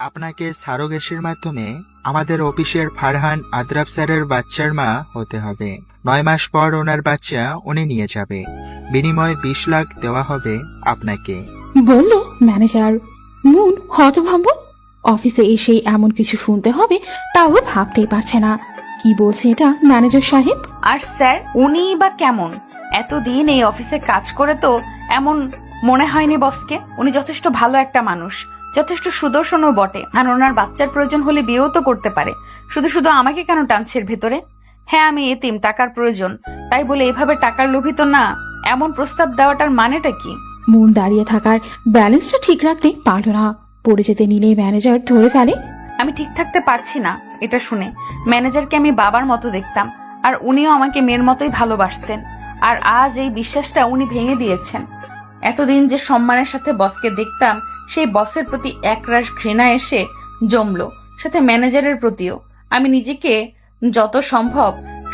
আপনাকে সারোগেসির মাধ্যমে আমাদের অফিসের ফারহান আদ্রাব স্যারের বাচ্চার মা হতে হবে। 9 মাস পর ওনার বাচ্চা উনি নিয়ে যাবে। বিনিময়ে 20 লাখ দেওয়া হবে আপনাকে। বলল ম্যানেজার। মুন হতভম্ব। অফিসে এসেই এমন কিছু শুনতে হবে তাও ভাবতেই পারছে না। কি বলছে এটা ম্যানেজার সাহেব? আর স্যার উনি বা কেমন? এতদিন এই অফিসে কাজ করে তো এমন মনে হয়নি বসকে। উনি যথেষ্ট ভালো একটা মানুষ, যথেষ্ট সুদর্শনও বটে। আর ওনার বাচ্চার প্রয়োজন হলে বিয়েও তো করতে পারে। শুধু শুধু আমাকে কেন টানছে এর ভেতরে? হ্যাঁ আমি এতিম, টাকার প্রয়োজন, তাই বলে এভাবে টাকার লোভিত না। এমন প্রস্তাব দেওয়াটার মানেটা কি? মুন দাঁড়িয়ে থাকার ব্যালেন্সটা ঠিক রাখতে পারল না। পড়ে যেতে নিলে ম্যানেজার ধরে ফেলে। আমি ঠিক থাকতে পারছি না এটা শুনে। ম্যানেজারকে আমি বাবার মতো দেখতাম, আর উনিও আমাকে মেয়ের মতোই ভালোবাসতেন। আর আজ এই বিশ্বাসটা উনি ভেঙে দিয়েছেন। এতদিন যে সম্মানের সাথে বসকে দেখতাম, সেই বসের প্রতি একরাশ ঘৃণা এসে জমলো, সাথে ম্যানেজারের প্রতিও। আমি নিজেকে যত সম্ভব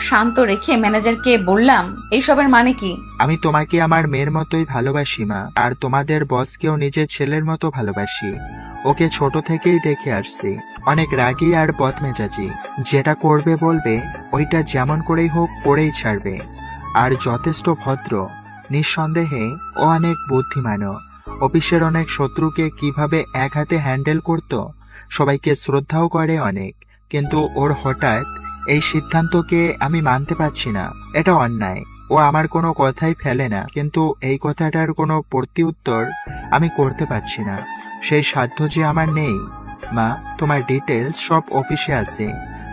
শান্ত রেখে ম্যানেজারকে বললাম, এইসবের মানে কি? আমি তোমাকে আমার মেয়ের মতোই ভালোবাসি মা, আর তোমাদের বসকেও নিজের ছেলের মতো ভালোবাসি। ওকে ছোট থেকেই দেখে আসছি, অনেক রাগী আর বদমেজাজি। যেটা করবে বলবে ওইটা যেমন করেই হোক করেই ছাড়বে। আর যথেষ্ট ভদ্র। নিঃসন্দেহে ও অনেক বুদ্ধিমানও। অফিসের অনেক শত্রুকে কিভাবে এক হাতে হ্যান্ডেল করত, সবাইকে শ্রদ্ধাও করে অনেক। কিন্তু ওর হঠাৎ এই সিদ্ধান্তকে আমি মানতে পারছি না। এটা অন্যায়। ও আমার কোনো কথাই ফেলে না, কিন্তু এই কথাটার কোনো প্রত্যুত্তর আমি করতে পারছি না। সেই সাধ্য যে আমার নেই। মা, তোমার ডিটেলস সব অফিসে আছে।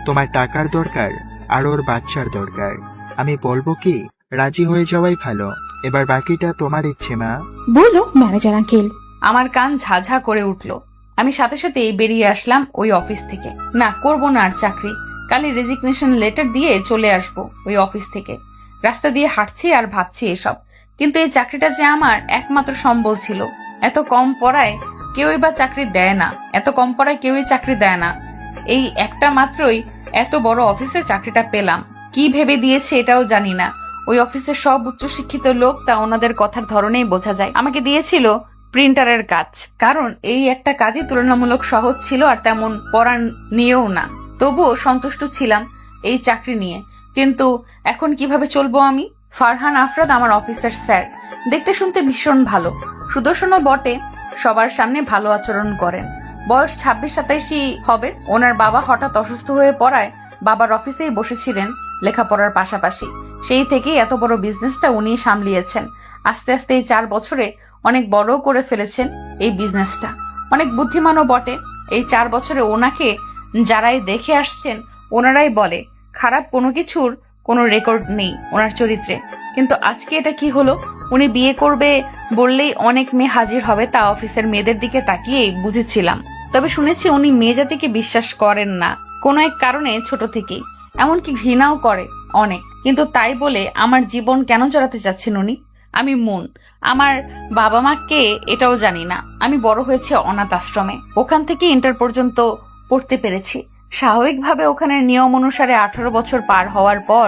তোমার টাকার দরকার আর ওর বাচ্চার দরকার। আমি বলবো কি, রাজি হয়ে যাওয়াই ভালো। এবার বাকিটা তোমার ইচ্ছে মা। বলল ম্যানেজার আঙ্কেল। আমার কান ঝাঝা করে উঠল। আমি সাথে সাথে বেরিয়ে আসলাম ওই অফিস থেকে। না, করব না আর চাকরি। কালই রেজিগনেশন লেটার দিয়ে চলে আসব ওই অফিস থেকে। রাস্তা দিয়ে হাঁটছি আর ভাবছি এসব। কিন্তু এই চাকরিটা যে আমার একমাত্র সম্বল ছিল। এত কম পড়ায় কেউই বা চাকরি দেয় না। এত কম পড়ায় কেউই চাকরি দেয় না। এই একটা মাত্রই এত বড় অফিসে চাকরিটা পেলাম। কি ভেবে দিয়েছে এটাও জানি না। ওই অফিসের সব উচ্চশিক্ষিত লোক, তা ওনাদের কথার ধরনেই বোঝা যায়। আমাকে দিয়েছিল প্রিন্টারের কাজ, কারণ এই একটা কাজই তুলনামূলক সহজ ছিল আর তেমন পড়া নিয়েও না। তবুও সন্তুষ্ট ছিলাম এই চাকরি নিয়ে। কিন্তু এখন কিভাবে চলবো আমি? ফারহান আফরাদ আমার অফিসের স্যার। দেখতে শুনতে ভীষণ ভালো, সুদর্শনও বটে। সবার সামনে ভালো আচরণ করেন। বয়স 26-27 হবে। ওনার বাবা হঠাৎ অসুস্থ হয়ে পড়ায় বাবার অফিসেই বসেছিলেন লেখাপড়ার পাশাপাশি। সেই থেকেই এত বড় বিজনেসটা উনি সামলিয়েছেন। আস্তে আস্তে এই 4 বছরে অনেক বড় করে ফেলেছেন এই বিজনেসটা। অনেক বুদ্ধিমানও বটে। এই 4 বছরে ওনাকে যারাই দেখে আসছেন, ওনারাই বলে খারাপ কোনো কিছুর কোনো রেকর্ড নেই ওনার চরিত্রে। কিন্তু আজকে এটা কি হলো? উনি বিয়ে করবে বললেই অনেক মেয়ে হাজির হবে, তা অফিসের মেয়েদের দিকে তাকিয়েই বুঝেছিলাম। তবে শুনেছি উনি মেয়ে জাতিকে বিশ্বাস করেন না কোনো এক কারণে, ছোট থেকেই। এমনকি ঘৃণাও করে অনেক। কিন্তু তাই বলে আমার জীবন কেন চড়াতে চাচ্ছেন উনি? আমি মুন, আমার বাবা মা কে এটাও জানি না। আমি বড় হয়েছে অনাথ আশ্রমে। ওখান থেকে ইন্টার পর্যন্ত পড়তে পেরেছি। স্বাভাবিকভাবে ওখানের নিয়ম অনুসারে 18 বছর পার হওয়ার পর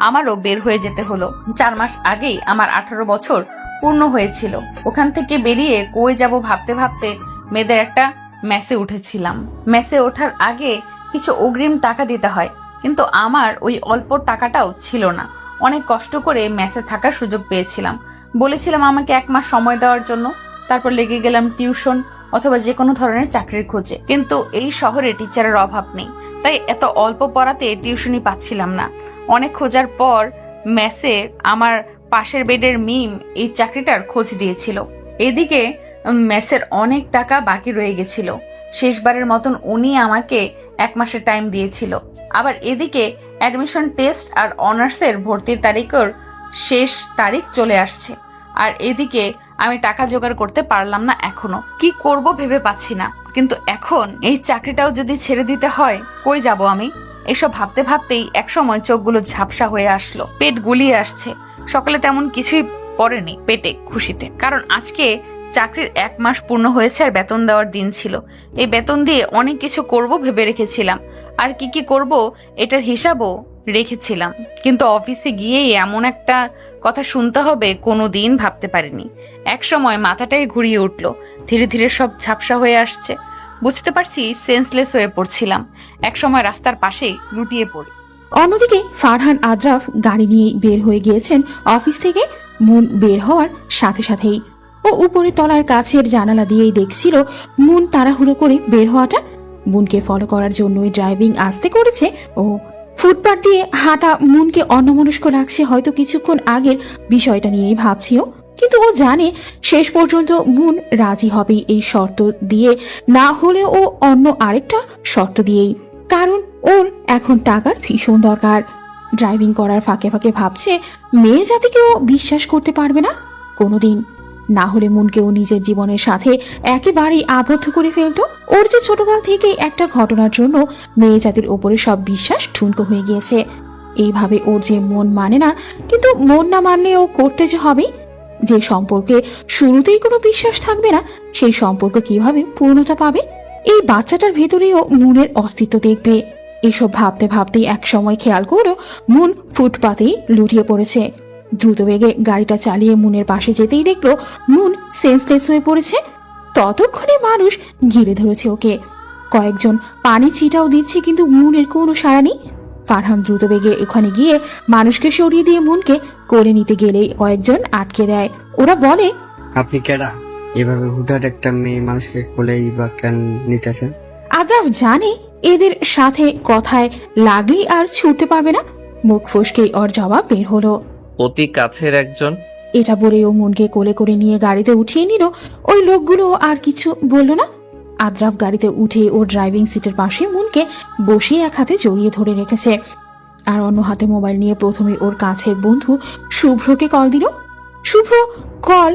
আমারও বের হয়ে যেতে হলো। 4 মাস আগেই আমার 18 বছর পূর্ণ হয়েছিল। ওখান থেকে বেরিয়ে কই যাব ভাবতে ভাবতে মেয়েদের একটা মেসে উঠেছিলাম। মেসে ওঠার আগে কিছু অগ্রিম টাকা দিতে হয়, কিন্তু আমার ওই অল্প টাকাটাও ছিল না। অনেক কষ্ট করে মেসে থাকার সুযোগ পেয়েছিলাম। বলেছিলাম আমাকে 1 মাস সময় দেওয়ার জন্য। তারপর লেগে গেলাম টিউশন অথবা যে কোনো ধরনের চাকরির খোঁজে। কিন্তু এই শহরে টিচারের অভাব নেই, তাই এত অল্প পড়াতে টিউশনই পাচ্ছিলাম না। অনেক খোঁজার পর মেসে আমার পাশের বেডের মিম এই চাকরিটার খোঁজ দিয়েছিল। এদিকে মেসের অনেক টাকা বাকি রয়ে গেছিল। শেষবারের মতন উনি আমাকে 1 মাসের টাইম দিয়েছিল। আবার এদিকে অ্যাডমিশন টেস্ট আর অনার্সের ভর্তির তারিখের শেষ তারিখ চলে আসছে। আর এদিকে আমি টাকা জোগাড় করতে পারলাম না। এখনো কি করব ভেবে পাচ্ছি না। কিন্তু এখন এই চাকরিটাও যদি ছেড়ে দিতে হয়, কই যাব আমি? এসব ভাবতে ভাবতেই একসময় চোখগুলো ঝাপসা হয়ে আসলো, পেট গুলিয়ে আসছে। সকালে তেমন কিছুই পড়েনি পেটে খুশিতে, কারণ আজকে চাকরির 1 মাস পূর্ণ হয়েছে আর বেতন দেওয়ার দিন ছিল। এই বেতন দিয়ে অনেক কিছু করব ভেবে রেখেছিলাম, আর কি কি করব এটার হিসাবও রেখেছিলাম। কিন্তু অফিসে গিয়েই এমন একটা কথা শুনতে হবে কোনোদিন ভাবতে পারিনি। এক সময় মাথাটাই ঘুরিয়ে উঠল। ধীরে ধীরে সব ঝাপসা হয়ে আসছে। বুঝতে পারছি সেন্সলেস হয়ে পড়ছিলাম। একসময় রাস্তার পাশে লুটিয়ে পড়ি। অন্যদিকে ফারহান আদ্রাফ গাড়ি নিয়ে বের হয়ে গিয়েছেন অফিস থেকে। মুন বের হওয়ার সাথে সাথেই ও উপরে তলার কাছের জানালা দিয়েই দেখছিল মুন তাড়াহুড়ো করে বের হওয়াটা। মুনকে ফলো করার জন্যই ড্রাইভিং আসতে করেছে ও। ফুটপাথ দিয়ে হাঁটা মুনকে অন্যমনস্ক লাগছে, হয়তো কিছুক্ষণ আগের বিষয়টা নিয়েই ভাবছিও। কিন্তু ও জানে শেষ পর্যন্ত মুন রাজি হবে এই শর্ত দিয়ে, না হলে ও অন্য আরেকটা শর্ত দিয়েই। কারণ ওর এখন টাকার ভীষণ দরকার। ড্রাইভিং করার ফাঁকে ফাঁকে ভাবছে মেয়ে জাতিকেও বিশ্বাস করতে পারবে না কোনোদিন, না হলে মুনকেও নিজের জীবনের সাথে একেবারেই আবদ্ধ করে ফেলতো। ওর যে ছোটকাল থেকে একটা ঘটনার জন্য মেয়ে জাতির ওপরে সব বিশ্বাস ঠুনকো হয়ে গিয়েছে। এইভাবে ওর যে মন মানে না, কিন্তু মন না মানলে ও করতে যে হবেই। যে সম্পর্কে শুরুতেই কোনো বিশ্বাস থাকবে না, সেই সম্পর্ক কিভাবে পূর্ণতা পাবে? এই বাচ্চাটার ভেতরেও মুনের অস্তিত্ব দেখবে। এসব ভাবতে ভাবতেই এক সময় খেয়াল করলো মুন ফুটপাতেই লুটিয়ে পড়েছে। দ্রুত বেগে গাড়িটা চালিয়ে মুনের পাশে যেতেই দেখলো মুন সেন্সলেস হয়ে পড়েছে। ততক্ষণে মানুষ ঘিরে ধরেছে ওকে। কয়েকজন পানি ছিটাও দিচ্ছে, কিন্তু মুনের কোনো সাড়া নেই। ফারহান দ্রুত বেগে ওখানে গিয়ে মানুষকে সরিয়ে দিয়ে মুনকে কোলে নিতে গেলেই কয়েকজন আটকে দেয়। ওরা বলে, আপনি কেডা? এভাবে হুটহাট একটা মেয়ে মানুষকে কোলেই বা কেন নিতেছেন? আদ্রাফ জানে এদের সাথে কথায় লাগলেই আর ছুটতে পারবে না। মুখ ফসকেই ওর জবাব বের হলো। অতি কাছের একজন। এটা বলে ও মুনকে কোলে করে নিয়ে গাড়িতে উঠিয়ে নিল। ওই লোকগুলো আর কিছু বলল না। আদ্রাফ গাড়িতে উঠে ও ড্রাইভিং সিটের পাশে মুনকে বসিয়ে এক হাতে জড়িয়ে ধরে রেখেছে, আর অন্য হাতে মোবাইল নিয়ে প্রথমে ওর কাছের বন্ধু শুভ্রকে কল দিল। শুভ্র কল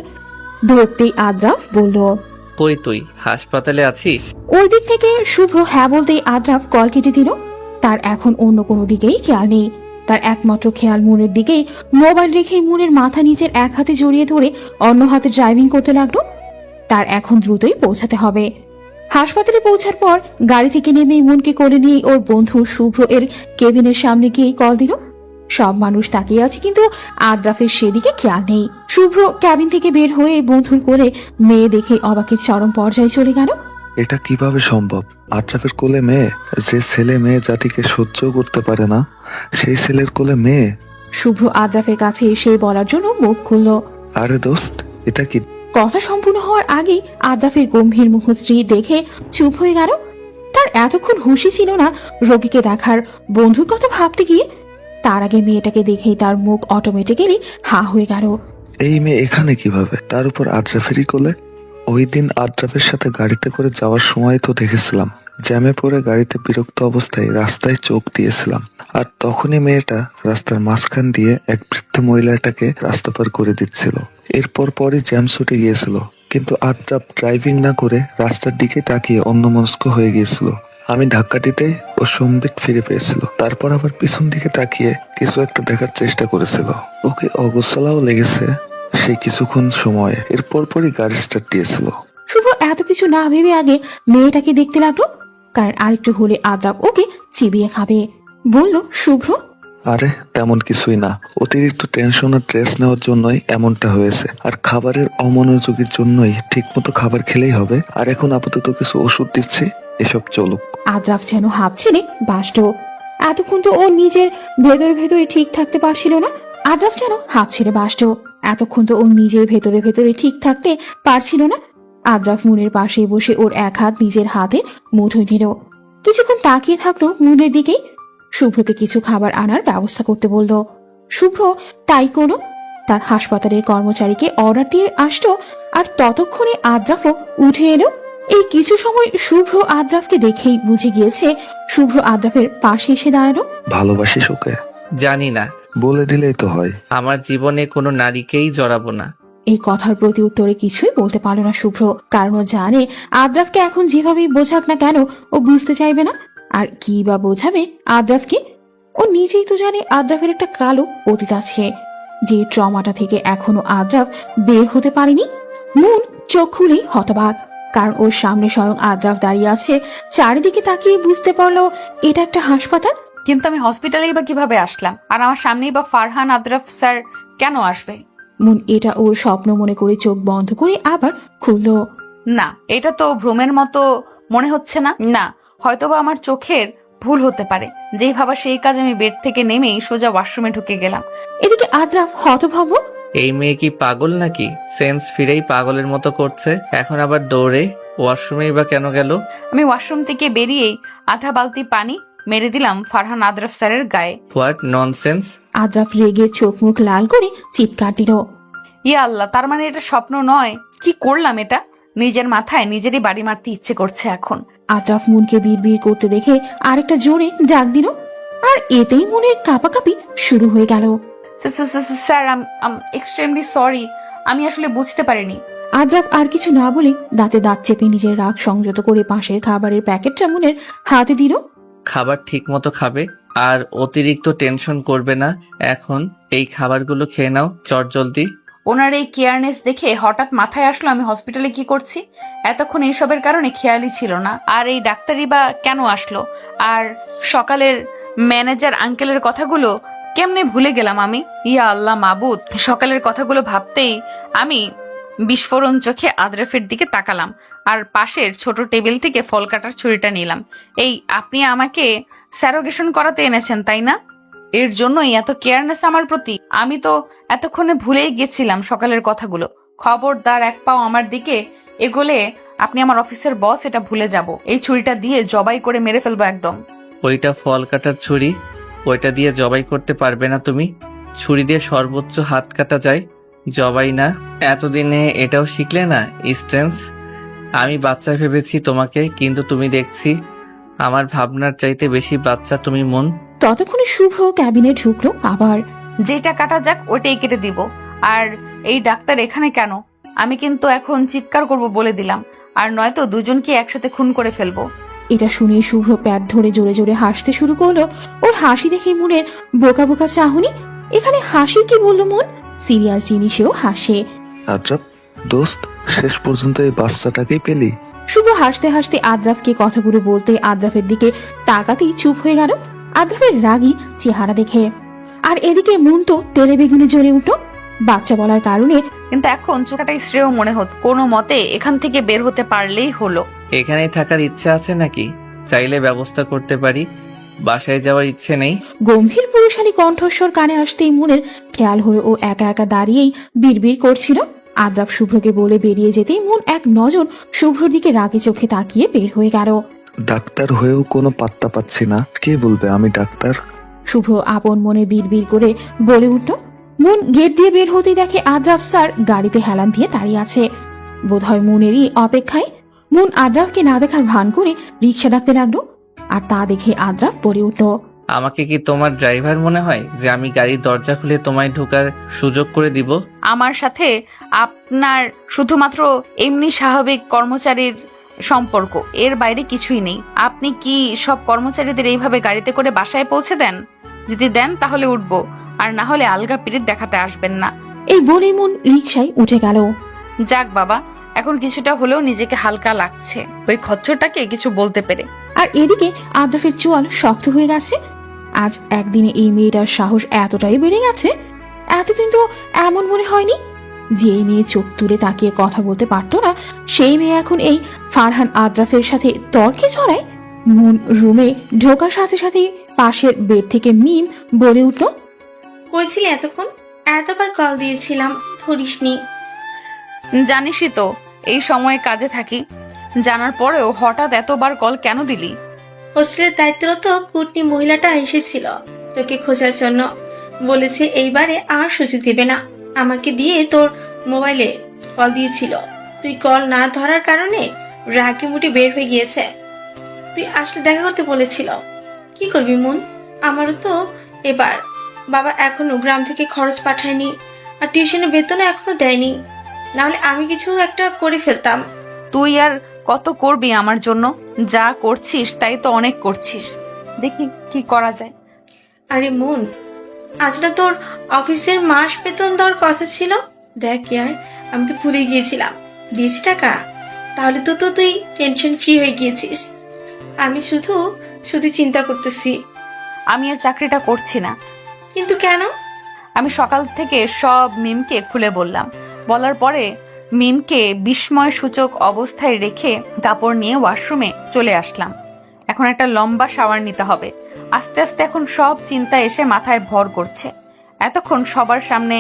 ধরতেই আদ্রাফ বলল, কই তুই হাসপাতালে আছিস? ওই দিক থেকে শুভ্র হ্যাঁ বলতেই আদ্রাফ কল কেটে দিল। তার এখন অন্য কোনো দিকেই খেয়াল নেই। তার একমাত্র খেয়াল মুনের দিকেই। মোবাইল রেখে মুনের মাথা নিচের এক হাতে জড়িয়ে ধরে অন্য হাতে ড্রাইভিং করতে লাগলো। তার এখন দ্রুতই পৌঁছাতে হবে। হাসপাতালে পৌঁছার পর গাড়ি থেকে নেমেই মুনকে কোলে নিয়ে ওর বন্ধু শুভ্র এর কেবিনের সামনে গিয়েই কল দিল। সব মানুষ তাকিয়ে আছে, কিন্তু আদ্রাফের সেদিকে খেয়াল নেই। শুভ্র ক্যাবিন থেকে বের হয়ে বন্ধুর কোলে মেয়ে দেখে অবাকের চরম পর্যায়ে চলে গেল। এটা কিভাবে সম্ভব? আশরাফের কোলে মেয়ে? যে ছেলে মেয়ে জাতিকে সহ্য করতে পারে না, সেই ছেলের কোলে মেয়ে? শুভ্র আদ্রাফের কাছে এসে বলার জন্য মুখ খুলল। আরে দোস্ত, এটা কি? কথা সম্পূর্ণ হওয়ার আগেই আদ্রাফের গম্ভীর মুখশ্রী দেখে চুপ হয়ে গেল। তার এতক্ষণ হুঁশি ছিল না রোগীকে দেখার, বন্ধুর কথা ভাবতে গিয়ে। তার আগে মেয়েটাকে দেখেই তার মুখ অটোমেটিক্যালি হা হয়ে গেল। এই মেয়ে এখানে কিভাবে, তার উপর আশরাফেরই কোলে? ওই দিন আশরাফের সাথে গাড়িতে করে যাওয়ার সময় তো দেখেছিলাম, জ্যামে পড়ে গাড়িতে বিরক্ত অবস্থায় রাস্তায় চোখ দিয়েছিলাম, আর তখনই মেয়েটা রাস্তার মাঝখান দিয়ে এক বৃদ্ধ মহিলাটাকে রাস্তা পার করে দিচ্ছিল। এরপর পরই জ্যাম ছুটে গিয়েছিল, কিন্তু আশরাফ ড্রাইভিং না করে রাস্তার দিকে তাকিয়ে অন্যমনস্ক হয়ে গিয়েছিল। আমি ধাক্কা দিতেই ও সম্বিত ফিরে পেয়েছিল। তারপর আবার পিছন দিকে তাকিয়ে কিছু একটা দেখার চেষ্টা করেছিল। ওকে অগোছালাও লেগেছে সেই কিছুক্ষণ সময়ে। এরপর পরই গাড়ি স্টার্ট দিয়েছিল। শুভ্র এত কিছু না ভেবে আগে মেয়েটাকে দেখতে লাগলো, কারণ আরেকটু হলে আদ্রাফ ওকে চিবিয়ে খাবে। বলল শুভ্র, আরে তেমন কিছুই না, অতিরিক্ত টেনশন আর স্ট্রেস নেওয়ার জন্যই এমনটা হয়েছে, আর খাবারের অমনোযোগের জন্যই। ঠিক মতো খাবার খেলেই হবে, আর এখন আপাতত কিছু ওষুধ দিচ্ছি, এসব চলুক। আদ্রাফ যেন হাঁপ ছেড়ে বাসত। এতক্ষণ তো ও নিজের ভেতরে ভেতরে ঠিক থাকতে পারছিল না। আদ্রাফ যেন হাঁপ ছেড়ে বাসত। এতক্ষণ তো ও নিজের ভেতরে ভেতরে ঠিক থাকতে পারছিল না। আদ্রাফ মুনের পাশে বসে ওর এক হাত নিজের হাতে মুঠোয় নিল। কিছুক্ষণ তাকিয়ে থাকলো মুনের দিকেই। শুভ্রকে কিছু খাবার আনার ব্যবস্থা করতে বলল। শুভ্র তাই করলো। তার হাসপাতালের কর্মচারীকে অর্ডার দিয়ে আসলো, আর ততক্ষণে আদ্রাফও উঠে এলো। এই কিছু সময় শুভ্র আদ্রাফকে দেখেই বুঝে গিয়েছে। শুভ্র আদ্রাফের পাশে এসে দাঁড়ালো। ভালোবাসিস ওকে? জানি না, বলে দিলেই তো হয়। আমার জীবনে কোনো নারীকেই জড়াবো না। এই কথার প্রতি উত্তরে কিছুই বলতে পারলো না শুভ্র, কারণ ও জানে আদ্রাফকে এখন যেভাবেই বোঝাক না কেন ও বুঝতে চাইবে না। আর কি বা বোঝাবে আদ্রাফকে? ও নিজেই তো জানে আদ্রাফের একটা কালো অতীত আছে, যে ট্রমাটা থেকে এখনো আদ্রাফ বের হতে পারেনি। মুন চোখ খুলেই হতবাক, কারণ ওর সামনে স্বয়ং আদ্রাফ দাঁড়িয়ে আছে। চারিদিকে তাকিয়ে বুঝতে পারলো এটা একটা হাসপাতাল। কিন্তু আমি হসপিটালেই বা কিভাবে আসলাম? আর আমার সামনেই বা ফারহান আদ্রাফ স্যার কেন আসবে? মুন এটা ওর স্বপ্ন মনে করে চোখ বন্ধ করে আবার খুলল। না, এটা তো ভ্রমের মতো মনে হচ্ছে না। না, হয়তোবা আমার চোখের ভুল হতে পারে। যেই ভাবা সেই কাজ, আমি বেড থেকে নেমেই সোজা ওয়াশরুমে ঢুকে গেলাম। এদিকে আদ্রাফ হতভম্ব। এই মেয়ে কি পাগল নাকি? সেন্স ফিরেই পাগলের মতো করছে। এখন আবার দৌড়ে ওয়াশরুমেই বা কেন গেল? আমি ওয়াশরুম থেকে বেরিয়েই আধা বালতি পানি মেরে দিলাম ফারহান আদ্রাফ স্যারের গায়ে। What nonsense! আদ্রাফ রেগে চোখ মুখ লাল করে চিৎকার দিল। ইয়া আল্লাহ, তার মানে এটা স্বপ্ন নয়? কি করলাম এটা? নিজের মাথায় নিজেরই বাড়ি মারতে ইচ্ছে করছে এখন। আদ্রাফ মুনকে বিড়বিড় করতে দেখে আরেকটা জোরে ডাক দিল, আর এতেই মনের কাঁপাকাঁপি শুরু হয়ে গেল। স্যার, আম এক্সট্রিমলি সরি, আমি আসলে বুঝতে পারিনি। আদ্রাফ আর কিছু না বলে দাঁতে দাঁত চেপে নিজের রাগ সংযত করে পাশের খাবারের প্যাকেটটা মুনের হাতে দিল। খাবার ঠিক মতো খাবে আর অতিরিক্ত টেনশন করবে না। এখন এই খাবারগুলো খেয়ে নাও চটজলদি। ওনার এই কেয়ারনেস দেখে হঠাৎ মাথায় আসলো আমি হসপিটালে কি করছি। এতক্ষণ এইসবের কারণে খেয়ালই ছিল না। আর এই ডাক্তারই বা কেন আসলো? আর সকালের ম্যানেজার আঙ্কেলের কথাগুলো কেমনে ভুলে গেলাম আমি? ইয়া আল্লাহ মাবুদ, সকালের কথাগুলো ভাবতেই আমি বিস্ফোরণ চোখে আদ্রাফের দিকে তাকালাম আর পাশের ছোট টেবিল থেকে ফল কাটার ছুরিটা নিলাম। এই, আপনি আমাকে স্যারোগেশন করাতে এনেছেন তাই না? এর জন্যই এত কেয়ারনেস আমার প্রতি? আমি তো এতক্ষণে ভুলেই গেছিলাম সকালের কথাগুলো। খবরদার এক পাও আমার দিকে এগোলে আপনি আমার অফিসের বস, এটা ভুলে যাব। এই ছুরিটা দিয়ে জবাই করে মেরে ফেলবো একদম। ওইটা ফল কাটার ছুরি, ওইটা দিয়ে জবাই করতে পারবে না তুমি। ছুরি দিয়ে সর্বোচ্চ হাত কাটা যায়, জবাই না। এতদিনে এটাও শিখলে না স্ট্রেন্স? আমি বাচ্চা ভেবেছি তোমাকে, কিন্তু তুমি দেখছি আমার ভাবনার চাইতে বেশি বাচ্চা তুমি মন। ততক্ষণে শুভ্র ক্যাবিনে ঢুকলো আবার। যেটা কাটা যাক ওটাই কেটে দিব। আর এই ডাক্তার এখানে কেন? আমি কিন্তু এখন চিৎকার করব বলে দিলাম, আর নয়তো দুজনকে একসাথে খুন করে ফেলবো। এটা শুনে শুভ্র প্যাট ধরে জোরে জোরে হাসতে শুরু করলো। ওর হাসি দেখে মনের বোকা বোকা চাহনি। এখানে হাসির কি বললো মন? সিরিয়াস জিনিসেও হাসে। আদ্রাফ, দোস্ত, শেষ পর্যন্ত এই বাচ্চাটাকেই পেলি। শুভ্র হাসতে হাসতে আদ্রাফকে কথাগুলো বলতে আদ্রাফের দিকে তাকাতেই চুপ হয়ে গেল আদ্রাফের রাগী চেহারা দেখে। আর এদিকে মন তো তেলে বেগুনে জ্বলে উঠল বাচ্চা বলার কারণে। কিন্তু এখন চোখাটাই শ্রেয় মনে হতো। কোনো মতে এখান থেকে বের হতে পারলেই হলো। এখানেই থাকার ইচ্ছা আছে নাকি? চাইলে ব্যবস্থা করতে পারি। বাসায় যাওয়ার ইচ্ছে নেই? গম্ভীর পুরুষালী কণ্ঠস্বর কানে আসতেই মনের খেয়াল হলো ও একা একা দাঁড়িয়েই বিড়বিড় করছিল। আদ্রাফ শুভ্রকে বলে বেরিয়ে যেতেই মন এক নজর শুভ্রর দিকে রাগী চোখে তাকিয়ে বের হয়ে গেল। ডাক্তার হয়েও কোনো পাত্তা পাচ্ছি না, কে বলবে আমি ডাক্তার? শুভ্র আপন মনে বিড়বিড় করে বলে উঠল। মন গেট দিয়ে বের হতেই দেখে আদ্রাফ স্যার গাড়িতে হেলান দিয়ে দাঁড়িয়ে আছে। বোধহয় মনেরই অপেক্ষায় মন আদ্রাফকে না দেখার ভান করে রিক্সা ডাকতে লাগলো। আর তা দেখে আদ্রাফ বলে উঠল, আমাকে কি তোমার ড্রাইভার মনে হয় যে আমি গাড়ির দরজা খুলে তোমায় ঢোকার সুযোগ করে দিব? আমার সাথে আপনার শুধুমাত্র এমনি স্বাভাবিক কর্মচারীর সম্পর্ক, এর বাইরে কিছুই নেই। আপনি কি সব কর্মচারীদের এইভাবে গাড়িতে করে বাসায় পৌঁছে দেন? যদি দেন তাহলে উঠবো, আর না হলে আলগা পিরিত দেখাতে আসবেন না। এই বলেই মন রিক্সায় উঠে গেল। যাক বাবা, এখন কিছুটা হলেও নিজেকে হালকা লাগছে ওই খচ্চরটাকে কিছু বলতে পেরে। আর এদিকে আদ্রাফের চোয়াল শক্ত হয়ে গেছে। আজ একদিনে এই মেয়েটার সাহস এতটাই বেড়ে গেছে। এতদিন তো এমন মনে হয়নি। যে মেয়ে চোখ তুলে তাকিয়ে কথা বলতে পারতো না, সেই মেয়ে এখন এই ফারহান আদ্রাফের সাথে তর্কে জড়ায়। মন রুমে ঢোকার সাথে সাথে পাশের বেড থেকে মিম বলে উঠল, কই ছিলে এতক্ষণ? এতবার কল দিয়েছিলাম, ধরিসনি। জানিসই তো এই সময়ে কাজে থাকি। জানার পরেও হঠাৎ এতবার কল কেন দিলি? হোস্টেলের দায়িত্বরত কুটনি মহিলাটা এসেছিল তোকে খোঁজার জন্য। বলেছে এইবারে আর সুযোগ দিবে না। আমাকে দিয়ে তোর মোবাইলে কল দিয়েছিল। তুই কল না ধরার কারণে রাগে মুটে বের হয়ে গিয়েছে। তুই আসলে দেখা করতে বলেছিল। কি করবি মন? আমারও তো এবার বাবা এখনো গ্রাম থেকে খরচ পাঠায়নি, আর টিউশনের বেতনও এখনো দেয়নি। নাহলে আমি কিছু একটা করে ফেলতাম। তুই আর কত করবি আমার জন্য? যা করছিস তাই তো অনেক করছিস, দেখি কি করা যায়। আরে মন, আজ না তোর অফিসের মাস বেতন দেওয়ার কথা ছিল? দেখ ইয়ার, আমি তো ভুলে গিয়েছিলাম। দিয়েছি টাকা? তাহলে তো তুই টেনশন ফ্রি হয়ে গিয়েছিস। আমি শুধু শুধু চিন্তা করতেছি। আমি আর চাকরিটা করছি না। কিন্তু কেন? আমি সকাল থেকে সব মিমকে খুলে বললাম। বলার পরে মিমকে বিস্ময় সূচক অবস্থায় রেখে কাপড় নিয়ে ওয়াশরুমে চলে আসলাম। এখন একটা লম্বা শাওয়ার নিতে হবে। আস্তে আস্তে এখন সব চিন্তা এসে মাথায় ভর করছে। এতক্ষণ সবার সামনে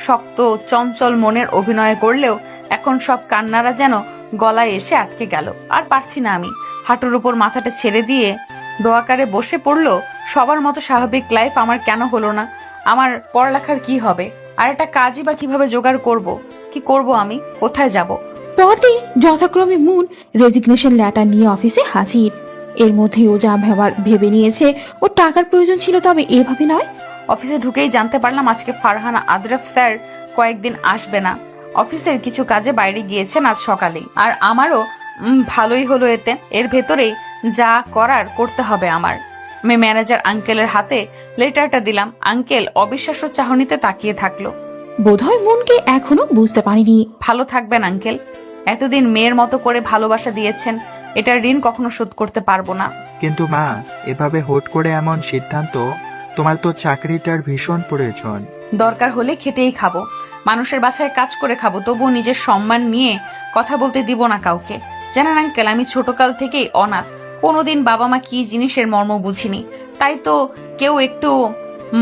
শক্ত চঞ্চল মনের অভিনয় করলেও এখন সব কান্নারা যেন গলায় এসে আটকে গেল। আর পারছি না আমি। হাঁটুর উপর মাথাটা ছেড়ে দিয়ে দোয়াকারে বসে পড়লো। সবার মতো স্বাভাবিক লাইফ আমার কেন হলো না? আমার পড়ালেখার কি হবে? আর একটা কাজই বা কিভাবে জোগাড় করব? কি করব আমি? কোথায় যাব? পরদিন যথাক্রমে মুন রেজিগনেশন লেটার নিয়ে অফিসে হাজির। এর মধ্যে ও যা ভেবে নিয়েছে ও টাকার প্রয়োজন ছিল, তবে এভাবে নয়। অফিসে ঢুকেই জানতে পারলাম আজকে ফারহান আদ্রাফ স্যার কয়েকদিন আসবে না। অফিসের কিছু কাজে বাইরে গিয়েছেন আজ সকালেই। আর আমারও ভালোই হলো এতে। এর ভেতরেই যা করার করতে হবে আমার। আমি ম্যানেজার আঙ্কেলের হাতে লেটারটা দিলাম। আঙ্কেল অবিশ্বাস্য চাহনিতে তাকিয়ে থাকলো। বোধহয় মুনকে এখনো বুঝতে পারিনি। ভালো থাকবেন আঙ্কেল। এতদিন মেয়ের মতো করে ভালোবাসা দিয়েছেন, এটার ঋণ কখনো শোধ করতে পারবো না। কিন্তু মা, এভাবে হুট করে এমন সিদ্ধান্ত, তোমার তো চাকরিটার ভীষণ প্রয়োজন। দরকার হলে খেটেই খাবো, মানুষের বাসায় কাজ করে খাবো, তবুও নিজের সম্মান নিয়ে কথা বলতে দিব না কাউকে। জানেন আঙ্কেল, আমি ছোটকাল থেকেই অনাথ। কোনোদিন বাবা মা কি জিনিসের মর্ম বুঝিনি। তাই তো কেউ একটু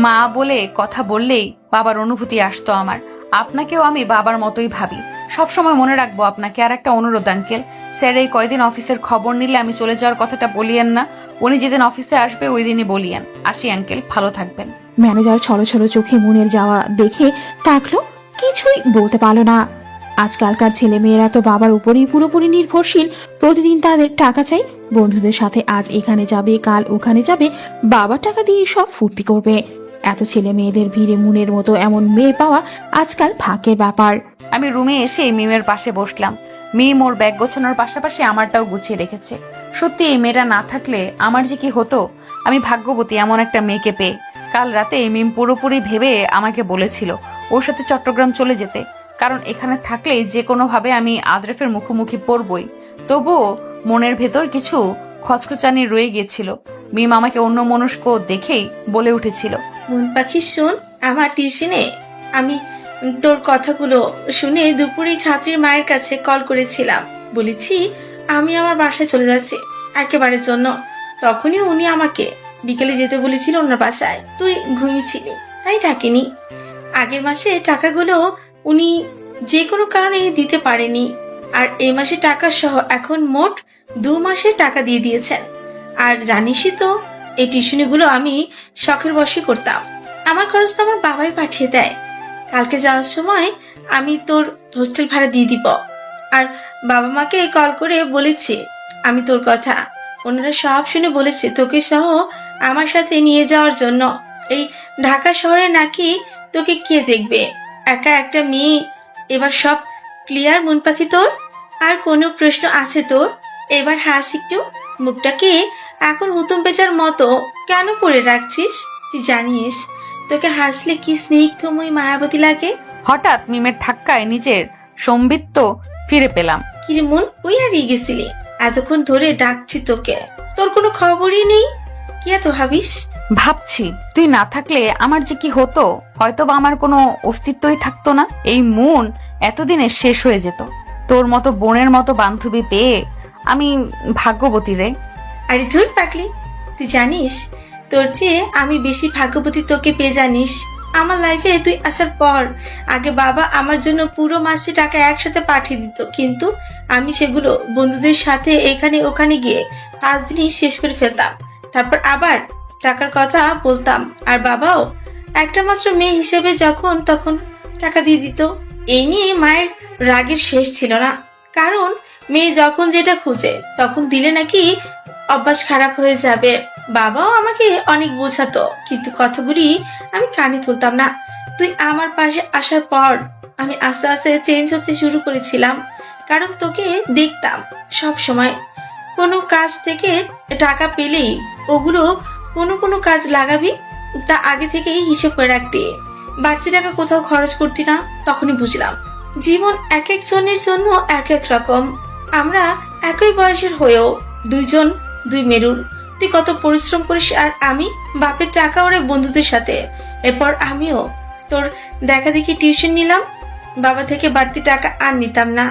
মা বলে কথা বললেই বাবার অনুভূতি আসতো আমার। আপনাকেও আমি বাবার মতোই ভাবি। সবসময় মনে রাখবো আপনাকে। আর একটা অনুরোধ আঙ্কেল, স্যার এই কয়দিন অফিসের খবর নিলে আমি চলে যাওয়ার কথাটা বলিয়েন না। উনি যেদিন অফিসে আসবে ওই দিনই বলিয়েন। আসি আঙ্কেল, ভালো থাকবেন। ম্যানেজার ছলো ছলো চোখে মুনের যাওয়া দেখে তাকলো, কিছুই বলতে পারলো না। আজকালকার ছেলে মেয়েরা তো বাবার উপরেই পুরোপুরি নির্ভরশীল। প্রতিদিন তাদের টাকা চাই। বন্ধুদের সাথে আজ এখানে যাবে, কাল ওখানে যাবে, বাবার টাকা দিয়ে সব ফুর্তি করবে। এত ছেলে মেয়েদের ভিড়ে মুনের মতো এমন মেয়ে পাওয়া আজকাল ভাগ্যের ব্যাপার। আমি রুমে এসে মিমের পাশে বসলাম। মিম ওর ব্যাগ গোছানোর পাশাপাশি আমারটাও গুছিয়ে রেখেছে। সত্যি এই মেয়েটা না থাকলে আমার যে কি হতো। আমি ভাগ্যবতী এমন একটা মেয়েকে পেয়ে। কাল রাতে মিম পুরোপুরি ভেবে আমাকে বলেছিল ওর সাথে চট্টগ্রাম চলে যেতে, কারণ এখানে থাকলে যে কোনোভাবে আমি আদ্রেফের মুখোমুখি পড়বই। তবুও মনের ভেতর কিছু খচখচানি রয়ে গিয়েছিল। মিম আমাকে অন্য মনস্ক দেখেই বলে উঠেছিল, মন পাখি শোন, আমার টিউশনে আমি তোর কথাগুলো শুনে দুপুরে ছাত্রীর মায়ের কাছে কল করেছিলাম। বলেছি আমি আমার বাসায় চলে যাচ্ছি একেবারের জন্য। তখনই উনি আমাকে বিকেলে যেতে বলেছিল ওনার বাসায়। তুই ঘুমিয়েছিলি তাই ডাকিনি। আগের মাসে টাকাগুলো উনি যে কোনো কারণে দিতে পারেনি, আর এই মাসে টাকা সহ এখন মোট 2 মাসের টাকা দিয়ে দিয়েছেন। আর জানিসই তো এই টিউশনিগুলো আমি শখের বশে করতাম। আমার খরচ তো আমার বাবাই পাঠিয়ে দেয়। কালকে যাওয়ার সময় আমি তোর হোস্টেল ভাড়া দিয়ে দিব। আর বাবা মাকে কল করে বলেছি আমি তোর কথা। ওনারা সব শুনে বলেছে তোকে সহ আমার সাথে নিয়ে যাওয়ার জন্য। এই ঢাকা শহরে নাকি তোকে কে দেখবে? একা একটা মেয়ে। এবার সব ক্লিয়ার মন পাখি তোর? আর কোনো প্রশ্ন আছে তোর? এবার হাস একটু। মুখটাকে এখন হুতুম পেঁচার মতো কেন পরে রাখছিস? তুই জানিস তোকে হাসলে কি স্নিগ্ধময় মায়াবতী লাগে। হঠাৎ মিমের ধাক্কায় নিজের সম্বিত্ত ফিরে পেলাম। কিরে মন, ওই হারিয়ে গেছিলি? এতক্ষণ ধরে ডাকছি তোকে, তোর কোনো খবরই নেই। কি এত ভাবিস? ভাবছি তুই না থাকলে আমার যে কি হতো। হয়তো বা আমার কোনো অস্তিত্বই থাকতো না। এই মন এতদিনে শেষ হয়ে যেত। তোর মতো বোনের মতো বান্ধবী পেয়ে আমি ভাগ্যবতী রে। আরে ধুর পাগলি, তুই জানিস তোর চেয়ে আমি বেশি ভাগ্যবতী তোকে পেয়ে। জানিস আমার লাইফে তুই আসার পর আগে বাবা আমার জন্য পুরো মাসে টাকা একসাথে পাঠিয়ে দিত, কিন্তু আমি সেগুলো বন্ধুদের সাথে এখানে ওখানে গিয়ে 5 দিনই শেষ করে ফেলতাম। তারপর আবার টাকার কথা বলতাম, আর বাবাও একটা মাত্র মেয়ে হিসেবে যখন তখন টাকা দিয়ে দিত। এই নিয়ে মায়ের রাগের শেষ ছিল না, কারণ মেয়ে যখন যেটা খুঁজে তখন দিলে নাকি অভ্যাস খারাপ হয়ে যাবে। বাবাও আমাকে অনেক বোঝাতো, কিন্তু কথাগুলি আমি কানে তুলতাম না। তুই আমার পাশে আসার পর আমি আস্তে আস্তে চেঞ্জ হতে শুরু করেছিলাম, কারণ তোকে দেখতাম সব সময় কোনো কাজ থেকে টাকা পেলেই ওগুলো কোনো কাজ লাগাবি, তা আগে থেকেই হিসেব করে রাখতে। বাড়তি টাকা কোথাও খরচ করতি না। তখনই বুঝলাম জীবন এক একজনের জন্য এক এক রকম। আমরা একই বয়সের হয়েও দুই মেরুর। তুই কত পরিশ্রম করিস, আর আমি বাপের টাকা ওরে বন্ধুদের সাথে। এরপর আমিও তোর দেখা দেখি টিউশন নিলাম। বাবা থেকে বাড়তি টাকা আর নিতাম না।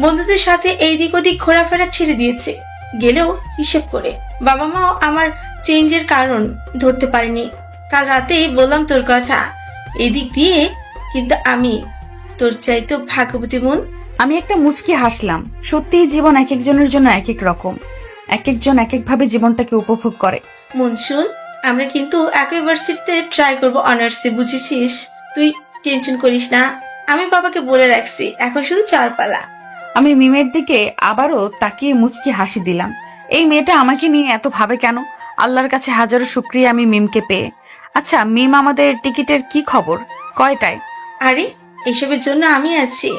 বন্ধুদের সাথে এই দিক ওদিক ঘোরাফেরা ছেড়ে দিয়েছে, গেলেও হিসেব করে। বাবা মাও আমার চেঞ্জের কারণ ধরতে পারেনি। কাল রাতেই বললাম তোর কথা, এদিক দিয়ে কিন্তু আমি তোর চাইতো ভাগ্যবতী মন। আমি একটা মুচকি হাসলাম। সত্যিই জীবন এক একজনের জন্য এক এক রকম, এক একজন এক একভাবে জীবনটাকে উপভোগ করে। মন শুন, আমরা কিন্তু একই ভার্সিটিতে ট্রাই করবো অনার্সে, বুঝেছিস? তুই টেনশন করিস না, আমি বাবাকে বলে রাখছি, এখন শুধু চারপালা। আমি মিমের দিকে আবারও তাকিয়ে মুচকি হাসি দিলাম। এই মেয়েটা আমাকে নিয়ে এত ভাবে কেন? আল্লাহর কাছে হাজারো শুকরিয়া আমি মিমকে পেয়ে। আচ্ছা মিম, আমাদের টিকিটের কি খবর? কয়টায়? আরে এসবের জন্য আমি আছি,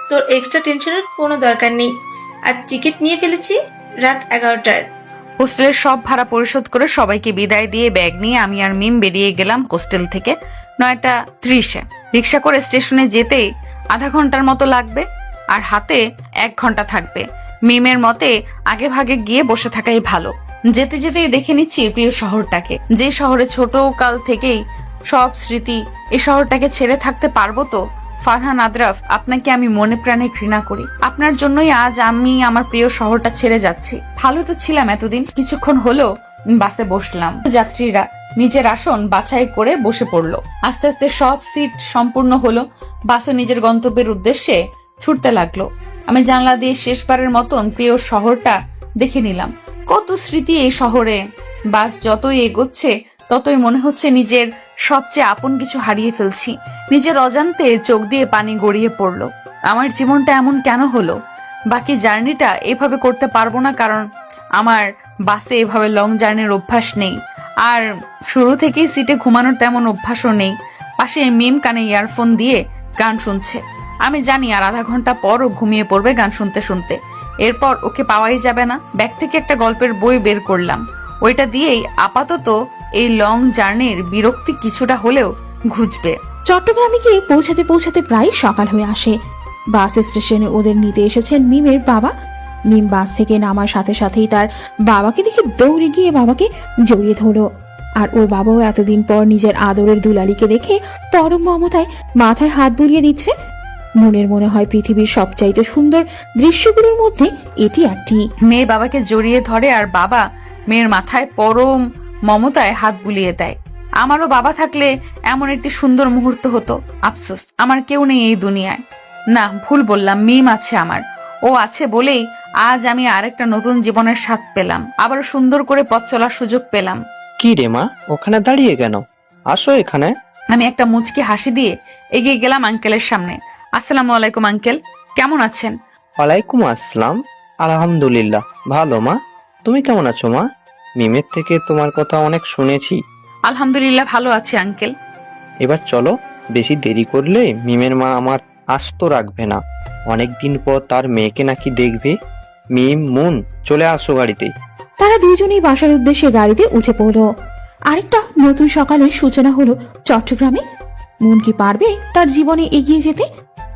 তোর এক্সট্রা টেনশনের কোনো দরকার নেই। আর টিকিট নিয়ে ফেলেছি রাত 11টার। হোস্টেলের সব ভাড়া পরিশোধ করে সবাইকে বিদায় দিয়ে ব্যাগ নিয়ে আমি আর মিম বেরিয়ে গেলাম হোস্টেল থেকে 9:30-এ। রিক্সা করে স্টেশনে যেতেই আধা ঘন্টার মতো লাগবে, আর হাতে 1 ঘন্টা থাকবে। মিমের মতে আগে ভাগে গিয়ে বসে থাকাই ভালো। যেতে যেতেই দেখে নিচ্ছি প্রিয় শহরটাকে, যে শহরে ছোট কাল থেকেই সব স্মৃতি। এই শহরটাকে ছেড়ে থাকতে পারবো তো? ফারহান আদ্রাফ, আপনাকে আমি মনে প্রাণে ঘৃণা করি। আপনার জন্যই আজ আমি আমার প্রিয় শহরটা ছেড়ে যাচ্ছি। ভালো তো ছিলাম এতদিন। কিছুক্ষণ হলো বাসে বসলাম। যাত্রীরা নিজের আসন বাছাই করে বসে পড়লো। আস্তে আস্তে সব সিট সম্পূর্ণ হলো। বাসও নিজের গন্তব্যের উদ্দেশ্যে ছুটতে লাগলো। আমি জানলা দিয়ে শেষবারের মতন প্রিয় শহরটা দেখে নিলাম। কত স্মৃতি এই শহরে। বাস যতই এগোচ্ছে ততই মনে হচ্ছে নিজের সবচেয়ে আপন কিছু হারিয়ে ফেলছি। নিজের অজান্তে চোখ দিয়ে পানি গড়িয়ে পড়লো। আমার জীবনটা এমন কেন হলো? বাকি জার্নিটা এভাবে করতে পারবো না, কারণ আমার বাসে এভাবে লং জার্নির অভ্যাস নেই। আর শুরু থেকেই সিটে ঘুমানোর তেমন অভ্যাসও নেই। পাশে মিম কানে ইয়ারফোন দিয়ে গান শুনছে। আমি জানি আর আধা ঘন্টা পরও ঘুমিয়ে পড়বে গান শুনতে শুনতে। এরপর ওকে পাওয়াই যাবে না। ব্যাগ থেকে একটা গল্পের বই বের করলাম। ওইটা দিয়েই আপাতত এই লং জার্নির বিরক্তি কিছুটা হলেও ঘুচবে। চট্টগ্রামে গিয়ে পৌঁছাতে পৌঁছাতে প্রায় সকাল হয়ে আসে। বাস স্টেশনে ওদের নিতে এসেছেন মিমের বাবা। মিম বাস থেকে নামার সাথে সাথেই তার বাবাকে দেখে দৌড়ে গিয়ে বাবাকে জড়িয়ে ধরলো। আর ওর বাবাও এতদিন পর নিজের আদরের দুলালিকে দেখে পরম মমতায় মাথায় হাত বুলিয়ে দিচ্ছে। মনের মনে হয় পৃথিবীর সবচাইতে সুন্দর দৃশ্যগুলোর মধ্যে এটি একটি। মেয়ে বাবাকে জড়িয়ে ধরে আর বাবা মেয়ের মাথায় পরম মমতায় হাত বুলিয়ে দেয়। আমারও বাবা থাকলে এমন একটি সুন্দর মুহূর্ত হতো। আফসোস আমার কেউ নেই এই দুনিয়ায়। না, ভুল বললাম, মিম আছে আমার। ও আছে বলেই আজ আমি আরেকটা নতুন জীবনের স্বাদ পেলাম, আবার সুন্দর করে পথ চলার সুযোগ পেলাম। কি রে মা, ওখানে দাঁড়িয়ে কেন? আসো এখানে। আমি একটা মুচকি হাসি দিয়ে এগিয়ে গেলাম আঙ্কেলের সামনে। আসসালামু আলাইকুম আঙ্কেল, কেমন আছেন? ওয়ালাইকুম আসসালাম। আলহামদুলিল্লাহ ভালো মা, তুমি কেমন আছো মা? মিমের থেকে তোমার কথা অনেক শুনেছি। আলহামদুলিল্লাহ ভালো আছি আঙ্কেল। এবার চলো, বেশি দেরি করলে মিমের মা আমার আস্ত রাখবে না। অনেকদিন পর তার মেয়েকে নাকি দেখবে। মিম, মুন, চলে আসো গাড়িতে। তারা দুইজনেই বাসার উদ্দেশ্যে গাড়িতে উঠে পড়লো। আরেকটা নতুন সকালের সূচনা হলো চট্টগ্রামে। মন কি পারবে তার জীবনে এগিয়ে যেতে?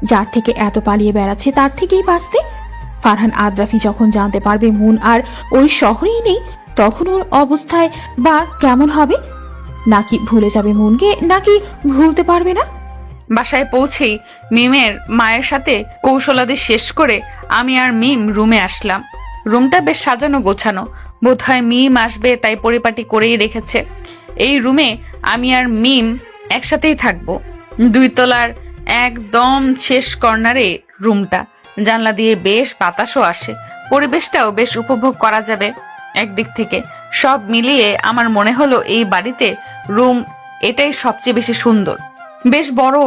যার থেকে এত পালিয়ে বেড়াচ্ছে তার থেকেই বাঁচতে। ফারহান আদ্রাফি যখন জানতে পারবে মন আর ওই শহরেই নেই, তখন ওর অবস্থায় বা কেমন হবে? নাকি ভুলে যাবে মনকে, নাকি ভুলতে পারবে না? বাসায় পৌঁছেই মিমের মায়ের সাথে কৌশলাদি শেষ করে আমি আর মিম রুমে আসলাম। রুমটা বেশ সাজানো গোছানো। বোধহয় মিম আসবে তাই পরিপাটি করেই রেখেছে। এই রুমে আমি আর মিম একসাথেই থাকবো। 2 তলার একদম শেষ কর্নারে রুমটা। জানলা দিয়ে বেশ বাতাসও আসে। পরিবেশটাও বেশ উপভোগ করা যাবে একদিক থেকে। সব মিলিয়ে আমার মনে হলো এই বাড়িতে রুম এটাই সবচেয়ে বেশি সুন্দর, বেশ বড়।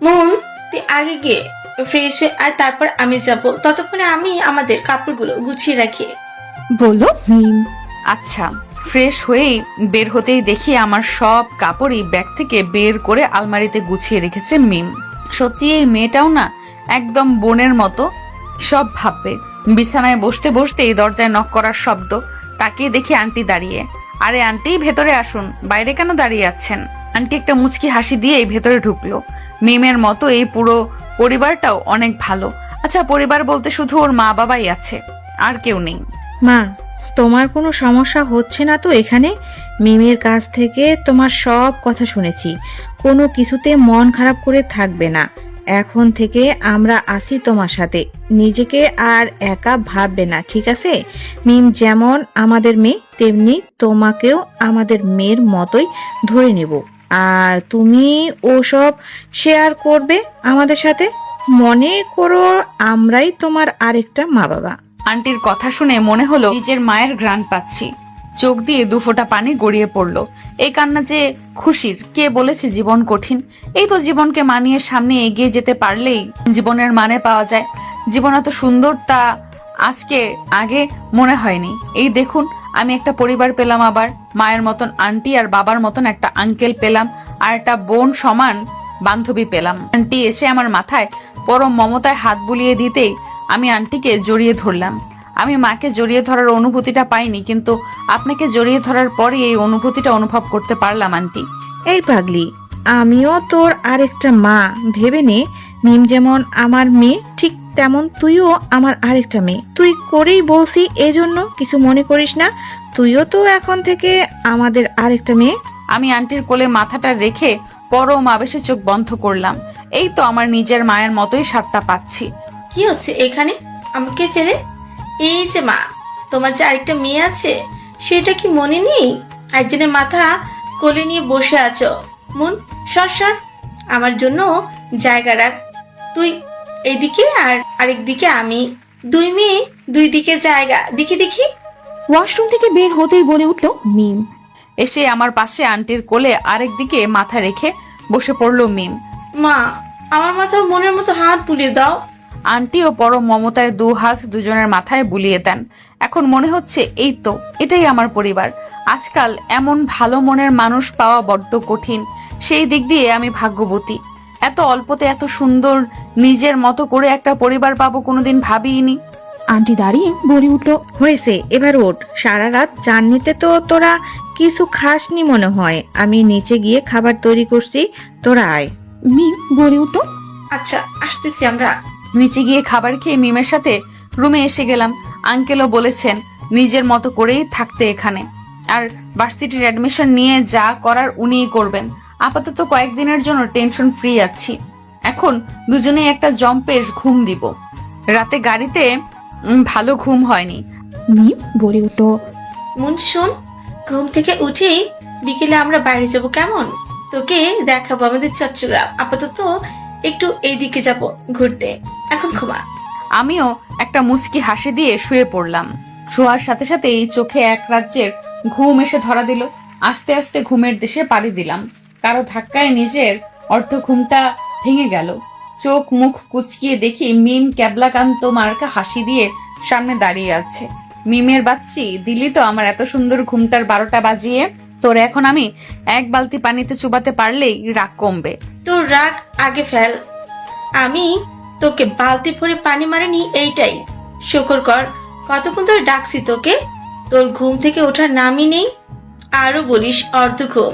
মন, তুই আগে গিয়ে ফ্রেশ হয়ে আর তারপর আমি যাব। ততক্ষণে আমি আমাদের কাপড়গুলো গুছিয়ে রাখি, বলল মিম। আচ্ছা। ফ্রেশ হয়েই বের হতেই দেখি আমার সব কাপড়ই ব্যাগ থেকে বের করে আলমারিতে গুছিয়ে রেখেছে মিম। সত্যি এই মেয়েটাও না একদম বোনের মতো সব ভাববে। বিছানায় বসতে বসতেই দরজায় নক করার শব্দ। তাকিয়ে দেখি আন্টি দাঁড়িয়ে। আরে আন্টি, ভেতরে আসুন, বাইরে কেন দাঁড়িয়ে আছেন? আন্টি একটা মুচকি হাসি দিয়ে ভেতরে ঢুকলো। মিমের মতো এই পুরো পরিবারটাও অনেক ভালো। আচ্ছা, পরিবার বলতে শুধু ওর মা বাবাই আছে, আর কেউ নেই। মা, তোমার কোনো সমস্যা হচ্ছে না তো এখানে? মিমের কাছ থেকে তোমার সব কথা শুনেছি। কোনো কিছুতে মন খারাপ করে থাকবে না। এখন থেকে আমরা আছি তোমার সাথে, নিজেকে আর একা ভাববে না, ঠিক আছে? মিম যেমন আমাদের মেয়ে, তেমনি তোমাকেও আমাদের মেয়ের মতোই ধরে নেব। আর তুমি ওসব শেয়ার করবে আমাদের সাথে, মনে করো আমরাই তোমার আরেকটা মা বাবা। আন্টির কথা শুনে মনে হলো নিজের মায়ের ঘ্রাণ পাচ্ছি। চোখ দিয়ে দুফোঁটা পানি গড়িয়ে পড়লো। এই কান্না যে খুশির। কে বলেছে জীবন কঠিন? এই তো জীবনকে মানিয়ে সামনে এগিয়ে যেতে পারলেই জীবনের মানে পাওয়া যায়। জীবন এত সুন্দর তা আজকে আগে মনে হয়নি। এই দেখুন, আমি একটা পরিবার পেলাম, আবার মায়ের মতন আন্টি আর বাবার মতন একটা আঙ্কেল পেলাম, আর একটা বোন সমান বান্ধবী পেলাম। আন্টি এসে আমার মাথায় পরম মমতায় হাত বুলিয়ে দিতেই আমি আন্টিকে জড়িয়ে ধরলাম। আমি মাকে জড়িয়ে ধরার অনুভূতিটা পাইনি, কিন্তু আপনাকে জড়িয়ে ধরার পরে এই অনুভূতিটা অনুভব করতে পারলাম আন্টি। এই পাগলি, আমিও তোর আরেকটা মা ভেবে নে। মিম যেমন আমার মেয়ে, ঠিক তেমন তুইও আমার আরেকটা মেয়ে। তুই করেই বলছি, এজন্য কিছু মনে করিস না। তুইও তো এখন থেকে আমাদের আরেকটা মেয়ে। আমি আন্টির কোলে মাথাটা রেখে পরম আবেশে চোখ বন্ধ করলাম। এই তো আমার নিজের মায়ের মতোই সাতটা পাচ্ছি। কি হচ্ছে এখানে আমাকে ফেলে? এই যে মা, তোমার যে আরেকটা মেয়ে আছে সেটা কি মনে নেই? একজনের মাথা কোলে নিয়ে বসে আছো। মন, সর সর, আমার জন্য জায়গা রাখ। তুই এইদিকে আর আরেক দিকে আমি, দুই মেয়ে দুই দিকে জায়গা। দেখি দেখি। ওয়াশরুম থেকে বের হতেই বলে উঠল মিম। এসে আমার পাশে আন্টির কোলে আরেক দিকে মাথা রেখে বসে পড়লো মিম। মা, আমার মাথা মনের মতো হাত বুলিয়ে দাও। আন্টিও পরম মমতায় দু হাত দুজনের মাথায় বুলিয়ে দেন। এখন মনে হচ্ছে এই তো, এটাই আমার পরিবার। আজকাল এমন ভালো মনের মানুষ পাওয়া বড্ড কঠিন। সেই দিক দিয়ে আমি ভাগ্যবতী। এত অল্পতে এত সুন্দর নিজের মতো করে একটা পরিবার পাবো কোনোদিন ভাবিনি। আন্টি দাঁড়িয়ে বলে উঠল, হয়েছে, এবার ওঠ। সারা রাত জার্নিতে তো তোরা কিছু খাসনি মনে হয়। আমি নিচে গিয়ে খাবার তৈরি করছি, তোরা আয়। মিম বলে উঠল, আচ্ছা, আসতেছি আমরা। নিচে গিয়ে খাবার খেয়ে মিমের সাথে রুমে এসে গেলাম। আঙ্কেলও বলেছেন নিজের মতো করেই থাকতে এখানে, আর ভার্সিটির অ্যাডমিশন নিয়ে যা করার উনিই করবেন। আপাতত কয়েকদিনের জন্য টেনশন ফ্রি আছি। এখন দুজনেই একটা জম্পেশ ঘুম দিব। রাতে গাড়িতে ভালো ঘুম হয়নি। মিম বলে উঠল, মুন শোন, ঘুম থেকে উঠেই বিকেলে আমরা বাইরে যাব, কেমন? তোকে দেখাবো আমাদের চট্টগ্রাম। আপাতত একটু এইদিকে যাব ঘুরতে। এখন ঘুমা। আমিও একটা মুচকি হাসি দিয়ে শুয়ে পড়লাম। শোয়ার সাথে সাথেই চোখে এক রাজ্যের ঘুম এসে ধরা দিল। আস্তে আস্তে ঘুমের দেশে পাড়ি দিলাম। কারো ধাক্কায় নিজের অর্ধ ঘুমটা ভেঙে গেল। চোখ মুখ কুচকিয়ে দেখি মিম ক্যাবলাকান্ত মার্কা হাসি দিয়ে সামনে দাঁড়িয়ে আছে। মিমের বাচ্চি, দিলি তো আমার এত সুন্দর ঘুমটার 12টা বাজিয়ে। তোর এখন আমি এক বালতি পানিতে চুবাতে পারলেই রাগ কমবে। তোর রাগ আগে ফেল। আমি তোকে বালতি ভরে পানি মারিনি, এইটাই শুকর কর। কতক্ষণ ধরে ডাকছি তোকে, তোর ঘুম থেকে ওঠার নামই নেই। আরো বলিস অর্ধ ঘুম।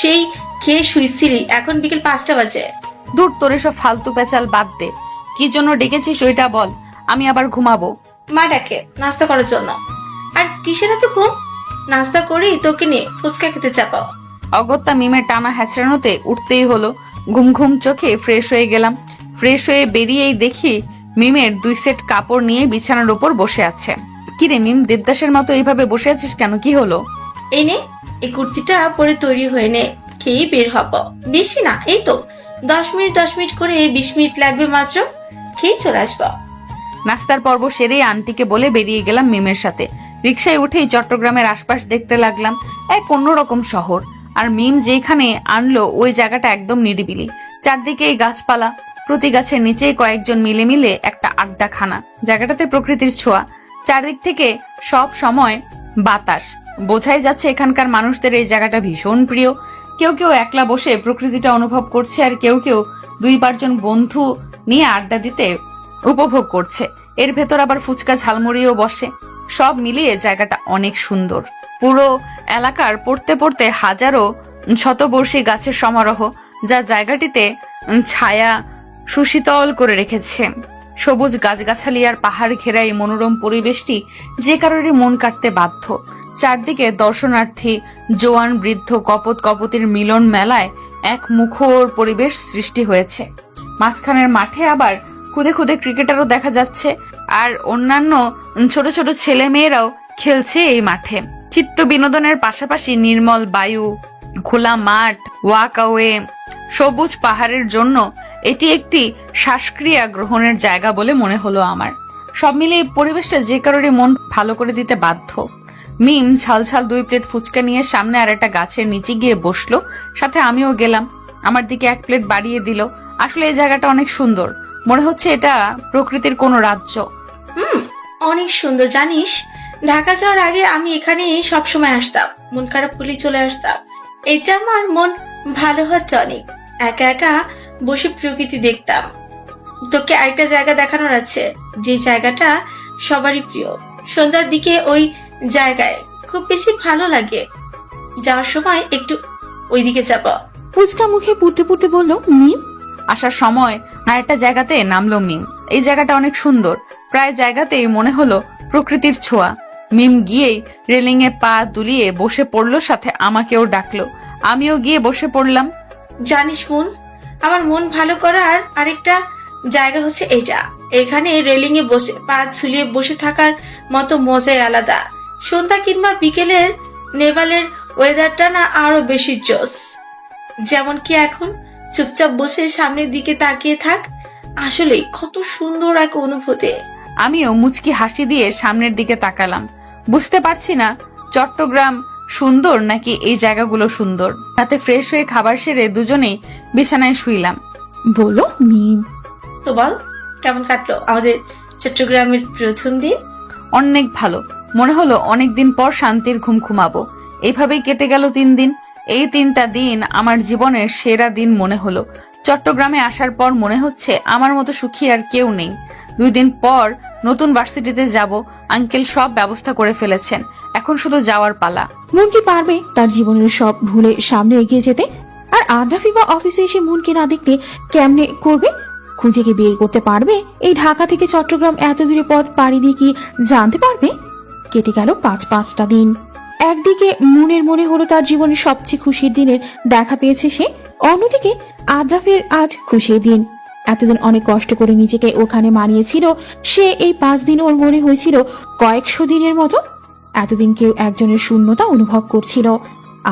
সেই খেয়ে শুইছিলি, এখন বিকেল 5টা বাজে। দূর, তোর এসব ফালতু পেঁচাল বাদ দে। কি জন্য ডেকেছিস ওইটা বল, আমি আবার ঘুমাবো। মা ডাকে নাস্তা করার জন্য। আর কিসের এত ঘুম? নাস্তা করেই তোকে নিয়ে ফুচকা খেতে চাপাও। অগত্যা মিমের টানা হ্যাচড়ানোতে উঠতেই হলো। ঘুম ঘুম চোখে ফ্রেশ হয়ে গেলাম। ফ্রেশ হয়ে বেরিয়েই দেখি মিমের 2 সেট কাপড় নিয়ে বিছানার উপর বসে আছে। কিরে মিম, দেবদাসের মতো এইভাবে বসে আছিস কেন? কি হলো? এই নে, এই কুর্তিটা পরে তৈরি হয়ে নে, খেয়ে বের হব। বেশি না, এই তো 10 মিনিট করে 20 মিনিট লাগবে মাত্র। খেয়ে চলে আসবো। নাস্তার পর্ব সেরেই আন্টিকে বলে বেরিয়ে গেলাম মিমের সাথে। রিকশায় উঠেই চট্টগ্রামের আশপাশ দেখতে লাগলাম। এক অন্যরকম শহর। আর মিম যেখানে আনলো ওই জায়গাটা একদম নিরিবিলি। চারদিকেই গাছপালা, প্রতি গাছের নিচেই কয়েকজন মিলে মিলে একটা আড্ডাখানা। জায়গাটাতে প্রকৃতির ছোঁয়া। চারদিক থেকে সব সময় বাতাস। বোঝাই যাচ্ছে এখানকার মানুষদের এই জায়গাটা ভীষণ প্রিয়। কেউ কেউ একলা বসে প্রকৃতিটা অনুভব করছে, আর কেউ কেউ 2-4 জন বন্ধু নিয়ে আড্ডা দিতে উপভোগ করছে। এর ভেতর আবার ফুচকা ঝালমুড়িও বসে। সব মিলিয়ে জায়গাটা অনেক সুন্দর। পুরো এলাকার পড়তে পড়তে হাজারো শতবর্ষী গাছের সমারোহ, যা জায়গাটিতে ছায়া সুশীতল করে রেখেছে। সবুজ গাছগাছালি আর পাহাড় ঘেরা এই মনোরম পরিবেশটি যে কারোরই মন কাটতে বাধ্য। চারদিকে দর্শনার্থী, জোয়ান বৃদ্ধ, কপত কপতির মিলন মেলায় এক মুখর পরিবেশ সৃষ্টি হয়েছে। মাঝখানের মাঠে আবার খুদে খুদে ক্রিকেটারও দেখা যাচ্ছে, আর অন্যান্য ছোট ছোট ছেলে মেয়েরাও খেলছে এই মাঠে। চিত্ত বিনোদনের পাশাপাশি নির্মল বায়ু, খোলা মাঠ, ওয়াকওয়ে, সবুজ পাহাড়ের জন্য এটি একটি শ্বাসক্রিয়া গ্রহণের জায়গা বলে মনে হলো আমার। সব মিলিয়ে পরিবেশটা যে কারোরই মন ভালো করে দিতে বাধ্য। মিম ঝালঝাল 2 প্লেট ফুচকা নিয়ে সামনে আর একটা গাছের নিচে গিয়ে বসলো, সাথে আমিও গেলাম। আমার দিকে 1 প্লেট বাড়িয়ে দিল। আসলে এই জায়গাটা অনেক সুন্দর, মনে হচ্ছে এটা প্রকৃতির কোনো রাজ্য। অনেক সুন্দর জানিস। ঢাকা যাওয়ার আগে আমি এখানে সবসময় আসতাম, মন খারাপ হলেই চলে আসতাম। এটা আমার মন ভালো হচ্ছে অনেক। একা একা বসে প্রকৃতি দেখতাম। তোকে আরেকটা জায়গা দেখানোর আছে, যে জায়গাটা সবারই প্রিয়। সন্ধ্যার দিকে ওই জায়গায় খুব বেশি ভালো লাগে। যাওয়ার সময় একটু ওইদিকে যাব। ফুচকা মুখে পুড়তে পুড়তে বলল মিম। আসার সময় আর একটা জায়গাতে নামলো মিম। এই জায়গাটা অনেক সুন্দর, প্রায় জায়গাতেই মনে হলো প্রকৃতির ছোঁয়া। মিম গিয়েই রেলিং এ পা দুলিয়ে বসে পড়লো, সাথে আমাকেও ডাকলো। আমিও গিয়ে বসে পড়লাম। জানিস মন, আমার মন ভালো করার আরেকটা জায়গা হচ্ছে এটা। এখানে রেলিং এ বসে পা ঝুলিয়ে বসে থাকার মতো মজাই আলাদা। সন্ধ্যা কিংবা বিকেলের নেভালের ওয়েদারটা না আরো বেশি জোস। যেমন কি এখন চুপচাপ বসে সামনের দিকে তাকিয়ে থাক, আসলে কত সুন্দর এক অনুভূতি। আমিও মুচকি হাসি দিয়ে সামনের দিকে তাকালাম। বুঝতে পারছি না চট্টগ্রাম সুন্দর নাকি এই জায়গাগুলো সুন্দর। রাতে ফ্রেশ হয়ে খাবার সেরে দুজনেই বিছানায় শুইলাম। বলল মিম। তো বল, কেমন কাটলো আমাদের চট্টগ্রামের প্রথম দিন? অনেক ভালো, মনে হলো অনেকদিন পর শান্তির ঘুম ঘুমাবো। এইভাবেই কেটে গেল 3 দিন। এই 3টা দিন আমার জীবনের সেরা দিন মনে হলো। চট্টগ্রামে আসার পর মনে হচ্ছে আমার মতো সুখী আর কেউ নেই। 2 দিন পর নতুন ভার্সিটিতে যাব। আঙ্কেল সব ব্যবস্থা করে ফেলেছেন, এখন শুধু যাওয়ার পালা। মন কি পারবে তার জীবনের সব ভুলে সামনে এগিয়ে যেতে? আর আদ্রাফি বা অফিসে এসে মনকে না দেখলে কেমনে করবে? খুঁজে কি বের করতে পারবে? এই ঢাকা থেকে চট্টগ্রাম এত দূরে পথ পাড়ি দিয়ে কি জানতে পারবে? কেটে গেল 5-5টা দিন। একদিকে মনের মনে হলো তার জীবনের সবচেয়ে খুশির দিনের দেখা পেয়েছে সে, অন্যদিকে আদ্রাফের আজ খুশির দিন। এতদিন অনেক কষ্ট করে নিজেকে ওখানে মানিয়েছিল সে, এই 5 দিন ওর মনে হয়েছিল কয়েকশো দিনের মতো। এতদিন কেউ একজনের শূন্যতা অনুভব করছিল,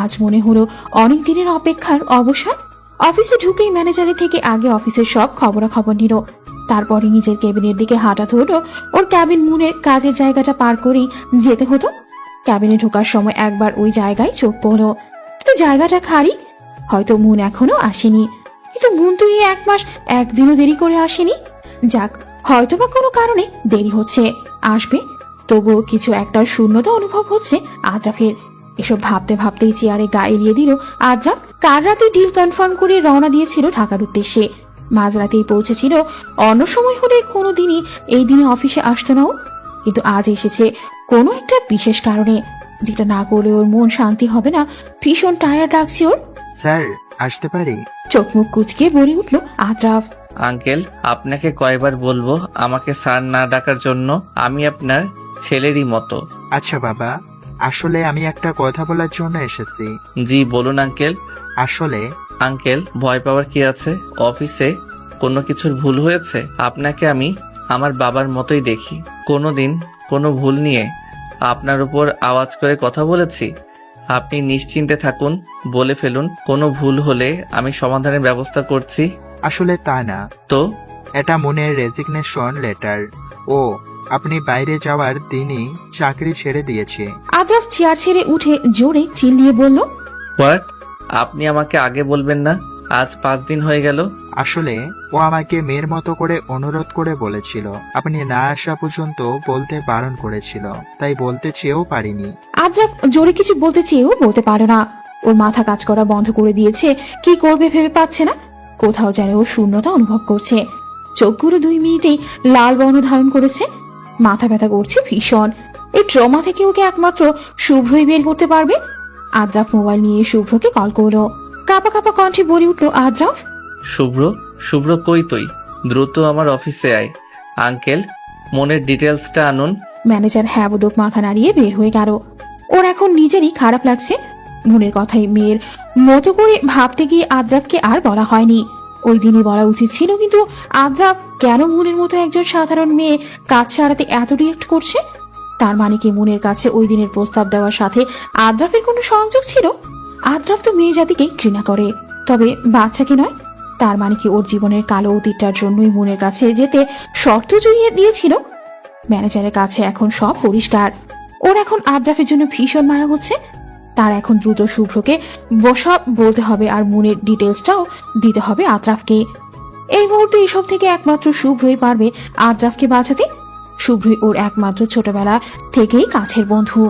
আজ মনে হলো অনেক দিনের অপেক্ষার অবসান। অফিসে ঢুকেই ম্যানেজারের থেকে আগে অফিসের সব খবরাখবর নিল, তারপরে নিজের কেবিনের দিকে হাঁটা ধরল। ওর ক্যাবিন মুনের কাজের জায়গাটা পার করেই যেতে হতো। ক্যাবিনে ঢোকার সময় একবার ওই জায়গায় চোখ পড়ল, কিন্তু জায়গাটা খালি। হয়তো মুন এখনো আসেনি, কিন্তু মুন তো এই 1 মাস 1 দিনও দেরি করে আসেনি। যাক, হয়তো বা কোনো কারণে দেরি হচ্ছে, আসবে। তবুও কিছু একটার শূন্যতা অনুভব হচ্ছে আদ্রাফের। এসব ভাবতে ভাবতেই চেয়ারে গা এলিয়ে দিল আদ্রাফ। কাল রাতে ডিল কনফার্ম করে রওনা দিয়েছিল ঢাকার উদ্দেশ্যে। মাঝরাতেই পৌঁছেছিল। অন্য সময় হলে কোনোদিনই এই দিনে অফিসে আসতো না ও, কিন্তু আজ এসেছে কোনো একটা বিশেষ কারণে, যেটা না করলে ওর মন শান্তি হবে না। ভীষণ টায়ার্ড লাগছে ওর। স্যার, আসতে পারি? চোখ মুখ কুচকে বলে উঠল আদ্রাফ। আঙ্কেল, আপনাকে কয়বার বলবো আমাকে স্যার না ডাকার জন্য? আমি আপনার ছেলেরই মতো। আচ্ছা বাবা, আসলে আমি একটা কথা বলার জন্য এসেছি। জি বলুন আঙ্কেল। আসলে আঙ্কেল, ভয় পাওয়ার কি আছে? অফিসে কোনো কিছুর ভুল হয়েছে? আপনাকে আমি আমার বাবার মতোই দেখি। কোনোদিন কোনো ভুল নিয়ে আপনার উপর আওয়াজ করে কথা বলেছি? আপনি নিশ্চিন্তে থাকুন, বলে ফেলুন। কোনো ভুল হলে আমি সমাধানের ব্যবস্থা করছি। আসলে তা না তো এটা মনের রেজিগনেশন লেটার। ও আপনি বাইরে যাওয়ার দিনই চাকরি ছেড়ে দিয়েছে। আদ্রাফ চেয়ার ছেড়ে উঠে জোরে চিল্লিয়ে বলল, হোয়াট? আপনি আমাকে আগে বলবেন না? আজ 5 দিন হয়ে গেল। আসলে ও আমাকে মেয়ের মতো করে অনুরোধ করে বলেছিল, আপনি না আসা পর্যন্ত বলতে বারণ করেছিল, তাই বলতে চেয়েও পারিনি। আদ্রাফ জোরে কিছু বলতে চেয়েও বলতে পারে না। ওর মাথা কাজ করা বন্ধ করে দিয়েছে, কি করবে ভেবে পাচ্ছে না। কোথাও যেন ও শূন্যতা অনুভব করছে। চোখগুলো 2 মিনিটেই লাল বর্ণ ধারণ করেছে। মাথা ব্যথা করছে ভীষণ। এই ট্রমা থেকে ওকে একমাত্র শুভ্রই বের করতে পারবে। আদ্রাফ মোবাইল নিয়ে শুভ্রকে কল করলো। কাঁপা কাঁপা কণ্ঠে বলে উঠল আদ্রাফ, শুভ্র? শুভ্র কই তুই? দ্রুত আমার অফিসে আয়। আঙ্কেল, মনের ডিটেলসটা আনুন। ম্যানেজার হ্যাঁ বোধক মাথা নাড়িয়ে বের হয়ে গেল। ওর এখন নিজেরই খারাপ লাগছে। মনের কথাই মেয়ের মতো করে ভাবতে গিয়ে আদ্রাফকে আর বলা হয়নি। ওই দিনই বলা উচিত ছিল, কিন্তু আদ্রাফ কেন মুনের মতো একজন সাধারণ মেয়ে কাজ ছাড়াতে এত রিয়েক্ট করছে? তার মানে কি মুনের কাছে ওই দিনের প্রস্তাব দেওয়ার সাথে আদ্রাফের কোনো সংযোগ ছিল? আদ্রাফ তো মেয়ে জাতিকে ঘৃণা করে, তবে বাচ্চাকে নয়। তার মানে কি ওর জীবনের কালো অতীতটার জন্যই মুনের কাছে যেতে শর্ত জড়িয়ে দিয়েছিল? ম্যানেজারের কাছে এখন সব পরিষ্কার। ওর এখন আদ্রাফের জন্য ভীষণ মায়া হচ্ছে। তার এখন দ্রুত শুভ্রকে বসা বলতে হবে, আর মুনের ডিটেলসটাও দিতে হবে আদ্রাফকে। এই মুহূর্তে এসব থেকে একমাত্র শুভ্রই পারবে আদ্রাফকে বাঁচাতে। শুভ্রই ওর একমাত্র ছোটবেলা থেকেই কাছের বন্ধু।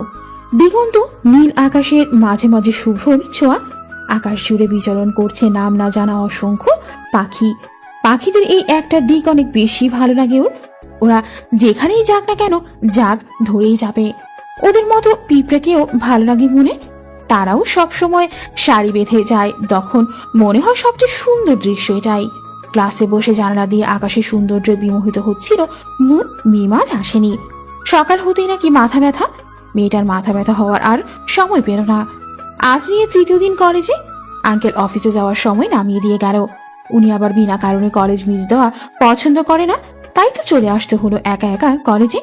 দিগন্ত নীল আকাশের মাঝে মাঝে শুভ্রর ছোঁয়া। আকাশ জুড়ে বিচরণ করছে নাম না জানা অসংখ্য পাখি। পাখিদের এই একটা দিক অনেক বেশি ভালো লাগে ওর। ওরা যেখানেই যাক না কেন যাক ধরেই যাবে। ওদের মতো পিঁপড়েকেও ভালো লাগে মনে। তারাও সব সময় সারি বেঁধে যায়, তখন মনে হয় সবচেয়ে সুন্দর দৃশ্য এটাই। ক্লাসে বসে জানালা দিয়ে আকাশের সৌন্দর্যে বিমোহিত হচ্ছিল মন। মিমাজ আসেনি। সকাল হতেই নাকি মাথা ব্যথা। মেয়েটার মাথা ব্যথা হওয়ার আর সময় পেল না। আজ নিয়ে তৃতীয় দিন কলেজে। আঙ্কেল অফিসে যাওয়ার সময় নামিয়ে দিয়ে গেল। উনি আবার বিনা কারণে কলেজ মিস দেওয়া পছন্দ করে না, তাই তো চলে আসতে হলো একা একা কলেজে।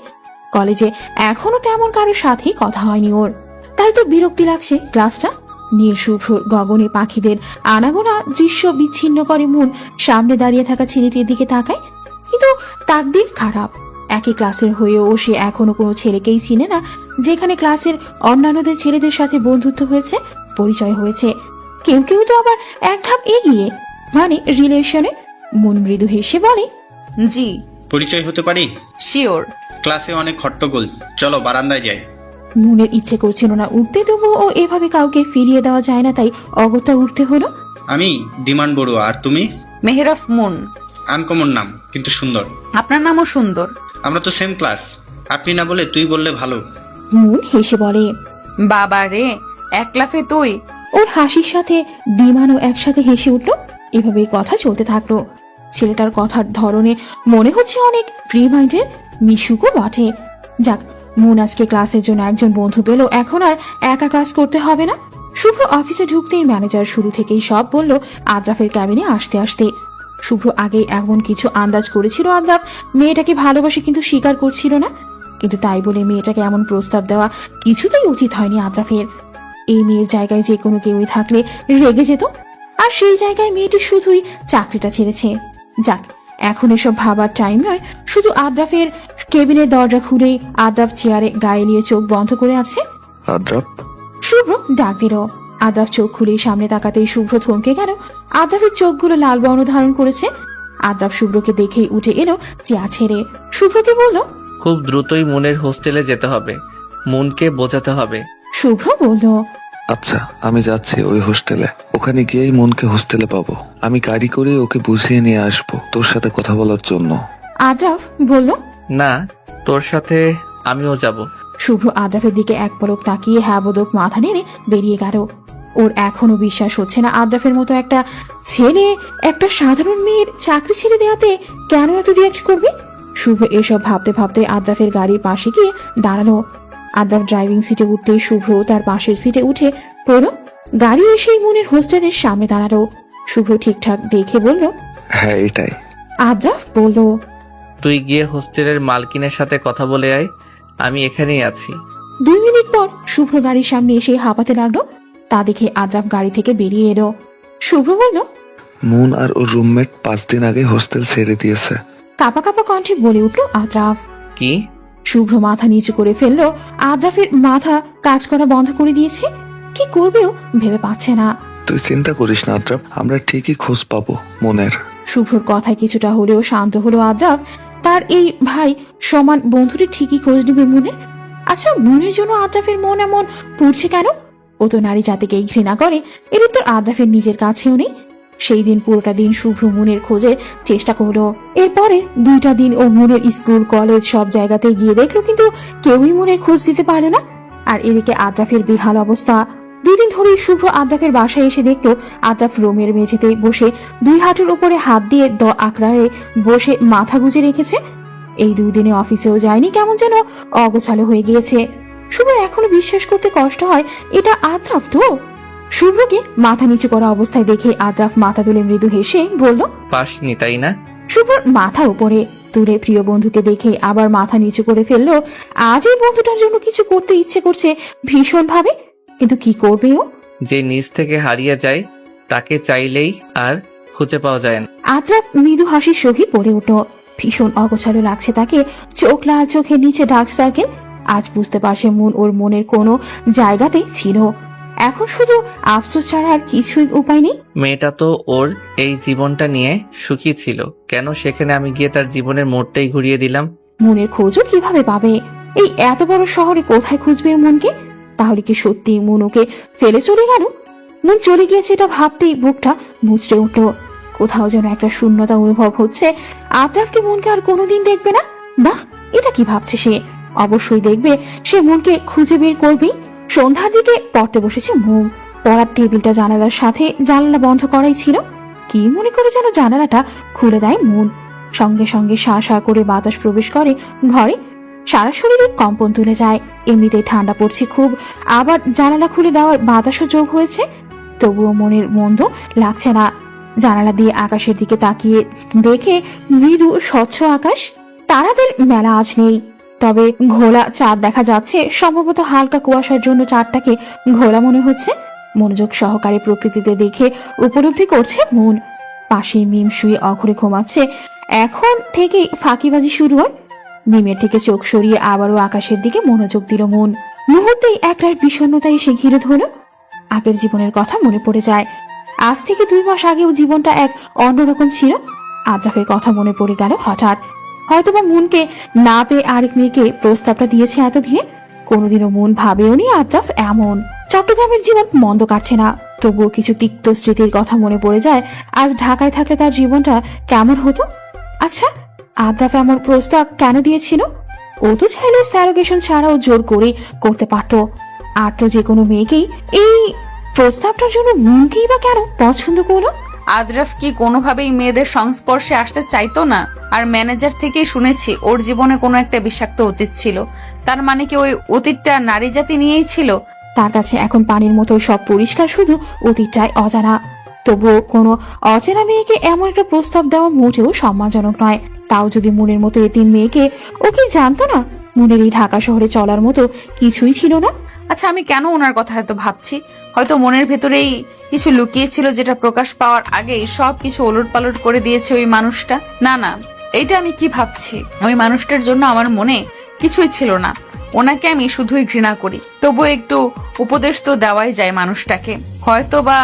কলেজে এখনো তেমন কারোর সাথেই কথা হয়নি ওর, তাই তো বিরক্তি লাগছে ক্লাসটা। নীল শুভ্র গগনে পাখিদের আনাগোনা দৃশ্য বিচ্ছিন্ন করে মন সামনে দাঁড়িয়ে থাকা ছেলেটির দিকে তাকায়। কিন্তু তাকদির খারাপ, একই ক্লাসের হয়েও সে এখনো কোনো ছেলেকেই চিনে না, যেখানে ক্লাসের অন্যান্যদের ছেলেদের সাথে বন্ধুত্ব হয়েছে, পরিচয় হয়েছে। কেউ কেউ তো আবার এক ধাপ এগিয়ে, মানে রিলেশনে। মন মৃদু হেসে বলে, জি। পরিচয় হতে পারি? শিওর। ক্লাসে অনেক হট্টগোল, চলো বারান্দায় যাই। মনের ইচ্ছে করছিল না উঠতে, তবুও ও এভাবে কাউকে ফিরিয়ে দেওয়া যায় না, তাই অগত্যা উঠতে হলো। আমি দিমান বড়ুয়া, আর তুমি? মেহেরফ মুন। আনকমন নাম, কিন্তু সুন্দর। আপনার নামও সুন্দর। আমরা তো সেম ক্লাস, আপনি না বলে তুই বললে ভালো। মন হেসে বলে, বাবা রে, এক লাফে তুই। ওর হাসির সাথে দিমানও একসাথে হেসে উঠল। এভাবেই কথা চলতে থাকলো। ছেলেটার কথার ধরনে মনে হচ্ছে অনেক ফ্রি মাইন্ডের, মিশুকও বটে। যাক, মন আজকে ক্লাসের জন্য একজন বন্ধু পেল, এখন আর একা ক্লাস করতে হবে না। শুভ্র অফিসে ঢুকতেই ম্যানেজার শুরু থেকেই সব বলল আদ্রাফের ক্যাবিনে আসতে আসতে। শুভ্র আগেই এমন কিছু আন্দাজ করেছিল আদ্রাফ মেয়েটাকে ভালোবাসে, কিন্তু স্বীকার করছিল না। কিন্তু তাই বলে মেয়েটাকে এমন প্রস্তাব দেওয়া কিছুতেই উচিত হয়নি আদ্রাফের। এই মেয়ের জায়গায় যে কোনো কেউই থাকলে রেগে যেত, আর সেই জায়গায় মেয়েটি শুধুই চাকরিটা ছেড়েছে। যাক, এখন এসব ভাবার টাইম নয়। শুধু আদ্রাফের কেবিনের দরজা খুলেই আদ্রাফ চেয়ারে গায়ে নিয়ে চোখ বন্ধ করে আছে। আদ্রাপ, শুভ্র ডাক দিল। আদ্রাফ চোখ খুলেই সামনে তাকাতেই শুভ্র থমকে গেল। আদ্রাফের চোখগুলো লাল বর্ণ ধারণ করেছে। আদ্রাফ শুভ্রকে দেখেই উঠে এলো চেয়ার ছেড়ে। শুভ্রকে বলল, খুব দ্রুতই মুনের হোস্টেলে যেতে হবে, মুনকে বোঝাতে হবে। শুভ্র বলল, আচ্ছা আমি যাচ্ছি ওই হোস্টেলে। ওখানে গিয়েই মনকে হোস্টেলে পাবো। আমি গাড়ি করে ওকে বুঝিয়ে নিয়ে আসবো তোর সাথে কথা বলার জন্য। আদ্রাফ বলল, না, তোর সাথে আমিও যাব। শুভ্র আদ্রাফের দিকে এক পলক তাকিয়ে হ্যাঁ বোধক মাথা নেড়ে বেরিয়ে গেল। ওর এখনো বিশ্বাস হচ্ছে না আদ্রাফের মতো একটা ছেলে একটা সাধারণ মেয়ের চাকরি ছেড়ে দেওয়াতে কেন এত রিয়াক্ট করবে। শুভ্র এসব ভাবতে ভাবতে আদ্রাফের গাড়ির পাশে গিয়ে দাঁড়ালো। আদ্রাফ ড্রাইভিং সিটে উঠতেই শুভ্র তার পাশের সিটে উঠে পড়ল। গাড়ি এসেই মনের হোস্টেলের সামনে দাঁড়ালো। শুভ্র ঠিকঠাক দেখে বলল, হ্যাঁ এটাই। আদ্রাফ বলল, তুই গিয়ে হোস্টেলের মালকিনের সাথে কথা বলে আয়, আমি এখানেই আছি। 2 মিনিট পর শুভ্র গাড়ির সামনে এসে হাঁপাতে লাগলো। তা দেখে আদ্রাফ গাড়ি থেকে বেরিয়ে এলো। শুভ্র বলল, মুন আর ওর রুমমেট 5 দিন আগে হোস্টেল ছেড়ে দিয়েছে। কাপা কাপা কণ্ঠে বলে উঠল আদ্রাফ। কি? শুভ্র মাথা নিচু করে ফেললো। আদ্রাফের মাথা কাজ করা বন্ধ করে দিয়েছে। কি করবেও ভেবে পাচ্ছে না। তুই চিন্তা করিস না আদ্রাপ, আমরা ঠিকই খোঁজ পাবো মনের। শুভ্রর কথায় কিছুটা হলেও শান্ত হলো আদ্রাফ। তার এই ভাই সমান বন্ধুটি ঠিকই খোঁজ নেবে মনের। আচ্ছা, মনের জন্য আদ্রাফের মন এমন পড়ছে কেন? ও তো নারী জাতিকেই ঘৃণা করে, এর উত্তর আদ্রাফের নিজের কাছেও নেই। সেই দিন পুরোটা দিন শুভ্র মনের খোঁজের চেষ্টা করলো। এরপরের 2টা দিন ও মনের স্কুল কলেজ সব জায়গাতে গিয়ে দেখলো, কিন্তু কেউই মনের খোঁজ দিতে পারলো না। আর এদিকে আদ্রাফের বেহাল অবস্থা। 2 দিন ধরেই শুভ্র আদ্রাফের বাসায় এসে দেখলো আদ্রাফ রুমের মেঝেতে বসে 2 হাঁটুর উপরে হাত দিয়ে আঁকড়ারে বসে মাথা গুজে রেখেছে। এই 2 দিনে অফিসেও যায়নি, কেমন যেন অগোছালো হয়ে গিয়েছে। শুভ্র এখনো বিশ্বাস করতে কষ্ট হয় এটা আদ্রাফ তো। শুভ্রকে মাথা নিচু করা অবস্থায় দেখে আদ্রাফ মাথা তুলে মৃদু হেসে বলল, পাসনি তাই না? শুভ্রর মাথা উপরে তুলে প্রিয় বন্ধুকে দেখে আবার মাথা নিচু করে ফেললো। আজ এই বন্ধুটার জন্য কিছু করতে ইচ্ছে করছে ভীষণ ভাবে, কিন্তু কি করবে ও? যে নিজ থেকে হারিয়ে যায় তাকে চাইলেই আর খুঁজে পাওয়া যায় না। আদ্রাফ মৃদু হাসির সহিত পড়ে উঠল। ভীষণ অগোছালো লাগছে তাকে, চোখ লাল, চোখের নিচে ডার্ক সার্কেল। আজ বুঝতে পারছে মন ওর মনের কোনো জায়গাতেই ছিল। এখন শুধু আফসোস ছাড়া আর কিছুই উপায় নেই। মেয়েটা তো ওর এই জীবনটা নিয়ে সুখী ছিল, কেন সেখানে আমি গিয়ে তার জীবনের মোড়টাই ঘুরিয়ে দিলাম? মনের খোঁজও কিভাবে পাবে? এই এত বড় শহরে কোথায় খুঁজবে মনকে? তাহলে কি সত্যি মন ওকে ফেলে চলে গেল? মন চলে গিয়েছে এটা ভাবতেই বুকটা মুচড়ে উঠল। কোথাও যেন একটা শূন্যতা অনুভব হচ্ছে। আদ্রাফ কি মনকে আর কোনোদিন দেখবে না? না, এটা কি ভাবছে সে? অবশ্যই দেখবে। সে মনকে খুঁজে বের করবেই। সন্ধ্যার দিকে পড়তে বসেছে মন। পড়ার টেবিলটা জানালার সাথে, জানালা বন্ধ করাই ছিল। কি মনে করে যেন জানালাটা খুলে দেয় মন। সঙ্গে সঙ্গে শা শা করে বাতাস প্রবেশ করে ঘরে। সারা শরীরে কম্পন তুলে যায়। এমনিতেই ঠান্ডা পড়ছে খুব, আবার জানালা খুলে দেওয়ার বাতাসও যোগ হয়েছে। তবুও মনের মন্দ লাগছে না। জানালা দিয়ে আকাশের দিকে তাকিয়ে দেখে মৃদু স্বচ্ছ আকাশ। তারাদের মেলা আজ নেই, তবে ঘোলা চাঁদ দেখা যাচ্ছে। সম্ভবত হালকা কুয়াশার জন্য চাঁদটাকে ঘোলা মনে হচ্ছে। মনোযোগ সহকারে প্রকৃতিতে দেখে উপলব্ধি করছে মন। পাশে মিম শুয়ে অঘরে ঘুমাচ্ছে। এখন থেকেই ফাঁকিবাজি শুরু হয়। মিমের থেকে চোখ সরিয়ে আবারও আকাশের দিকে মনোযোগ দিল মন। মুহূর্তেই একরাশ বিষণ্ণতা এসে ঘিরে ধরল। আগের জীবনের কথা মনে পড়ে যায়। আজ থেকে 2 মাস আগেও জীবনটা এক অন্যরকম ছিল। আদ্রাফের কথা মনে পড়ে গেল হঠাৎ। হয়তোবা মনকে না পেয়ে আরেক মেয়েকে প্রস্তাবটা দিয়েছে এতদিনে। কোনোদিনও মন ভাবেওনি আদ্রাফ এমন। চট্টগ্রামের জীবন মন্দ কাটছে না, তবুও কিছু তিক্ত স্মৃতির কথা মনে পড়ে যায়। আজ ঢাকায় থাকলে তার জীবনটা কেমন হতো? আচ্ছা, আদ্রাফ এমন প্রস্তাব কেন দিয়েছিল? ও তো চাইলে স্যারোগেশন ছাড়াও জোর করে করতে পারত। আর তো যে কোনো মেয়েকেই এই প্রস্তাবটার জন্য মনকেই বা কেন পছন্দ করলো? আদ্রাফ কি কোনোভাবেই মেয়েদের সংস্পর্শে আসতে চাইতো না? আর ম্যানেজার থেকেই শুনেছি ওর জীবনে কোনো একটা বিষাক্ত অতীত ছিল। তার মানে কি ওই অতীতটা নারী জাতি নিয়েই ছিল? তার কাছে এখন পানির মতো সব পরিষ্কার, শুধু অতীতটাই অজানা। তবুও কোনো অচেনা মেয়েকে এমন একটা প্রস্তাব দেওয়া মোটেও সম্মানজনক নয়। তাও যদি মনের মতো এতিম মেয়েকে। ও কি জানতো না মনের এই ঢাকা শহরে চলার মতো কিছুই ছিল না? আচ্ছা, আমি কেন ওনার কথা এত ভাবছি? হয়তো মনের ভেতরেই কিছু লুকিয়ে ছিল, যেটা প্রকাশ পাওয়ার আগেই সব কিছু ওলটপালট করে দিয়েছে ওই মানুষটা। না না, এটা আমি কি ভাবছি? ওই মানুষটার জন্য আমার মনে কিছুই ছিল না। ওনাকে আমি শুধুই ঘৃণা করি। তবুও একটু উপদেশ তো দেওয়াই যায় মানুষটাকে। হয়তো বা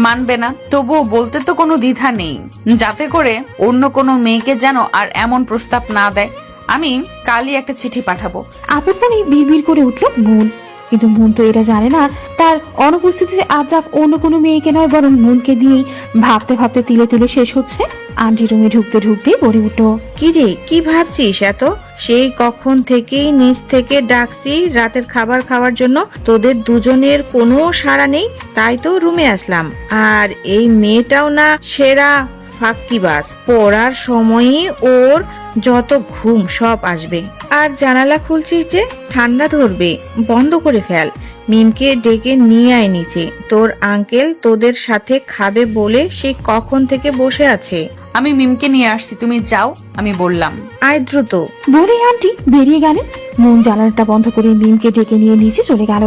মানবে না, তবুও বলতে তো কোনো দ্বিধা নেই, যাতে করে অন্য কোনো মেয়েকে যেন আর এমন প্রস্তাব না দেয়। আমি কালই একটা চিঠি পাঠাবো। আপনি বিড়বিড় করে উঠল মন। কিন্তু মন তো এটা জানে না তার অনুপস্থিতিতে আদ্রাফ অন্য কোনো মেয়েকে নয়, বরং মনকে দিয়েই ভাবতে ভাবতে তিলে তিলে শেষ হচ্ছে। আন্টি রুমে ঢুকতে ঢুকতেই বলে উঠল, কি রে, কি ভাবছিস এত? সেই কখন থেকেই নিচ থেকে ডাকছি রাতের খাবার খাওয়ার জন্য, তোদের দুজনের কোনো সাড়া নেই, তাই তো রুমে আসলাম। আর এই মেয়েটাও না সেরা ফাঁকিবাজ। পড়ার সময়ই ওর যত ঘুম সব আসবে। আর জানালা খুলছিস যে, ঠান্ডা ধরবে, বন্ধ করে ফেল। মিমকে ডেকে নিয়ে আয় নিচে। তোর আঙ্কেল তোদের সাথে খাবে বলে সে কখন থেকে বসে আছে। আমি মিমকে নিয়ে আসছি, তুমি যাও, আমি বললাম। আয় দ্রুত। বলে আন্টি বেরিয়ে গেলেন। মন জানালাটা বন্ধ করে মিমকে ডেকে নিয়ে নিচে চলে গেল।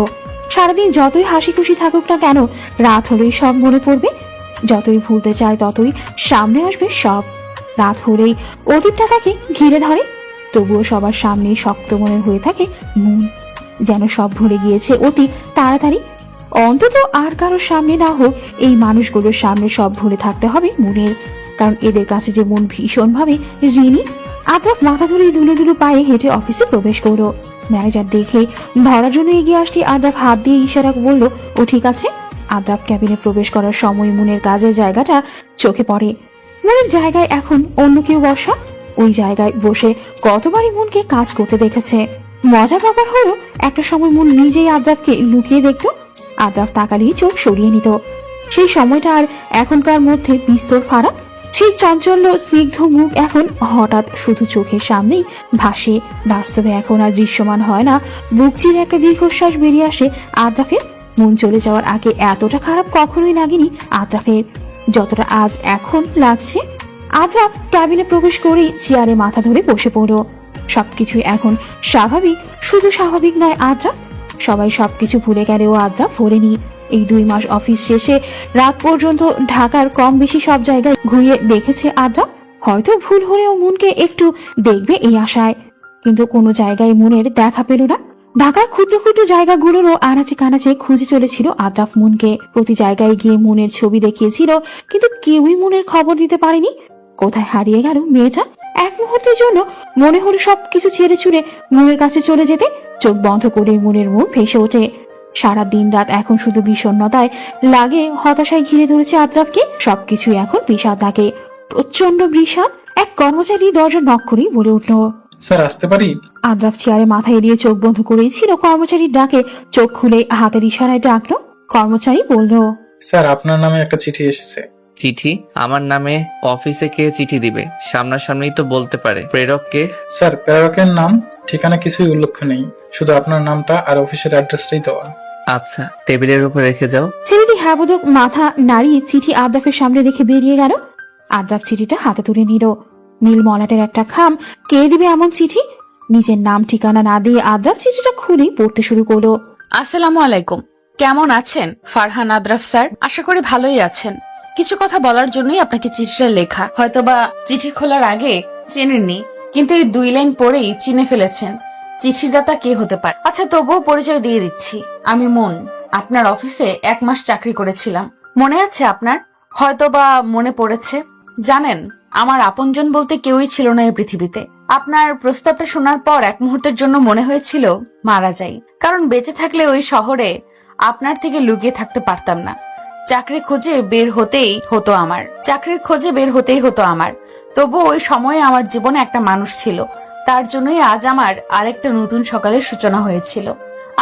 সারাদিন যতই হাসি খুশি থাকুক না কেন, রাত হলেই সব মনে পড়বে। যতই ভুলতে চায় ততই সামনে আসবে সব। রাত হলেই অতীতটা তাকে ঘিরে ধরে। তবুও সবার সামনে শক্ত মনের হয়ে থাকে মন। যেন সব ভুলে গিয়েছে অতি তাড়াতাড়ি। অন্তত আর কারোর সামনে না হোক, এই মানুষগুলোর সামনে সব ভুলে থাকতে হবে মনের। কারণ এদের কাছে যে মন ভীষণ ভাবে ঋণী। আদ্রাফ মাথা ধরে দুলো দুলো পায়ে হেঁটে অফিসে প্রবেশ করলো। ম্যানেজার দেখে ধরার জন্য এগিয়ে আসতে আদ্রাফ হাত দিয়ে ইশারা বলল, ও ঠিক আছে। আদ্রাফ ক্যাবিনে প্রবেশ করার সময় মনের কাজের জায়গাটা চোখে পড়ে। মনের জায়গায় এখন অন্য কেউ বসা। ওই জায়গায় বসে কতবারই মনকে কাজ করতে দেখেছে। মজার ব্যাপার হলো, একটা সময় মন নিজেই আদ্রাফকে লুকিয়ে দেখতো। আদ্রাফ তাকালেই চোখ সরিয়ে নিত। সেই সময়টা আর এখনকার মধ্যে বিস্তর ফারাক। সেই চঞ্চল্য স্নিগ্ধ মুখ এখন হঠাৎ শুধু চোখের সামনেই ভাসে। বাস্তবে এখন আর দৃশ্যমান হয় না। বুক চিরে একটা দীর্ঘশ্বাস বেরিয়ে আসে আদ্রাফের। মন চলে যাওয়ার আগে এতটা খারাপ কখনোই লাগেনি আদ্রাফের, যতটা আজ এখন লাগছে। আদ্রাফ ক্যাবিনে প্রবেশ করেই চেয়ারে মাথা ধরে বসে পড়ল। সবকিছুই এখন স্বাভাবিক, শুধু স্বাভাবিক নয় আদ্রাফ, সবাই সবকিছু ভুলে গেলেও আদ্রাফ ভোলেনি। এই 2 মাস অফিস শেষে রাত পর্যন্ত ঢাকার কম বেশি সব জায়গায় ঘুরিয়ে দেখেছে আদ্রাফ। হয়তো ভুল হলেও মনকে একটু দেখবে এই আশায়, কিন্তু কোনো জায়গায় মনের দেখা পেল না। ঢাকার ক্ষুদ্র ক্ষুদ্র জায়গাগুলোরও আনাচে কানাচে খুঁজে চলেছিল আদ্রাফ মনকে। প্রতি জায়গায় গিয়ে মনের ছবি দেখিয়েছিল, কিন্তু কেউই মনের খবর দিতে পারেনি। কোথায় হারিয়ে গেল মেয়েটা? এক মুহূর্তের জন্য মনে হলো সবকিছু ছেড়ে ছুড়ে মনের কাছে চলে যেতে। চোখ বন্ধ করে মনের মুখ ভেসে ওঠে। সারা দিন রাত এখন শুধু বিষণ্ণতায় লাগে, হতাশায় ঘিরে ধরেছে আদ্রাফকে। সবকিছু এখন বিষাদ লাগে, প্রচন্ড বিষাদ। এক কর্মচারী দরজা নক করেই বলে উঠল, স্যার আসতে পারি? আদ্রাফ চেয়ারে মাথা এড়িয়ে চোখ বন্ধ করেই ছিল। কর্মচারীর ডাকে চোখ খুলে হাতের ইশারায় ডাকলো। কর্মচারী বলল, স্যার আপনার নামে একটা চিঠি এসেছে। চিঠি? আমার নামে অফিসে কে চিঠি দিবে? সামনাসামনি তো বলতে পারে। প্রেরককে? স্যার প্রেরকের নাম ঠিকানা কিছুই উল্লেখ নেই, শুধু আপনার নামটা আর অফিসের অ্যাড্রেসটাই দেওয়া। আচ্ছা, টেবিলের উপর রেখে যাও। ছেলেটি হ্যাবোদক মাথা নাড়িয়ে চিঠি আদ্রাফের সামনে রেখে বেরিয়ে গেল। আদ্রাফ চিঠিটা হাতে তুলে নিল। নীল মলাটের একটা খাম, কে দিবে এমন চিঠি? নিজের নাম ঠিকানা না দিয়ে আদ্রাফ চিঠিটা খুলেই পড়তে শুরু করলো। আসসালামু আলাইকুম, কেমন আছেন ফারহান আদ্রাফ স্যার? আশা করি ভালোই আছেন। কিছু কথা বলার জন্যই আপনাকে চিঠিটা লেখা। হয়তোবা চিঠি খোলার আগে চেনেননি, কিন্তু এই 2 লাইন পড়েই চিনে ফেলেছেন চিঠিদাতা কে হতে পারে। আচ্ছা, তবুও পরিচয় দিয়ে দিচ্ছি। আমি মুন, আপনার অফিসে 1 মাস চাকরি করেছিলাম। মনে আছে আপনার? হয়তোবা মনে পড়েছে। জানেন, আমার আপনজন বলতে কেউই ছিল না এই পৃথিবীতে। আপনার প্রস্তাবটা শোনার পর এক মুহূর্তের জন্য মনে হয়েছিল মারা যাই, কারণ বেঁচে থাকলে ওই শহরে আপনার থেকে লুকিয়ে থাকতে পারতাম না। চাকরির খোঁজে বের হতেই হতো আমার। তবু ওই সময়ে আমার জীবনে একটা মানুষ ছিল, তার জন্যই আজ আমার আরেকটা নতুন সকালের সূচনা হয়েছিল।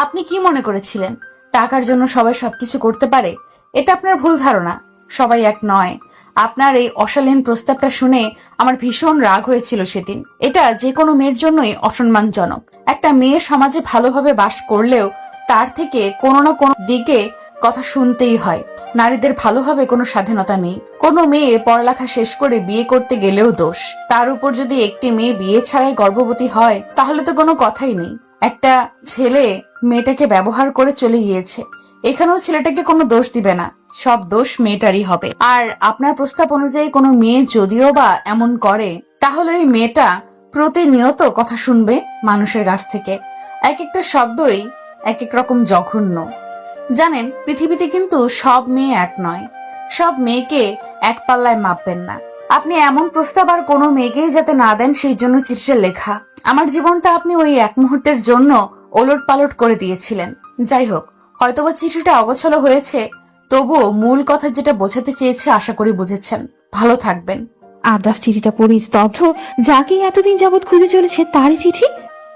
আপনি কি মনে করেছিলেন টাকার জন্য সবাই সবকিছু করতে পারে? এটা আপনার ভুল ধারণা। সবাই এক নয়। আপনার এই অশালীন প্রস্তাবটা শুনে আমার ভীষণ রাগ হয়েছিল সেদিন। এটা যে কোনো মেয়ের জন্যই অসম্মানজনক। একটা মেয়ে সমাজে ভালোভাবে বাস করলেও তার থেকে কোনো না কোনো দিকে কথা শুনতেই হয়। নারীদের ভালোভাবে কোনো স্বাধীনতা নেই। কোনো মেয়ে পড়ালেখা শেষ করে বিয়ে করতে গেলেও দোষ। তার উপর যদি একটি মেয়ে বিয়ে ছাড়াই গর্ভবতী হয়, তাহলে তো কোনো কথাই নেই। একটা ছেলে মেয়েটাকে ব্যবহার করে চলে গিয়েছে, এখানেও ছেলেটাকে কোনো দোষ দিবে না, সব দোষ মেয়েটারই হবে। আর আপনার প্রস্তাব অনুযায়ী কোনো মেয়ে যদিও বা এমন করে, তাহলে ওই মেয়েটা প্রতিনিয়ত কথা শুনবে মানুষের কাছ থেকে। এক একটা শব্দই এক এক রকম জঘন্য। জানেন, পৃথিবীতে কিন্তু সব মেয়ে এক নয়। সব মেয়েকে এক পাল্লায় মাপবেন না। আপনি এমন প্রস্তাব আর কোনো মেয়েকেই যাতে না দেন, সেই জন্য চিঠিটা লেখা। আমার জীবনটা আপনি ওই এক মুহূর্তের জন্য ওলট পালট করে দিয়েছিলেন। যাই হোক, হয়তোবা চিঠিটা অগোছালো হয়েছে, তবুও মূল কথা যেটা বোঝাতে চেয়েছে আশা করি বুঝেছেন। ভালো থাকবেন। আদ্রাফ চিঠিটা পড়ে স্তব্ধ। যাকে এতদিন যাবৎ খুঁজে চলেছে তারই চিঠি।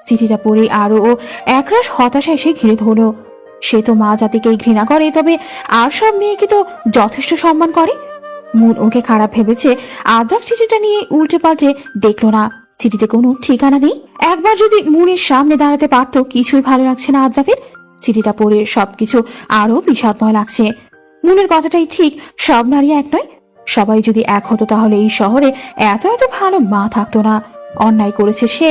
চিঠিটা পড়ে আরো একরাশ হতাশা এসে ঘিরে ধরল। সে তো মা জাতিকেই ঘৃণা করে, তবে আর সব মেয়েকে তো যথেষ্ট সম্মান করে। মন ওকে খারাপ ভেবেছে। আদ্রাফ চিঠিটা নিয়ে উল্টে পাল্টে দেখলো না। চিঠিতে কোনো ঠিকানা নেই। একবার যদি মনের সামনে দাঁড়াতে পারতো। কিছুই ভালো লাগছে না আদ্রাফের। চিঠিটা পড়ে সবকিছু আরো বিষাদময় লাগছে। মনের কথাটাই ঠিক, সব নারী এক নয়। সবাই যদি এক হতো তাহলে এই শহরে এত এত ভালো মা থাকতো না। অন্যায় করেছে সে,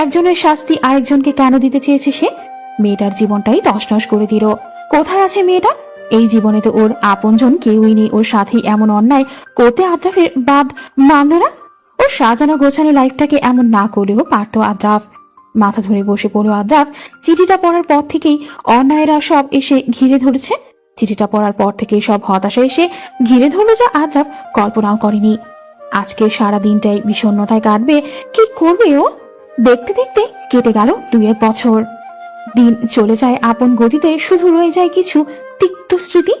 একজনের শাস্তি আরেকজনকে কেন দিতে চেয়েছে সে? মেয়েটার জীবনটাই তছনছ করে দিল। কোথায় আছে মেয়েটা? এই জীবনে তো ওর আপনজন কেউই নেই। ওর সাথেই এমন অন্যায় করতে আদ্রাফের বাদ মানল না। ওর সাজানো গোছানো লাইফটাকে এমন না করলেও পারতো আদ্রাফ। মাথা ধরে বসে পড়লো আদ্রাফ। চিঠিটা পড়ার পর থেকেই অন্যায়েরা সব এসে ঘিরে ধরেছে। চিঠিটা পড়ার পর থেকে সব হতাশা এসে ঘিরে ধরলো, যা আদ্রাফ কল্পনাও করেনি। আজকে সারা দিনটাই বিষণ্ণতায় কাটবে। কি করবে ও? দেখতে দেখতে কেটে গেল 2-1 বছর। দিন চলে যায় আপন গতিতে, শুধু রয়ে যায় কিছু তিক্ত স্মৃতি,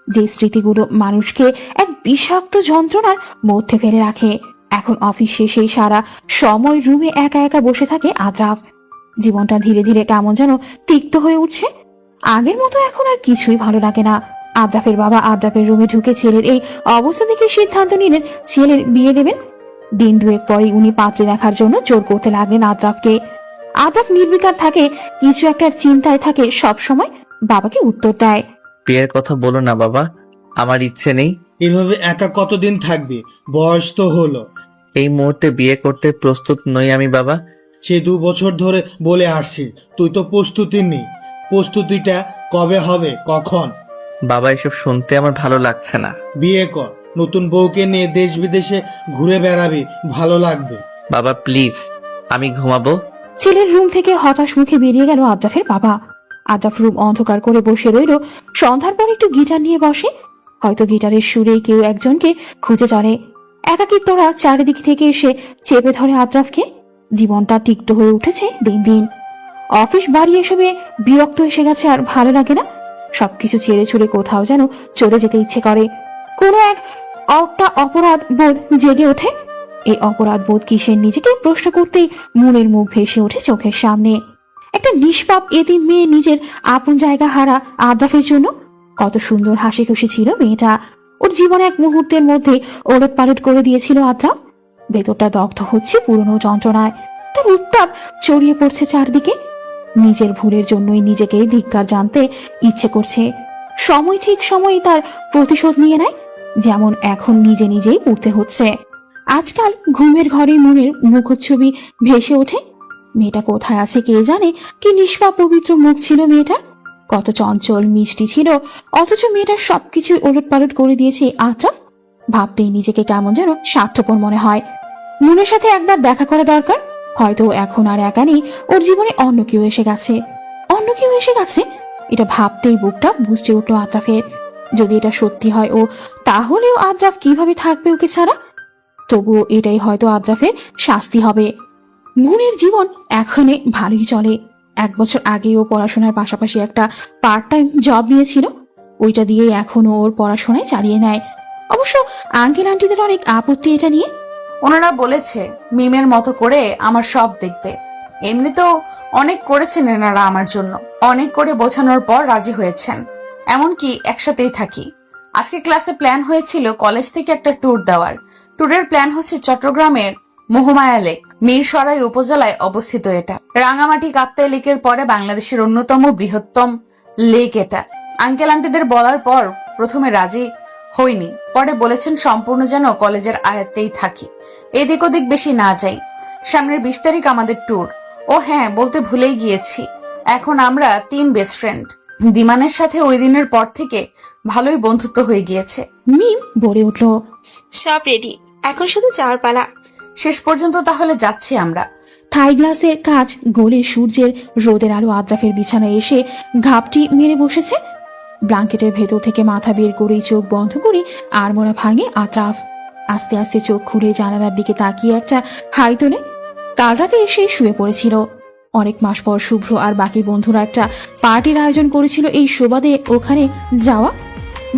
যে স্মৃতিগুলো মানুষকে এক বিষাক্ত যন্ত্রণার মধ্যে ফেলে রাখে। এখন অফিস শেষে সারা সময় রুমে একা একা বসে থাকে আদ্রাফ। জীবনটা ধীরে ধীরে কেমন যেন তিক্ত হয়ে উঠছে। আগের মতো এখন আর কিছুই ভালো লাগে না। আদ্রাফের বাবা আদ্রাফের রুমে ঢুকে ছেলের এই অবস্থা দেখে সিদ্ধান্ত নিলেন ছেলের বিয়ে দেবেন। দিন 2-1 পরে উনি পাত্রী দেখার জন্য জোর করতে লাগলেন আদ্রাফকে। আদ্রাফ নির্বিকার থাকে, কিছু একটা চিন্তায় থাকে সব সময়। বাবাকে উত্তর দেয়, বিয়ের কথা বলো না বাবা, আমার ইচ্ছে নেই। এভাবে একা কতদিন থাকবি? বয়স তো হলো। এই মুহূর্তে বিয়ে করতে প্রস্তুত নই আমি বাবা। সে 2 বছর ধরে বলে আসছি, তুই তো প্রস্তুতি নেই। প্রস্তুতিটা কবে হবে, কখন? বাবা এসব শুনতে আমার ভালো লাগছে না। বিয়ে কর, নতুন বউকে নিয়ে দেশ বিদেশে ঘুরে বেড়াবি, ভালো লাগবে। বাবা প্লিজ, আমি ঘুমাবো। ছেলের রুম থেকে হতাশ মুখে বেরিয়ে গেল আদ্রাফের বাবা। আদ্রাফ রুম অন্ধকার করে বসে রইল। সন্ধ্যার পর একটু গিটার নিয়ে বসে, হয়তো গিটারের সুরে কেউ একজনকে খুঁজে চলে। একাকিত্বরা চারিদিক থেকে এসে চেপে ধরে আদ্রাফকে। জীবনটা তিক্ত হয়ে উঠেছে দিন দিন। অফিস বাড়ি এসবে বিরক্ত এসে গেছে, আর ভালো লাগে না। সবকিছু ছেড়ে ছুড়ে কোথাও যেন চলে যেতে ইচ্ছে করে। কোনো একটা অপরাধ বোধ জেগে ওঠে। এই অপরাধ বোধ কিসের নিজেকে প্রশ্ন করতেই মনের মুখ ভেসে ওঠে চোখের সামনে। একটা নিষ্পাপ এতিম মেয়ে, নিজের আপন জায়গা হারা আদ্রাফের জন্য। কত সুন্দর হাসি খুশি ছিল মেয়েটা। ওর জীবন এক মুহূর্তের মধ্যে ওলট পালট করে দিয়েছিল আদ্রাফ। ভেতরটা দগ্ধ হচ্ছে পুরনো যন্ত্রণায়। তার উত্তাপ ছড়িয়ে পড়ছে চারদিকে। নিজের ভুলের জন্যই নিজেকে ধিক্কার জানতে ইচ্ছে করছে। সময় ঠিক সময় তার প্রতিশোধ নিয়ে নেয়, যেমন এখন নিজে নিজেই উঠতে হচ্ছে। আজকাল ঘুমের ঘরে মনের মুখচ্ছবি ভেসে ওঠে। মেয়েটা কোথায় আছে কে জানে। কি নিষ্পাপ পবিত্র মুখ ছিল মেয়েটার, কত চঞ্চল মিষ্টি ছিল। অথচ মেয়েটার সবকিছু ওলট পালট করে দিয়েছে আদ্রাফ। ভাবতেই নিজেকে কেমন যেন স্বার্থপর মনে হয়। মনের সাথে একবার দেখা করা দরকার। হয়তো এখন আর একা নেই, ওর জীবনে অন্য কেউ এসে গেছে। অন্য কেউ এসে গেছে, এটা ভাবতেই বুকটা বুঝতে উঠলো আদ্রাফের। যদি এটা সত্যি হয় ও, তাহলেও আদ্রাফ কিভাবে থাকবে ওকে ছাড়া? তবুও এটাই হয়তো আদ্রাফের শাস্তি হবে। মুনের জীবন এখানে ভালোই চলে। 1 বছর আগে ও পড়াশোনার পাশাপাশি একটা পার্ট টাইম জব নিয়েছিল। ওইটা দিয়ে এখনো ওর পড়াশোনায় চালিয়ে নেয়। অবশ্য আঙ্কেল আন্টিদের অনেক আপত্তি এটা নিয়ে। ওনারা বলেছে মিমের মতো করে আমার সব দেখবে। এমনিতেও অনেক করেছেন এনারা আমার জন্য, অনেক করে বোঝানোর পর রাজি হয়েছেন। এমনকি একসাথেই থাকি। আজকে ক্লাসে প্ল্যান হয়েছিল কলেজ থেকে একটা ট্যুর দেওয়ার। ট্যুরের প্ল্যান হচ্ছে চট্টগ্রামের মোহমায়া লেক, মিরসরাই উপজেলায় অবস্থিত এটা। রাঙামাটি কাপ্তাই লেকের পরে বাংলাদেশের অন্যতম বৃহত্তম লেক এটা। আঙ্কেল আন্টিদের বলার পর প্রথমে রাজি হইনি, পরে বলেছেন সম্পূর্ণ যেন কলেজের আয়ত্তেই থাকি, এদিক ওদিক বেশি না যাই। সামনের 20 তারিখ আমাদের ট্যুর। ও হ্যাঁ, বলতে ভুলেই গিয়েছি, এখন আমরা 3 বেস্ট ফ্রেন্ড। দিমানের সাথে ওই দিনের পর থেকে ভালোই বন্ধুত্ব হয়ে গিয়েছে। মিম বলে উঠল, সব রেডি, এখন শুধু যাওয়ার পালা। শেষ পর্যন্ত তাহলে যাচ্ছি আমরা। থাই গ্লাসের কাজ গলে সূর্যের রোদের আলো আদ্রাফের বিছানায় এসে ঘাপটি মেরে বসেছে। ব্ল্যাঙ্কেটের ভেতর থেকে মাথা বের করেই চোখ বন্ধ করে আড়মোড়া ভাঙে আদ্রাফ। আস্তে আস্তে চোখ খুলে জানালার দিকে তাকিয়ে একটা হাই তোলে। কাল রাতে এসে শুয়ে পড়েছিল। অনেক মাস পর শুভ্র আর বাকি বন্ধুরা একটা পার্টির আয়োজন করেছিল, এই সুবাদে ওখানে যাওয়া।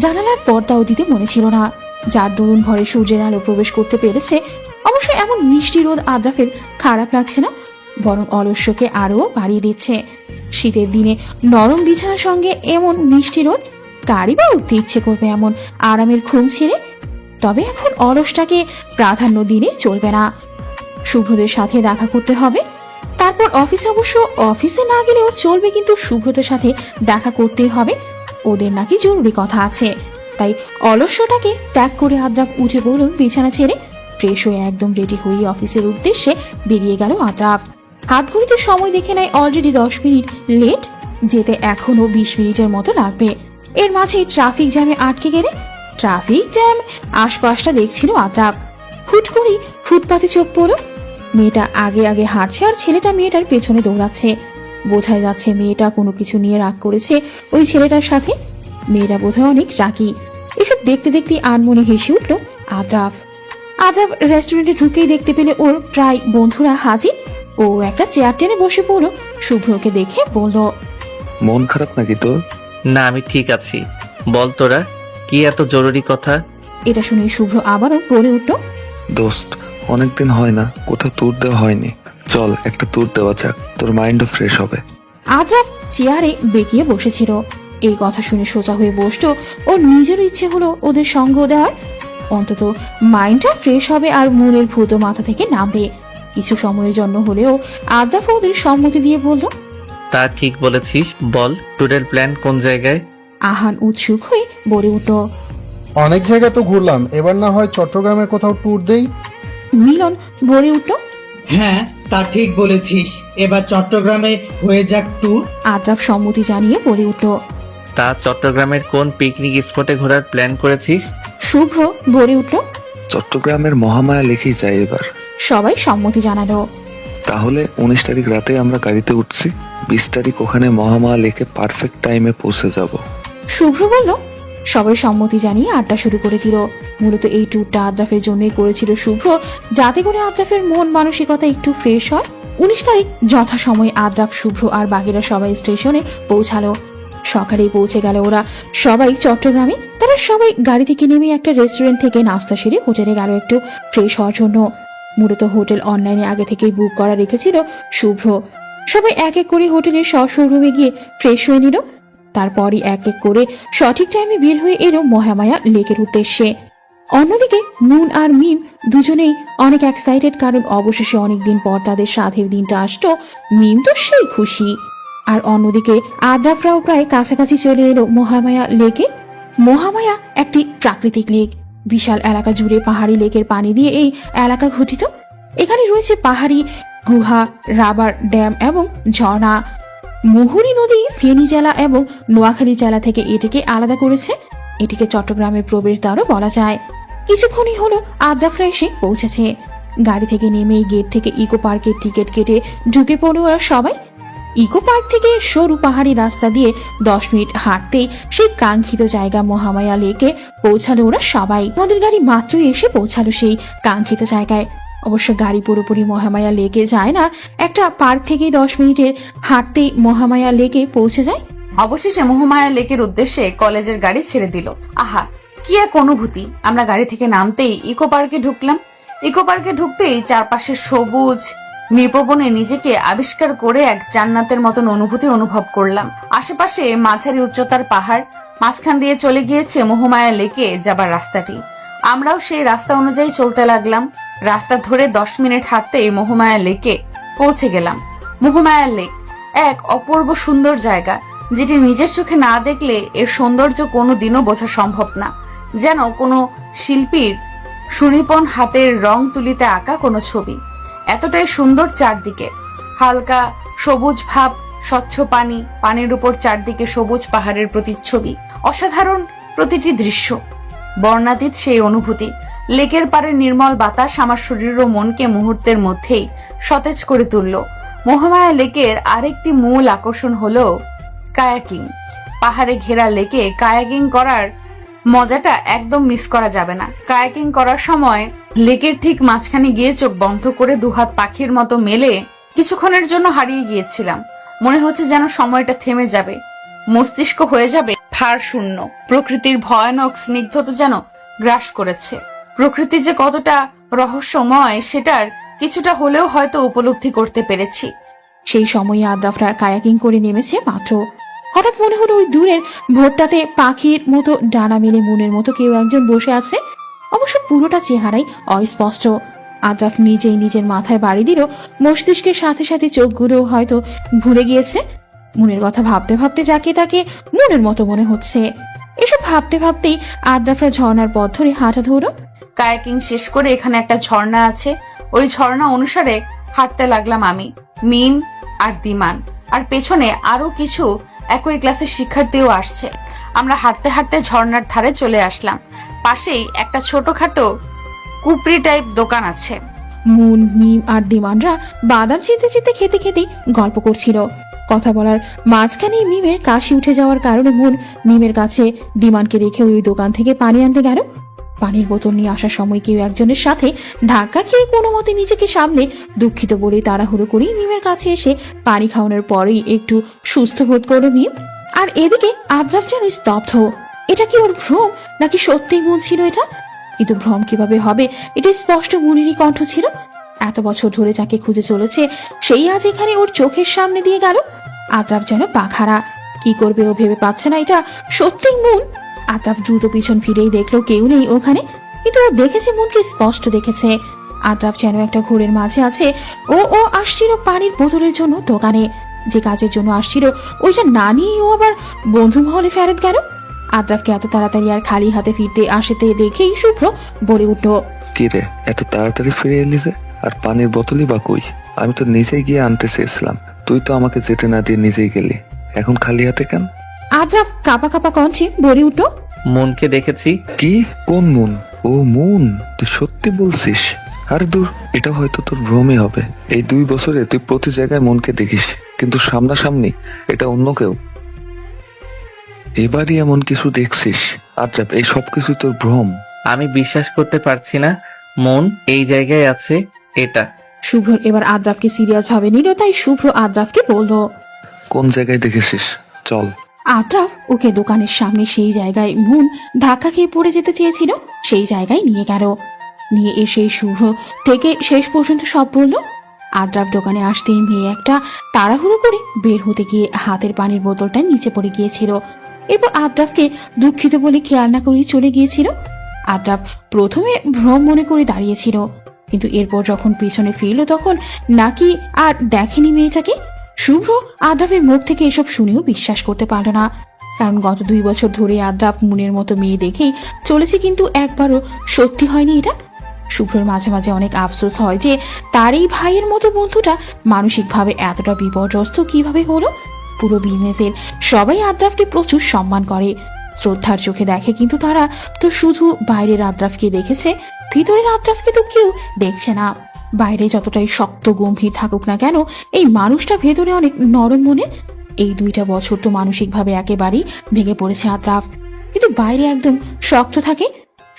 জানালার পর্দাও দিতে মনে ছিল না, যার দরুন ঘরে সূর্যের আলো প্রবেশ করতে পেরেছে। অবশ্য এমন মিষ্টি রোদ আদ্রাফের খারাপ লাগছে না, বরং অলস্যকে আরও বাড়িয়ে দিচ্ছে। শীতের দিনে নরম বিছানার সঙ্গে এমন মিষ্টি রোদ, কারই বা উঠতে ইচ্ছে করবে এমন আরামের ঘুম ছেড়ে? তবে এখন অলসটাকে প্রাধান্য দিলে চলবে না। শুভ্রদের সাথে দেখা করতে হবে। তারপর অফিসে, অবশ্য অফিসে না গেলেও চলবে, কিন্তু শুভ্রদের সাথে দেখা করতেই হবে। ওদের নাকি জরুরি কথা আছে। তাই অলস্যটাকে ত্যাগ করে আদ্রাফ উঠে পড়ল বিছানা ছেড়ে। ফ্রেশ হয়ে একদম রেডি হয়ে অফিসের উদ্দেশ্যে বেরিয়ে গেল আদ্রাফ। হাত ঘড়িতে সময় দেখে নেয় অলরেডি 10 মিনিট লেট, যেতে এখনো 20 মিনিটের মতো লাগবে। এর মাঝে ট্রাফিক জ্যামে আটকে গেলে, ট্রাফিক জ্যাম আশপাশটা দেখছিল আদ্রাফ। হুট করেই ফুটপাতে চোখ পড়ল। মেয়েটা আগে আগে হাঁটছে আর ছেলেটা মেয়েটার পেছনে দৌড়াচ্ছে। বোঝাই যাচ্ছে মেয়েটা কোনো কিছু নিয়ে রাগ করেছে ওই ছেলেটার সাথে। মেয়েটা বোধহয় অনেক রাগী। এসব দেখতে দেখতে আনমনে হেসে উঠল আদ্রাফ। আদ্রাফ রেস্টুরেন্টে ঢুকেই দেখতে পেলে ওর প্রায় বন্ধুরা হাজির। ও একটা চেয়ার টেনে বসে পড়ল। শুভ্রকে দেখে বলল, মন খারাপ নাকি তোর? না, আমি ঠিক আছি। বল তোরা, কি এত জরুরি কথা? এটা শুনে শুভ্র আবারও বলে উঠল, দোস্ত, অনেকদিন হয় না, কোথাও ট্যুর দেওয়া হয়নি। চল একটা ট্যুর দেওয়া যাক, তোর মাইন্ডও ফ্রেশ হবে। আদ্রাফ চেয়ারে বেঁকিয়ে বসেছিল। এই কথা শুনে সোজা হয়ে বসতো। ওর নিজেরও ইচ্ছে হলো ওদের সঙ্গ দেওয়ার। অন্তত মাইন্ডটা ফ্রেশ হবে আর মনের ভূত মাথা থেকে নামবে। কিছু সময়ের জন্য হলেও আদ্রাফ ওদের সম্মতি দিয়ে বলল, তা ঠিক বলেছিস। বল, ট্যুরের প্ল্যান কোন জায়গায়? আহান উৎসুক হয়ে বলে উঠল। অনেক জায়গা তো ঘুরলাম, এবার না হয় চট্টগ্রামে কোথাও ট্যুর দেই। মিলন বলে উঠল। হ্যাঁ, তা ঠিক বলেছিস, এবার চট্টগ্রামে হয়ে যাক ট্যুর। আদ্রাফ সম্মতি জানিয়ে বলে উঠল। তা চট্টগ্রামের কোন পিকনিক স্পটে ঘোরার প্ল্যান করেছিস? শুভ্র বলে উঠল। চট্টগ্রামের মহামায়া লেকেই যাই এবার। সবাই সম্মতি জানালো। তাহলে 19 তারিখ রাতে আমরা গাড়িতে উঠছি, 20 তারিখ ওখানে মহামায়া লেকে পারফেক্ট টাইমে পৌঁছে যাব। শুভ্র বলল। সবাই সম্মতি জানিয়ে আড্ডা শুরু করে দিল। মূলত এই ট্যুরটা আদ্রাফের জন্যই করেছিল শুভ্র, যাতে করে আদ্রাফের মন মানসিকতা একটু ফ্রেশ হয়। 19 তারিখ যথাসময়ে আদ্রাফ, শুভ্র আর বাকিরা সবাই স্টেশনে পৌঁছালো। সকালেই পৌঁছে গেল ওরা সবাই চট্টগ্রামে। তারা সবাই গাড়ি থেকে নেমে একটা রেস্টুরেন্ট থেকে নাস্তা সেরে হোটেলে গেল একটু ফ্রেশ হওয়ার জন্য। মূলত হোটেল অনলাইনে আগে থেকেই বুক করা রেখেছিল শুভ্র। সবাই এক এক করে হোটেলের শোরুমে গিয়ে ফ্রেশ হয়ে নিল। তারপরই এক এক করে সঠিক টাইমে বের হয়ে এলো মহামায়া লেকের উদ্দেশ্যে। অন্যদিকে মুন আর মিম দুজনেই অনেক এক্সাইটেড, কারণ অবশেষে অনেকদিন পর তাদের সাধের দিনটা আসতো। মিম তো সেই খুশি। আর অন্যদিকে আদ্রাফরাও প্রায় কাছাকাছি চলে এলো মহামায়া লেকে। মহামায়া একটি প্রাকৃতিক লেক। বিশাল এলাকা জুড়ে পাহাড়ি লেকের পানি দিয়ে এই এলাকা গঠিত। এখানে রয়েছে পাহাড়ি গুহা, রাবার ড্যাম এবং ঝর্ণা। মুহুরী নদী ফেনী জেলা এবং নোয়াখালী জেলা থেকে এটিকে আলাদা করেছে। এটিকে চট্টগ্রামের প্রবেশদ্বারও বলা যায়। কিছুক্ষণই হলো আদ্রাফরা এসে পৌঁছেছে। গাড়ি থেকে নেমেই গেট থেকে ইকো পার্কের টিকিট কেটে ঢুকে পড়ল ওরা সবাই। ইকো পার্ক থেকে সরু পাহাড়ি রাস্তা দিয়ে 10 মিনিট হাঁটতেই সেই কাঙ্ক্ষিত জায়গা মহামায়া লেকে পৌঁছালো ওরা সবাই। আমাদের গাড়ি মাত্রই এসে পৌঁছালো সেই কাঙ্ক্ষিত জায়গায়। অবশ্য গাড়ি পুরোপুরি মহামায়া লেকে যায় না, একটা পার্ক থেকে 10 মিনিটের হাঁটতেই মহামায়া লেকে পৌঁছে যায়। অবশেষে মহামায়া লেকের উদ্দেশ্যে কলেজের গাড়ি ছেড়ে দিল। আহা, কি এক অনুভূতি! আমরা গাড়ি থেকে নামতেই ইকো পার্কে ঢুকলাম। ইকো পার্কে ঢুকতেই চারপাশে সবুজ নিপবনে নিজেকে আবিষ্কার করে এক জান্নাতের মতন অনুভূতি অনুভব করলাম। আশেপাশে মাঝারি উচ্চতার পাহাড়, মাঝখান দিয়ে চলে গিয়েছে মহামায়া লেকে যাবার রাস্তাটি। আমরাও সেই রাস্তা অনুযায়ী চলতে লাগলাম। রাস্তা ধরে 10 মিনিট হাঁটতেই মহামায়া লেকে পৌঁছে গেলাম। মহামায়া লেক এক অপূর্ব সুন্দর জায়গা, যেটি নিজের চোখে না দেখলে এর সৌন্দর্য কোনো দিনও বোঝা সম্ভব না। যেন কোনো শিল্পীর সুনিপুণ হাতের রং তুলিতে আঁকা কোনো ছবি। এতটাই সুন্দর চারদিকে, হালকা সবুজ ভাব, স্বচ্ছ পানি, পানির উপর চারদিকে সবুজ পাহাড়ের প্রতিচ্ছবি। অসাধারণ প্রতিটি দৃশ্য, বর্ণাতীত সেই অনুভূতি। লেকের পাড়ে নির্মল বাতাস আমার শরীর ও মনকে মুহূর্তের মধ্যেই সতেজ করে তুলল। মহামায়া লেকের আরেকটি মূল আকর্ষণ হলো কায়াকিং। পাহাড়ে ঘেরা লেকে কায়াকিং করার মজাটা একদম মিস করা যাবে না। কায়াকিং করার সময় লেকের ঠিক মাঝখানে গিয়ে চোখ বন্ধ করে দুহাত পাখির মতো মেলে কিছুক্ষণের জন্য হারিয়ে গিয়েছিলাম। মনে হচ্ছে যেন সময়টা থেমে যাবে, মস্তিষ্ক হয়ে যাবে ভার শূন্য। প্রকৃতির ভয়ানক স্নিগ্ধতা যেন গ্রাস করেছে। প্রকৃতি যে কতটা রহস্যময় সেটার কিছুটা হলেও হয়তো উপলব্ধি করতে পেরেছি। সেই সময় আদ্রাফরা কায়াকিং করে নেমেছে মাত্র। হঠাৎ মনে হলো ওই দূরের ভোরটাতে পাখির মতো ডানা মেলে মনের মতো কেউ একজন বসে আছে। অবশ্য পুরোটা চেহারাই অস্পষ্ট। আদ্রাফ নিজেই নিজের মাথায় বাড়ি দিল। মস্তিষ্কের সাথে সাথে চোখগুলো হয়তো ভুলে গিয়েছে। মনের কথা ভাবতে ভাবতে যাকে তাকে মনের মতো মনে হচ্ছে। এসব ভাবতে ভাবতেই আদ্রাফরা ঝর্ণার পথ ধরে হাঁটা ধরো। কায়াকিং শেষ করে এখানে একটা ঝর্ণা আছে, ওই ঝর্ণা অনুসারে হাঁটতে লাগলাম আমি, মিম আর দিমান, আর পেছনে আরো কিছু একই ক্লাসের শিক্ষার্থীও আসছে। আমরা হাঁটতে হাঁটতে ঝর্ণার ধারে চলে আসলাম। পাশেই একটা ছোটখাটো কুপরি টাইপ দোকান আছে। মুন, মিম আর দিমানরা বাদাম চিনতে চিনতে খেতে খেতেই গল্প করছিল। কথা বলার মাঝখানেই মিমের কাশি উঠে যাওয়ার কারণে মুন মিমের কাছে দিমানকে রেখে ওই দোকান থেকে পানি আনতে গেল। পানির বোতল নিয়ে আসার সময় কেউ একজনের সাথে ধাক্কা খেয়ে কোনো মতে নিজেকে সামলে দুঃখিত বলে তাড়াহুড়ো করেই মিমের কাছে এসে পানি খাওয়ানোর পরেই একটু সুস্থ বোধ করলো মিম। আর এদিকে আদ্রাফ যেন স্তব্ধ। এটা কি ওর ভ্রম, নাকি সত্যিই মন ছিল এটা? কিন্তু ভ্রম কিভাবে হবে, এটা স্পষ্ট মুনেরই কণ্ঠ ছিল। এত বছর ধরে যাকে খুঁজে চলেছে সেই আজ এখানে ওর চোখের সামনে দিয়ে গেল। আদ্রাফ যেন পাখারা, কি করবে ও ভেবে পাচ্ছে না এটা সত্যিই মুন। আদ্রাফ দ্রুত পিছন ফিরেই দেখলো কেউ নেই ওখানে, কিন্তু ও দেখেছে মুনকে স্পষ্ট দেখেছে। আদ্রাফ যেন একটা ঘোরের মাঝে আছে। ও আসছিল পানির বোতলের জন্য দোকানে। যে কাজের জন্য আসছিল ওইটা না নিয়ে ও আবার বন্ধু মহলে ফেরত গেল। আদ্রাফকে এত তাড়াতাড়ি আর খালি হাতে ফিরতে আসতে দেখেই শুভ্র বলে উঠল, কি রে, এত তাড়াতাড়ি ফিরে এলি যে? আর পানির বোতলই বা কই? আমি তো নিজেই গিয়ে আনতে চেয়েছিলাম, তুই তো আমাকে যেতে না দিয়ে নিজেই গেলি। এখন খালি হাতে কেন? আদ্রাফ কাঁপা কাঁপা কণ্ঠে বলে উঠল, মনকে দেখেছি। কি? কোন মুন? ও মুন, তুই সত্যি বলছিস? আরে দূর, এটা হয়তো তোর ভ্রমই হবে। এই 2 বছরে তুই প্রতি জায়গায় মনকে দেখিস, কিন্তু সামনাসামনি এটা অন্য কেউ। এবারই এমন কিছু দেখছিস? আদ্রাপ, এই সবকিছু তোর ভ্রম। আমি বিশ্বাস করতে পারছি না মন এই জায়গায় আছে। এটা শুভ্র এবার আদ্রাফকে সিরিয়াস ভাবে নিল, তাই শুভ্র আদ্রাফকে বলল, কোন জায়গায় দেখেছিস? চল। আদ্রাফ ওকে দোকানের সামনে সেই জায়গায় মুন ধাক্কা খেয়ে পড়ে যেতে চেয়েছিল সেই জায়গায় নিয়ে গেল। নিয়ে এসে শুভ্র থেকে শেষ পর্যন্ত সব বলল। আদ্রাফ দোকানে আসতেই মেয়ে একটা তাড়াহুড়ো করে বের হতে গিয়ে হাতের পানির বোতলটা নিচে পড়ে গিয়েছিল। এরপর আদ্রাফকে দুঃখিত বলে খেয়াল না করেই চলে গিয়েছিল। আদ্রাফ প্রথমে ভ্রম মনে করে দাঁড়িয়েছিল, কিন্তু এরপর যখন পিছনে ফিরল তখন নাকি আর দেখেনি মেয়েটাকে। শুভ্র আদ্রাফের মুখ থেকে এসব শুনেও বিশ্বাস করতে পারল না, কারণ গত 2 বছর ধরে আদ্রাফ মুনের মতো মেয়ে দেখেই চলেছে, কিন্তু একবারও সত্যি হয়নি এটা। শুভ্রর মাঝে মাঝে অনেক আফসোস হয় যে তার এই ভাইয়ের মতো বন্ধুটা মানসিকভাবে এতটা বিপর্যস্ত কিভাবে হলো। পুরো বিজনেসের সবাই আদ্রাফকে প্রচুর সম্মান করে, শ্রদ্ধার চোখে দেখে, কিন্তু তারা তো শুধু বাইরের আদ্রাফকে দেখেছে, ভিতরের আদ্রাফকে তো কেউ দেখছে না। বাইরে যতটাই শক্ত গম্ভীর থাকুক না কেন, এই মানুষটা ভেতরে অনেক নরম মনে। এই 2টা বছর তো মানসিকভাবে একেবারেই ভেঙে পড়েছে আদ্রাফ, কিন্তু বাইরে একদম শক্ত থাকে,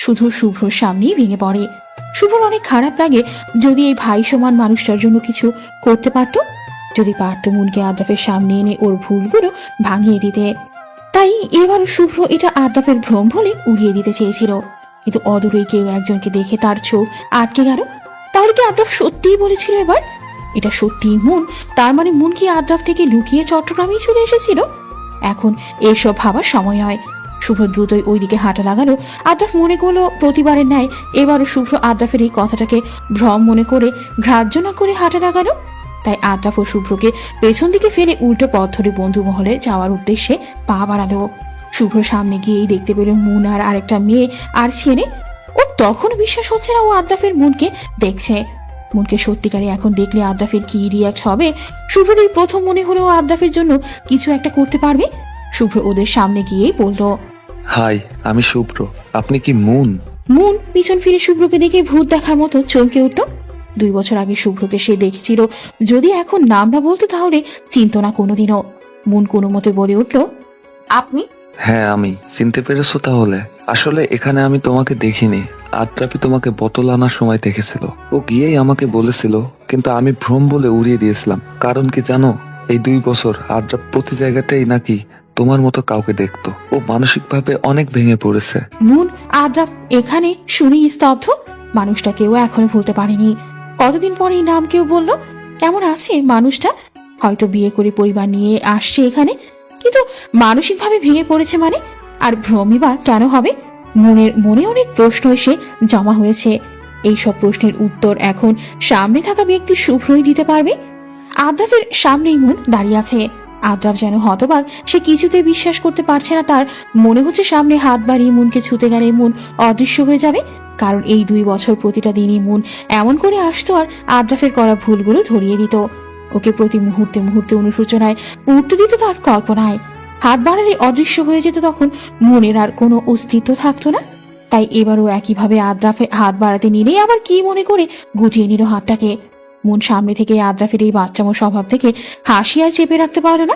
শুধু শুভ্রর সামনেই ভেঙে পড়ে। শুভ্রর অনেক খারাপ লাগে যদি এই ভাই সমান মানুষটার জন্য কিছু করতে পারতো, যদি পারতো মুনকে আদ্রাফের সামনে এনে ওর ভুলগুলো ভাঙিয়ে দিতে। তাই এবার শুভ্র এটা আদ্রাফের ভ্রম বলে উড়িয়ে দিতে চেয়েছিল, কিন্তু অদূরে কেউ একজনকে দেখে তার চোখ আটকে গেল। তাহলে কি আদ্রাফ সত্যিই বলেছিল এবার এটা সত্যিই মুন? তার মানে মুন কি আদ্রাফ থেকে লুকিয়ে চট্টগ্রামেই চলে এসেছিল? এখন এসব ভাবার সময় নয়। শুভ্র দ্রুতই ওইদিকে হাঁটা লাগালো। আদ্রাফ মনে করলো প্রতিবারের ন্যায় এবারও শুভ্র আদ্রাফের এই কথাটাকে ভ্রম মনে করে গ্রাহ্য না করে হাঁটা লাগালো। তাই আদ্রাফ ও শুভ্রকে পেছন দিকে ফেলে উল্টো পথ ধরে বন্ধু মহলে যাওয়ার উদ্দেশ্যে পা বাড়ালো। শুভ্র সামনে গিয়েই দেখতে পেল মুন আর আরেকটা মেয়ে আর ছেলে। ও তখন বিশ্বাস হচ্ছে না ও আদ্রাফের মুনকে দেখছে। মুনকে সত্যিকারে এখন দেখলে আদ্রাফের কি রিয়াক্ট হবে? শুভ্রের এই প্রথম মনে হলো ও আদ্রাফের জন্য কিছু একটা করতে পারবে। শুভ্র ওদের সামনে গিয়েই বলল, হাই, আমি শুভ্র। আপনি কি মুন? মুন পিছন ফিরে শুভ্রকে দেখে ভূত দেখার মতো চমকে উঠল। 2 বছর আগে শুভ্রকে সে দেখেছিল, যদি এখন নাম না বলতো তাহলে চিনতো না কোনোদিনও। মুন কোনো মতে বলে উঠল, আপনি? হ্যাঁ আমি। চিনতে পেরেছো তাহলে? আসলে এখানে আমি তোমাকে দেখিনি, আদ্রাপি তোমাকে বোতল আনার সময় দেখেছিল। ও গিয়েই আমাকে বলেছিল, কিন্তু আমি ভ্রম বলে উড়িয়ে দিয়েছিলাম। কারণ কি জানো, এই 2 বছর আদ্রাপ প্রতি জায়গাতেই নাকি তোমার মতো কাউকে দেখতো। ও মানসিকভাবে অনেক ভেঙে পড়েছে। মুন আদ্রাফ এখানে শুনেই স্তব্ধ। মানুষটা কেউ এখনো ভুলতে পারেনি। কতদিন পরে এই নাম কেউ বলল। কেমন আছে মানুষটা? হয়তো বিয়ে করে পরিবার নিয়ে আসছে এখানে, কিন্তু মানসিকভাবে ভেঙে পড়েছে মানে? আর ভ্রমই বা কেন হবে? মনের মনে অনেক প্রশ্ন এসে জমা হয়েছে। এই সব প্রশ্নের উত্তর এখন সামনে থাকা ব্যক্তি শুভ্রই দিতে পারবে। আদ্রাফের সামনেই মুন দাঁড়িয়ে আছে। আদ্রাফ যেন হতবাক, সে কিছুতে বিশ্বাস করতে পারছে না। তার মনে হচ্ছে সামনে হাত বাড়িয়ে মুনকে ছুতে গেলে মুন অদৃশ্য হয়ে যাবে, কারণ এই 2 বছর প্রতিটা দিনই মুন এমন করে আসতো আর আদ্রাফের করা ভুলগুলো ধরিয়ে দিত। ওকে প্রতি মুহূর্তে মুহূর্তে অনুশোচনায় উঠতে দিত তার কল্পনায়। হাত বাড়ালে অদৃশ্য হয়ে যেত, তখন মনের আর কোনো অস্তিত্ব থাকতো না। তাই এবারও একইভাবে আদ্রাফে হাত বাড়াতে নিলেই আবার কি মনে করে গুটিয়ে নিল হাতটাকে। মুন সামনে থেকে আদ্রাফের এই বাচ্চামো স্বভাব থেকে হাসি আর চেপে রাখতে পারল না।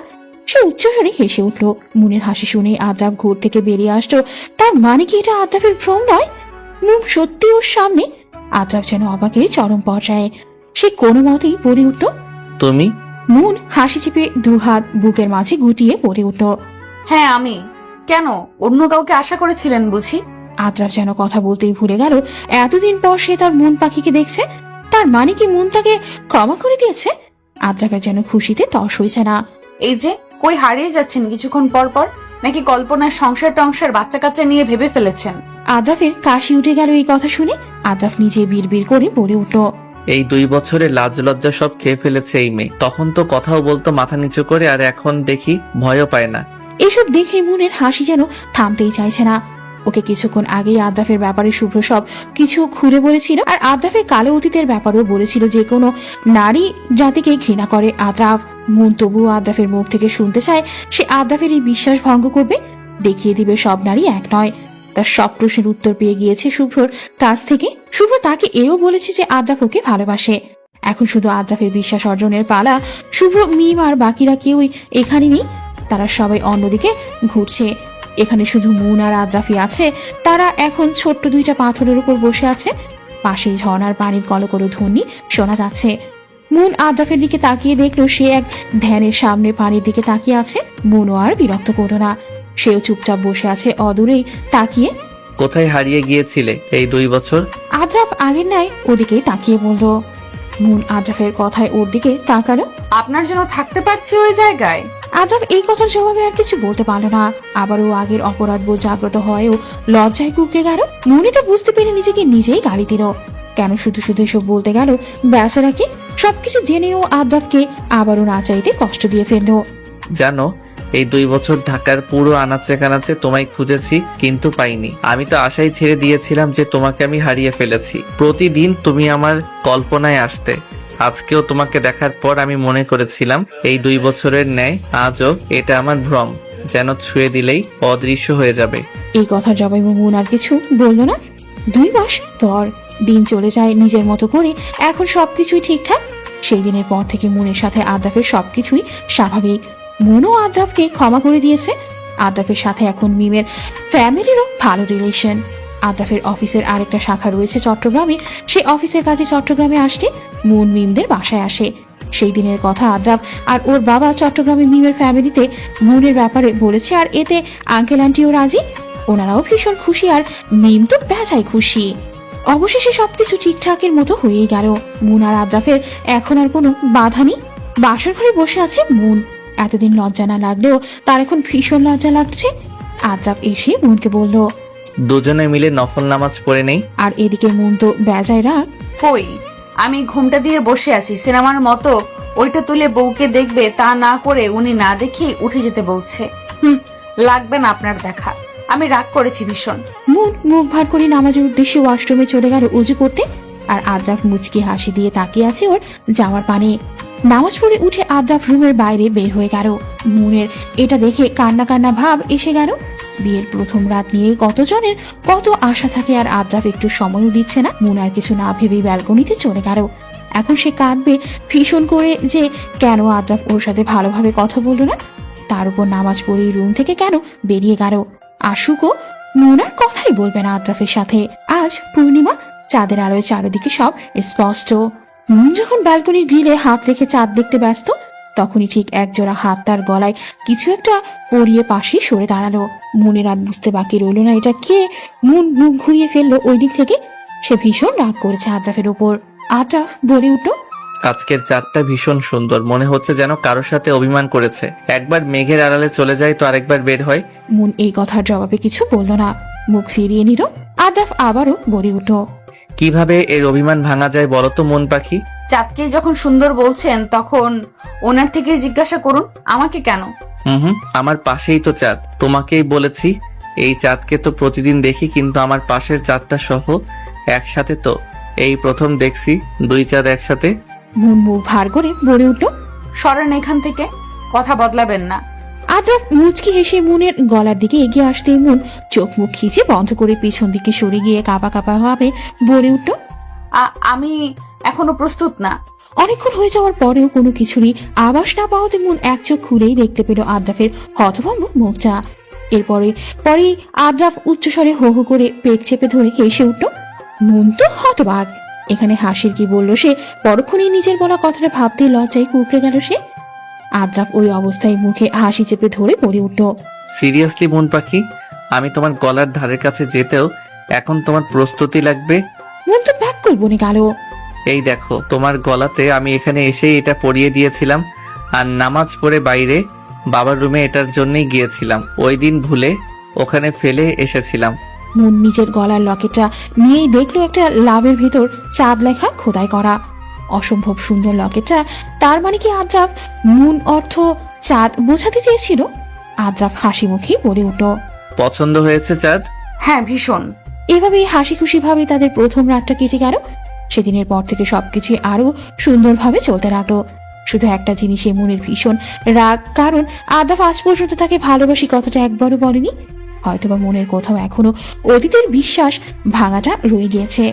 সে উচ্চস্বরে হেসে উঠল। মুনের হাসি শুনে আদ্রাফ ঘর থেকে বেরিয়ে আসতো। তার মানে কি এটা আদ্রাফের ভ্রম নয়? মুন সত্যি ওর সামনে। আদ্রাফ যেন অবাকের চরম পর্যায়ে। সে কোনো মতেই বলে উঠল, তুমি? মুন হাসি চেপে 2 হাত বুকের মাঝে গুটিয়ে পড়ে উঠল, হ্যাঁ আমি। কেন, অন্য কাউকে আশা করেছিলেন বুঝি? আদ্রাফ যেন কথা বলতেই ভুলে গেল। এতদিন পর সে তার মুন পাখিকে দেখছে। তার মানে কি মুন তাকে ক্ষমা করে দিয়েছে? আদ্রাফের যেন খুশিতে তস হয়েছে না। এই যে কই হারিয়ে যাচ্ছেন কিছুক্ষণ পর পর, নাকি কল্পনার সংসার টংসার বাচ্চা কাচ্চা নিয়ে ভেবে ফেলেছেন? আদ্রাফের কাশি উঠে গেল এই কথা শুনে। আদ্রাফ নিজে বিড়বিড় করে বলে উঠল, এই 2 বছরে লাজ লজ্জা সব খেয়ে ফেলেছে এই মেয়ে। তখন তো কথাও বলতো মাথা নিচু করে, আর এখন দেখি ভয়ও পায় না। এসব দেখে মুনের হাসি যেন থামতেই চাইছে না। ওকে কিছুক্ষণ আগেই আদ্রাফের ব্যাপারে শুভ্র সব কিছু খুলে বলেছিল, আর আদ্রাফের কালো অতীতের ব্যাপারেও বলেছিল যে কোনো নারী জাতিকে ঘৃণা করে আদ্রাফ। মুন তবুও আদ্রাফের মুখ থেকে শুনতে চায় সে আদ্রাফের এই বিশ্বাস ভঙ্গ করবে, দেখিয়ে দিবে সব নারী এক নয়। তার সব প্রশ্নের উত্তর পেয়ে গিয়েছে শুভ্রর কাছ থেকে। শুভ্র তাকে এও বলেছে যে আদ্রাফ ওকে ভালোবাসে। এখন শুধু আদ্রাফের বিশ্বাস অর্জনের পালা। শুভ্র, মিম আর বাকিরা কেউই এখানে নেই, তারা সবাই অন্যদিকে ঘুরছে। এখানে শুধু মুন আর আদ্রাফি আছে। তারা এখন ছোট্ট দুইটা পাথরের উপর বসে আছে। পাশেই ঝর্ণার পানির কলকল ধ্বনি শোনা যাচ্ছে। মুন আদ্রাফের দিকে তাকিয়ে দেখলো সে এক ধ্যানের সামনে পানির দিকে তাকিয়ে আছে। মুনও আর বিরক্ত করলো না, সেও চুপচাপ বসে আছে অদূরেই তাকিয়ে। কোথায় হারিয়ে গিয়েছিলে এই 2 বছর? আদ্রাফ আগের ন্যায় ওদিকেই তাকিয়ে বলল। মুন আদ্রাফের কথায় ওর দিকে তাকালো। আপনার জন্য থাকতে পারছি ওই জায়গায়। আদ্রাফ এই কথার জবাবে আর কিছু বলতে পারল না। আবারও আগের অপরাধবোধ জাগ্রত হয়েও লজ্জায় কুঁকড়ে গেল। মন এটা বুঝতে পেরে নিজেকে নিজেই গালি দিল। কেন শুধু শুধু এসব বলতে গেল বেচারাকে? সবকিছু জেনেও আদ্রাফকে আবারও না চাইতে কষ্ট দিয়ে ফেললো। জানো, এই 2 বছর ঢাকার পুরো আনাচে কানাচে তোমায় খুঁজেছি, কিন্তু পাইনি। আমি তো আশাই ছেড়ে দিয়েছিলাম যে তোমাকে আমি হারিয়ে ফেলেছি। প্রতিদিন তুমি আমার কল্পনায় আসতে। আজকেও তোমাকে দেখার পর আমি মনে করেছিলাম এই 2 বছরের ন্যায় আজও এটা আমার ভ্রম, যেন ছুঁয়ে দিলেই অদৃশ্য হয়ে যাবে। এই কথার জবাবে মুন আর কিছু বলল না। 2 মাস পর দিন চলে যায় নিজের মতো করে। এখন সবকিছুই ঠিকঠাক। সেই দিনের পর থেকে মুনের সাথে আদ্রাফের সবকিছুই স্বাভাবিক। মুনও আদ্রাফকে ক্ষমা করে দিয়েছে। আদ্রাফের সাথে এখন মিমের ফ্যামিলিরও ভালো রিলেশন। আদ্রাফের অফিসের আরেকটা শাখা রয়েছে চট্টগ্রামে। সেই অফিসের কাজে চট্টগ্রামে আসতে মুন মিমদের বাসায় আসে। সেই দিনের কথা আদ্রাফ আর ওর বাবা চট্টগ্রামে মিমের ফ্যামিলিতে মুনের ব্যাপারে বলেছে, আর এতে আঙ্কেল আন্টিও রাজি। ওনারাও ভীষণ খুশি, আর মিম তো বেজায় খুশি। অবশেষে সবকিছু ঠিকঠাকের মতো হয়েই গেল। মুন আর আদ্রাফের এখন আর কোনো বাধা নেই। বাসার ঘরে বসে আছে মুন। এতদিন লজ্জা না লাগলেও তার এখন ভীষণ লজ্জা লাগছে। আদ্রাফ এসে মুনকে বলল, দুজনে মিলে নফল নামাজ পড়ে নেই। আর এদিকে মুন তো বেজায় রাগ। কই, আমি ঘুমটা দিয়ে বসে আছি সিনেমার মতো। ওইটা তুলে বউকে দেখবে, তা না করে উনি না দেখি উঠে যেতে বলছে। লাগবে না আপনার দেখা। আমি রাগ করেছি ভীষণ। মুন মুখ ভার করে নামাজের উদ্দেশ্যে ওয়াশরুমে চলে গেল উজু করতে। আর আদ্রাফ মুচকি হাসি দিয়ে তাকিয়ে আছে ওর যাওয়ার পানে। নামাজ পড়ে উঠে আদ্রাফ রুমের বাইরে বের হয়ে গেল। মুনের এটা দেখে কান্না কান্না ভাব এসে গেল। বিয়ের প্রথম রাত নিয়ে কতজনের কত আশা থাকে, আর আদ্রাফ একটু সময়ও দিচ্ছে না। মুন আর কিছু না ভেবেই ব্যালকনিতে চলে গেল। এখন সে কাঁদবে ভীষণ করে যে কেন আদ্রাফ ওর সাথে ভালোভাবে কথা বলল না। তার উপর নামাজ পড়েই রুম থেকে কেন বেরিয়ে গেল। আশুকও মুন আর কথাই বলবে না আদ্রাফের সাথে। আজ পূর্ণিমা, চাঁদের আলোয় চারিদিকে সব স্পষ্ট। মুন যখন ব্যালকনির গ্রিলে হাত রেখে চাঁদ দেখতে ব্যস্ত, তখনই ঠিক একজোড়া হাত তার গলায় কিছু একটা পরিয়ে পাশে সরে দাঁড়ালো। মুনের আর বুঝতে বাকি রইল না এটা কে। মুন মুখ ঘুরিয়ে ফেললো ওই দিক থেকে। সে ভীষণ রাগ করেছে আদ্রাফের উপর। আদ্রাফ বলে উঠল, আজকের চাঁদটা ভীষণ সুন্দর, মনে হচ্ছে যেন কারোর সাথে অভিমান করেছে। একবার মেঘের আড়ালে চলে যায় তো আরেকবার বের হয়। মুন এই কথার জবাবে কিছু বলল না, মুখ ফিরিয়ে নিল। আদ্রাফ আবারও বলে উঠল, কিভাবে এর অভিমান ভাঙা যায় বলো তো মন পাখি? চাঁদকে যখন সুন্দর বলছেন তখন ওনার থেকে জিজ্ঞাসা করুন, আমাকে কেন? আমার পাশেই তো চাঁদ। তোমাকেই বলেছি এই চাঁদকে তো প্রতিদিন দেখি, কিন্তু আমার পাশের চাঁদটা সহ একসাথে তো এই প্রথম দেখছি 2 চাঁদ একসাথে। মুন মুখ ভার করে বলে উঠল, সরেন এখান থেকে, কথা বদলাবেন না। আদ্রাফ মুচকি হেসে মুনের গলার দিকে এগিয়ে আসতে মুন চোখ মুখ খিচে বন্ধ করে পিছন দিকে সরে গিয়ে কাঁপা কাঁপা ভাবে বলে উঠল, আমি এখনো প্রস্তুত না। অনেকক্ষণ হয়ে যাওয়ার পরেও কোনো কিছুরই আভাস না পাওয়াতে মুন এক চোখ খুলেই দেখতে পেল আদ্রাফের হতভম্ব মুখটা। পরেই আদ্রাফ উচ্চস্বরে হো হো করে পেট চেপে ধরে হেসে উঠল। মুন তো হতবাক। এখানে হাসির কি বলল সে? পরক্ষণেই নিজের বলা কথাটা ভাবতে লজ্জায় কুঁকড়ে গেল সে। আদ্রাফ ওই অবস্থায় মুখে হাসি চেপে ধরে বলে উঠল, সিরিয়াসলি মন পাখি, আমি তোমার গলার ধারের কাছে যেতেও এখন তোমার প্রস্তুতি লাগবে? মন তো ব্যাকুল বনে গেল। এই দেখো, তোমার গলাতে আমি এখানে এসেই এটা পরিয়ে দিয়েছিলাম, আর নামাজ পড়ে বাইরে বাবার রুমে এটার জন্যই গিয়েছিলাম। ওই দিন ভুলে ওখানে ফেলে এসেছিলাম। মন নিজের গলার লকেটটা নিয়েই দেখলো একটা লাভের ভিতর চাঁদ লেখা খোদাই করা। অসম্ভব সুন্দর লকেটটা। তার মানে কি আদ্রাফ মুন অর্থ চাঁদ বোঝাতে চেয়েছিল? আদ্রাফ হাসি মুখে বলে উঠল। পছন্দ হয়েছে চাঁদ? হ্যাঁ, ভীষণ। এভাবেই হাসি খুশি ভাবে তাদের প্রথম রাতটা কেটে গেল। সেদিনের পর থেকে সবকিছু আরো সুন্দরভাবে চলতে লাগলো। শুধু একটা জিনিসে মনের ভীষণ রাগ, কারণ আদ্রাফ আজ পর্যন্ত তাকে ভালোবাসি কথাটা একবারও বলেনি। হয়তোবা মনের কোথাও এখনো অতীতের বিশ্বাস ভাঙাটা রয়ে গিয়েছে।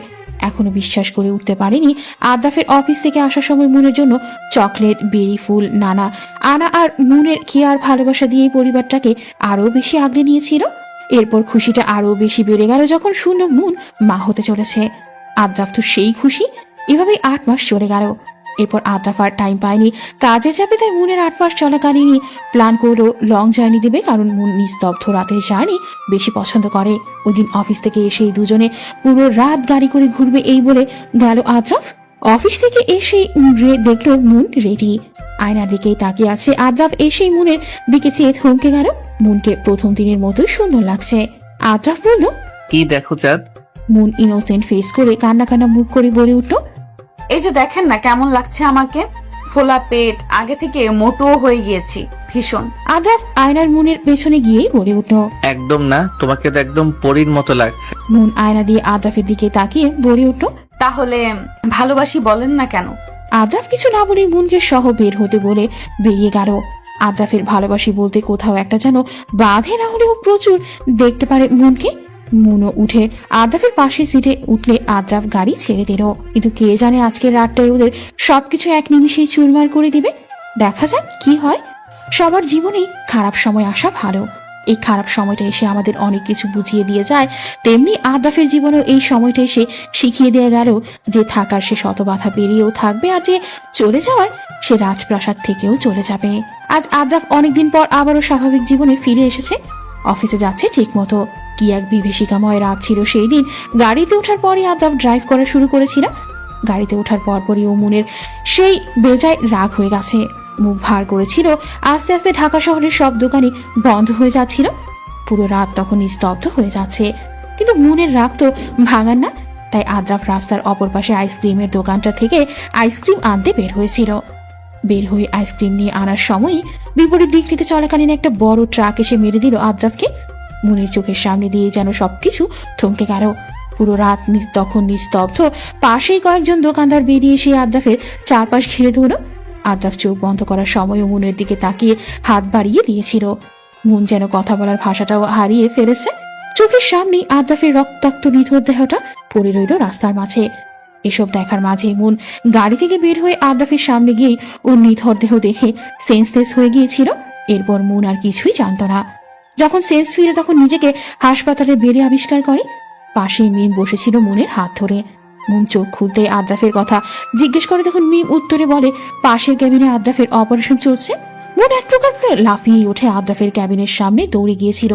এখনো বিশ্বাস করে উঠতে পারেনি আদ্রাফের অফিস থেকে আসার সময় মনের জন্য চকলেট, বেরি ফুল, নানা আনা আর মনের কেয়ার ভালোবাসা দিয়ে পরিবারটাকে আরো বেশি আগলে নিয়েছিল। এরপর খুশিটা আরো বেশি বেড়ে গেল যখন শুনল মুন মা হতে চলেছে। আদ্রাফ তো সেই খুশি। এভাবেই 8 মাস চলে গেল। এরপর আদ্রাফ আর টাইম পায়নি কাজের চাপে, তাই মুনের 8 মাস চলাকালীনই প্ল্যান করলো লং জার্নি দেবে, কারণ মুন নিস্তব্ধ রাতের জার্নি বেশি পছন্দ করে। ওই দিন অফিস থেকে এসেই দুজনে পুরো রাত গাড়ি করে ঘুরবে এই বলে গেল আদ্রাফ। অফিস থেকে এসে দেখলো মুন রেডি। আয়নার দিকেই তাকিয়ে আছে আদ্রাফ। এসেই মুনের দিকে চেয়ে থমকে গেল। মুনকে প্রথম দিনের মতোই সুন্দর লাগছে। আদ্রাফ বলল, কি দেখো চাঁদ? মুন ইনোসেন্ট ফেস করে কান্না কান্না মুখ করে বলে উঠল, এই যে দেখেন না কেমন লাগছে আমাকে, ফোলা পেট, আগে থেকে মোটো হয়ে গিয়েছি ভীষণ। আদ্রাফ আয়নার মুনের পেছনে গিয়েই বলে উঠল, একদম না, তোমাকে তো একদম পরীর মতো লাগছে। মুন আয়না দিয়ে আদ্রাফের দিকে তাকিয়ে বলে উঠল, তাহলে ভালোবাসি বলেন না কেন? আদ্রাফ কিছু না বলে মুনকে সহ বের হতে বলে বেরিয়ে গেল। আদ্রাফের ভালোবাসি বলতে কোথাও একটা যেন বাধে, না হলেও প্রচুর দেখতে পারে মুনকে। মুনও উঠে আদ্রাফের পাশের সিটে উঠলে আদ্রাফ গাড়ি ছেড়ে দিল। কিন্তু কে জানে আজকের রাতটাই ওদের সবকিছু এক নিমিষেই চুরমার করে দিবে। দেখা যাক কি হয়। সবার জীবনেই খারাপ সময় আসা ভালো। এই খারাপ সময়টা এসে আমাদের অনেক কিছু বুঝিয়ে দিয়ে যায়, তেমনি আদ্রাফের জীবনেও এই সময়টা এসে শিখিয়ে দিয়ে গেল যে থাকার সে শত বাধা পেরিয়েও থাকবে, আর যে চলে যাওয়ার সে রাজপ্রাসাদ থেকেও চলে যাবে। আজ আদ্রাফ অনেকদিন পর আবারও স্বাভাবিক জীবনে ফিরে এসেছে। অফিসে যাচ্ছে ঠিক মতো। কি এক বিভীষিকাময় রাত ছিল সেই দিন। গাড়িতে ওঠার পরই আদ্রাফ ড্রাইভ করা শুরু করেছিল। গাড়িতে ওঠার পরপরই ও মুনের সেই বেজায় রাগ হয়ে গেছে। মুখ ভার করেছিল। আস্তে আস্তে ঢাকা শহরের সব দোকানই বন্ধ হয়ে যাচ্ছিল। পুরো রাত তখন নিস্তব্ধ হয়ে যাচ্ছে, কিন্তু মুনের রাগ তো ভাঙার না। তাই আদ্রাফ রাস্তার অপর পাশে আইসক্রিমের দোকানটা থেকে আইসক্রিম আনতে বের হয়েছিল। বের হয়ে আইসক্রিম নিয়ে আনার সময়ই বিপরীত দিক থেকে চলাকালীন একটা বড় ট্রাক এসে মেরে দিল আদ্রাফকে। মুনের চোখের সামনে দিয়ে যেন সবকিছু থমকে গেল। পুরো রাত তখন নিস্তব্ধ। পাশেই কয়েকজন দোকানদার বেরিয়ে এসে আদ্রাফের চারপাশ ঘিরে ধরল। আদ্রাফ চোখ বন্ধ করার সময়ও মুনের দিকে তাকিয়ে হাত বাড়িয়ে দিয়েছিল। মুন যেন কথা বলার ভাষাটাও হারিয়ে ফেলেছে। চোখের সামনেই আদ্রাফের রক্তাক্ত নিথর দেহটা পড়ে রইল রাস্তার মাঝে। এসব দেখার মাঝে মুন গাড়ি থেকে বের হয়ে আদ্রাফের সামনে গিয়েই ওর নিথর দেহ দেখে সেন্সলেস হয়ে গিয়েছিল। এরপর মুন আর কিছুই জানত না। যখন সেন্স ফিরে তখন নিজেকে হাসপাতালে বেডে আবিষ্কার করে। পাশেই মিম বসেছিল মুনের হাত ধরে। মুন চোখ খুলতে আদ্রাফের কথা জিজ্ঞেস করে, তখন মিম উত্তরে বলে পাশের ক্যাবিনে আদ্রাফের অপারেশন চলছে। মুন এক প্রকার লাফিয়ে উঠে আদ্রাফের ক্যাবিনের সামনে দৌড়ে গিয়েছিল।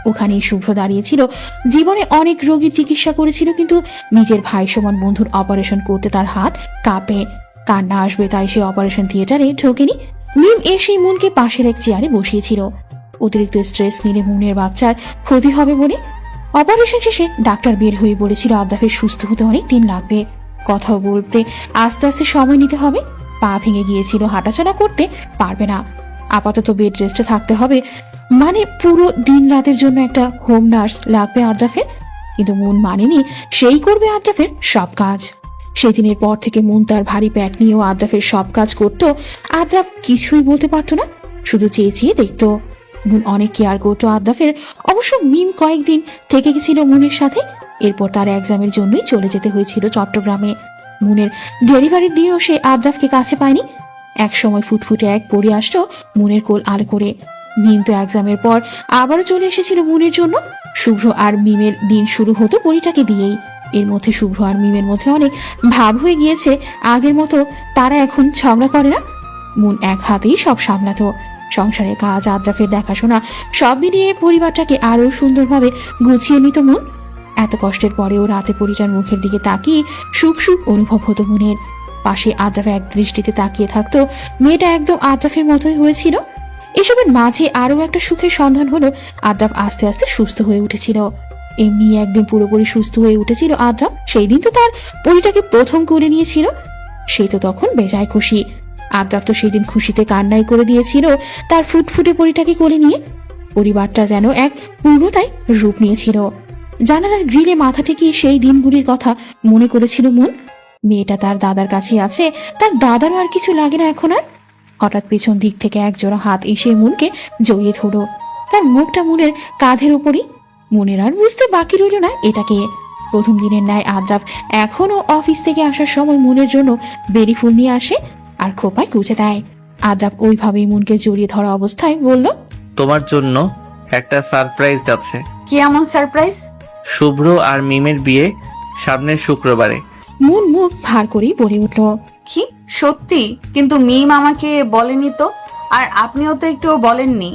ওখানেই শুভ্র দাঁড়িয়েছিল। জীবনে অনেক রোগীর চিকিৎসা করেছিল, কিন্তু নিজের ভাই সমান বন্ধুর অপারেশন করতে তার হাত কাঁপে। কান্না আসবে তাই সে অপারেশন থিয়েটারে ঢোকেনি। মিম এসেই মুনকে পাশের এক চেয়ারে বসিয়েছিল। অতিরিক্ত স্ট্রেস নিলে মুনের বাচ্চার ক্ষতি হবে বলে। অপারেশন শেষে ডাক্তার বের হয়ে বলেছিল আদ্রাফের সুস্থ হতে অনেক দিন লাগবে। কথাও বলতে আস্তে আস্তে সময় নিতে হবে। পা ভেঙে গিয়েছিল, হাঁটাচলা করতে পারবে না। আপাতত বেড রেস্টে থাকতে হবে, মানে পুরো দিন রাতের জন্য একটা হোম নার্স লাগবে আদ্রাফের। কিন্তু মুন মানেনি, সেই করবে আদ্রাফের সব কাজ। সেদিনের পর থেকে মুন তার ভারী প্যাট নিয়েও আদ্রাফের সব কাজ করতো। আদ্রাফ কিছুই বলতে পারতো না, শুধু চেয়ে চেয়ে দেখতো। মুন অনেক কেয়ার করতো আদ্রাফের। অবশ্য মিম কয়েকদিন থেকে গেছিল মুনের সাথে। এরপর তার এক্সামের জন্যই চলে যেতে হয়েছিল চট্টগ্রামে। মুনের ডেলিভারির দিনও সে আদ্রাফকে কাছে পায়নি। এক সময় ফুটফুটে এক পড়ে আসতো মুনের কোল আলো করে। মিম তো এক্সামের পর আবারও চলে এসেছিল মুনের জন্য। শুভ্র আর মিমের দিন শুরু হতো পরিটাকে দিয়েই। এর মধ্যে শুভ্র আর মিমের মধ্যে অনেক ভাব হয়ে গিয়েছে। আগের মতো তারা এখন ঝগড়া করে না। মুন এক হাতেই সব সামলাতো। সংসারের কাজ, আদ্রাফের দেখাশোনা, সব মিলিয়ে পরিবারটাকে আরো সুন্দরভাবে গুছিয়ে নিত মুন। এত কষ্টের পরেও রাতে পরিচার মুখের দিকে তাকিয়ে সুখ সুখ অনুভব হতো মুনের। পাশে আদ্রাফ এক দৃষ্টিতে তাকিয়ে থাকতো। মেয়েটা একদম আদ্রাফের মতোই হয়েছিল। এসবের মাঝে আরো একটা সুখের সন্ধান হলো। আদ্রাফ আস্তে আস্তে সুস্থ হয়ে উঠেছিল। এমনি একদিন পুরোপুরি সুস্থ হয়ে উঠেছিল আদ্রাফ। সেই দিন তো তার পরিটাকে প্রথম কোলে নিয়েছিল। সে তো তখন বেজায় খুশি। আদ্রাফ তো সেদিন খুশিতে কান্নাই করে দিয়েছিল তার ফুটফুটে পরিটাকে কোলে নিয়ে। পরিবারটা যেন এক পূর্ণতায় রূপ নিয়েছিল। জানালার গ্রিলে মাথা ঠেকিয়ে সেই দিনগুলির কথা মনে করেছিল মন। মেয়েটা তার দাদার কাছে আছে, তার দাদারও আর কিছু লাগে না এখন আর। হঠাৎ পেছন দিক থেকে একজোড়া হাত এসে মনকে জড়িয়ে ধরো। তার মুখটা মনের কাঁধের ওপরই। মনের আর বুঝতে বাকি রইল না এটাকে। প্রথম দিনের ন্যায় আদ্রাফ এখনো অফিস থেকে আসার সময় মনের জন্য বেরি ফুল নিয়ে আসে আর খোপায় গুছে দেয়। আদ্রাফ ওইভাবেই মনকে জড়িয়ে ধরা অবস্থায় বলল, তোমার জন্য একটা সারপ্রাইজ আছে। কি এমন সারপ্রাইজ? শুভ্র আর মিমের বিয়ে সামনের শুক্রবারে। মন মুখ ভার করেই বলে উঠল, কি সত্যি? কিন্তু মিম আমাকে বলেনি তো, আর আপনিও তো একটুও বলেননি,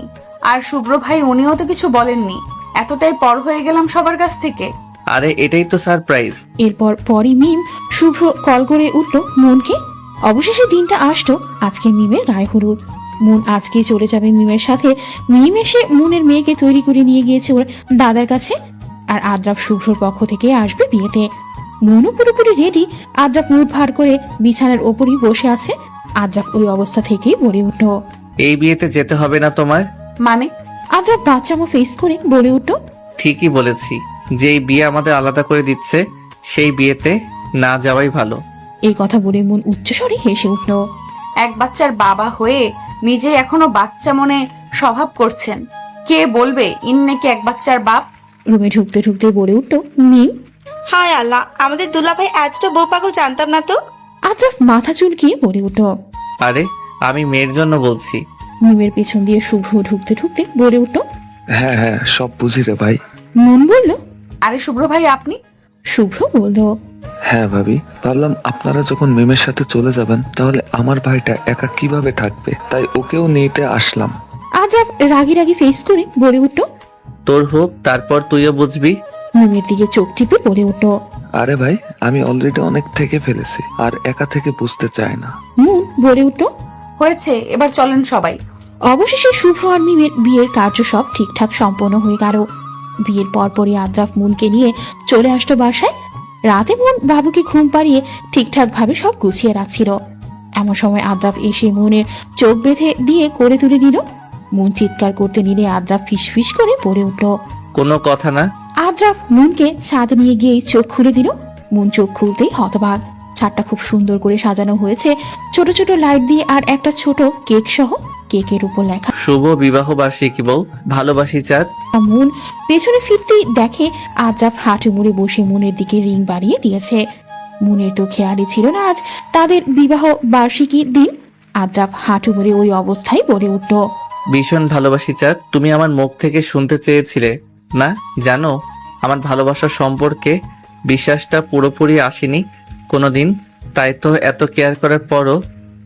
আর শুভ্র ভাই উনিও তো কিছু বলেননি। এতটাই পর হয়ে গেলাম সবার কাছ থেকে। আরে এটাই তো সারপ্রাইজ। এরপর পরই মিম শুভ্র কল করে উঠল মনকে। অবশেষে দিনটা আসতো আজকে মিমের গায়ে হলুদ। মন আজকে চলে যাবে মিমের সাথে। মিম এসে মনের মেয়েকে তৈরি করে নিয়ে গিয়েছে ওর দাদার কাছে। আর আদ্রাফ শুভ্রর পক্ষ থেকে আসবে বিয়েতে। মনও পুরোপুরি রেডি। আদ্রাফ মুখ ভার করে বিছানার ওপরই বসে আছে। আদ্রাফ ওই অবস্থা থেকেই বলে উঠল, এই বিয়েতে যেতে হবে না তোমার? মানে? আদ্রাফ বাচ্চামো ফেস করে বলে উঠল, ঠিকই বলেছি, যেই বিয়ে আমাদের আলাদা করে দিচ্ছে সেই বিয়েতে না যাওয়াই ভালো। এই কথা বলে মন উচ্চস্বরে হেসে উঠল। এক বাচ্চার বাবা হয়ে নিজে এখনো বাচ্চা মনে স্বভাব করছেন। কে বলবে ইন নাকি এক বাচ্চার বাপ? রুমে ঢুকতে ঢুকতে বলে উঠল মিম, হায় আল্লাহ, আমাদের দুলাভাই এতটা বউ পাগল জানতাম না তো। আদ্রাফ মাথা চুলকিয়ে বলে উঠল, আরে আমি মেয়ের জন্য বলছি। মিমের পেছন দিয়ে শুভ্র ঢুকতে ঢুকতে বলে উঠল, হ্যাঁ হ্যাঁ, সব বুঝি রে ভাই। মন বলল, আরে শুভ্র ভাই আপনি? শুভ্র বলল, হ্যাঁ ভাবি, ভাবলাম আপনারা যখন মিমের সাথে চলে যাবেন তাহলে আমার ভাইটা একা কিভাবে থাকবে, তাই ওকেও নিতে আসলাম। আদ্রাফ রাগি রাগি ফেস করে বলে উঠল, তোর হোক, তারপর তুইও বুঝবি। মিমের দিকে চোখ টিপে বলে উঠল, আরে ভাই, আমি অলরেডি অনেক থেকে ফেলেছি, আর একা থেকে বুঝতে চাই না। মন বলে উঠল, হয়েছে, এবার চলেন সবাই। অবশেষে শুভ্র আর মিমের বিয়ের কার্য সব ঠিকঠাক সম্পন্ন হয়ে গেল। বিয়ের পরপরই আদ্রাফ মনকে নিয়ে চলে আসতো বাসায়। রাতে মন বাবুকে ঘুম পাড়িয়ে ঠিকঠাক ভাবে সব গুছিয়ে রাখছিল। এমন সময় আদ্রাফ এসে মনের চোখ বেঁধে দিয়ে করে তুলে নিল। মন চিৎকার করতে নিলে আদ্রাফ ফিসফিস করে বলে উঠল, কোনো কথা না। আদ্রাফ মনকে ছাদ নিয়ে গিয়ে চোখ খুলে দিল। মন চোখ খুলতেই হতবাক। ছাদটা খুব সুন্দর করে সাজানো হয়েছে ছোট ছোট লাইট দিয়ে, আর একটা ছোট কেক সহ। কেকের উপর লেখা শুভ বিবাহ বার্ষিকী বউ, ভালোবাসি চাঁদ। মন পেছনে ফিরতেই দেখে আদ্রাফ হাঁটু মুড়ে বসে মনের দিকে রিং বাড়িয়ে দিয়েছে। মনের তো খেয়ালই ছিল না আজ তাদের বিবাহ বার্ষিকীর দিন। আদ্রাফ হাঁটু মুড়ে ওই অবস্থায় বলে উঠল, ভীষণ ভালোবাসি চাঁদ। তুমি আমার মুখ থেকে শুনতে চেয়েছিলে না? জানো, আমার ভালোবাসার সম্পর্কে বিশ্বাসটা পুরোপুরি আসেনি কোনোদিন, তাই তো এত কেয়ার করার পরও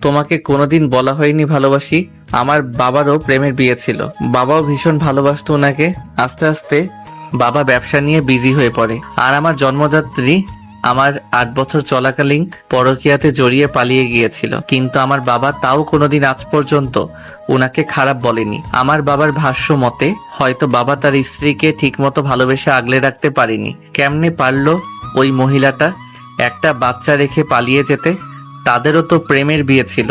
তোমাকে কোনোদিন বলা হয়নি ভালোবাসি। আমার বাবারও প্রেমের বিয়ে ছিল, বাবাও ভীষণ ভালোবাসতো ওনাকে। আস্তে আস্তে বাবা ব্যবসা নিয়ে বিজি হয়ে পড়ে, আর আমার জন্মদাত্রী আমার 8 বছর চলাকালীন পরকীয়াতে জড়িয়ে পালিয়ে গিয়েছিল। কিন্তু আমার বাবা তাও কোনোদিন আজ পর্যন্ত ওনাকে খারাপ বলেনি। আমার বাবার ভাষ্য মতে হয়তো বাবা তার স্ত্রীকে ঠিকমতো ভালোবেসে আগলে রাখতে পারেনি। কেমনে পারলো ওই মহিলাটা একটা বাচ্চা রেখে পালিয়ে যেতে? তাদেরও তো প্রেমের বিয়ে ছিল,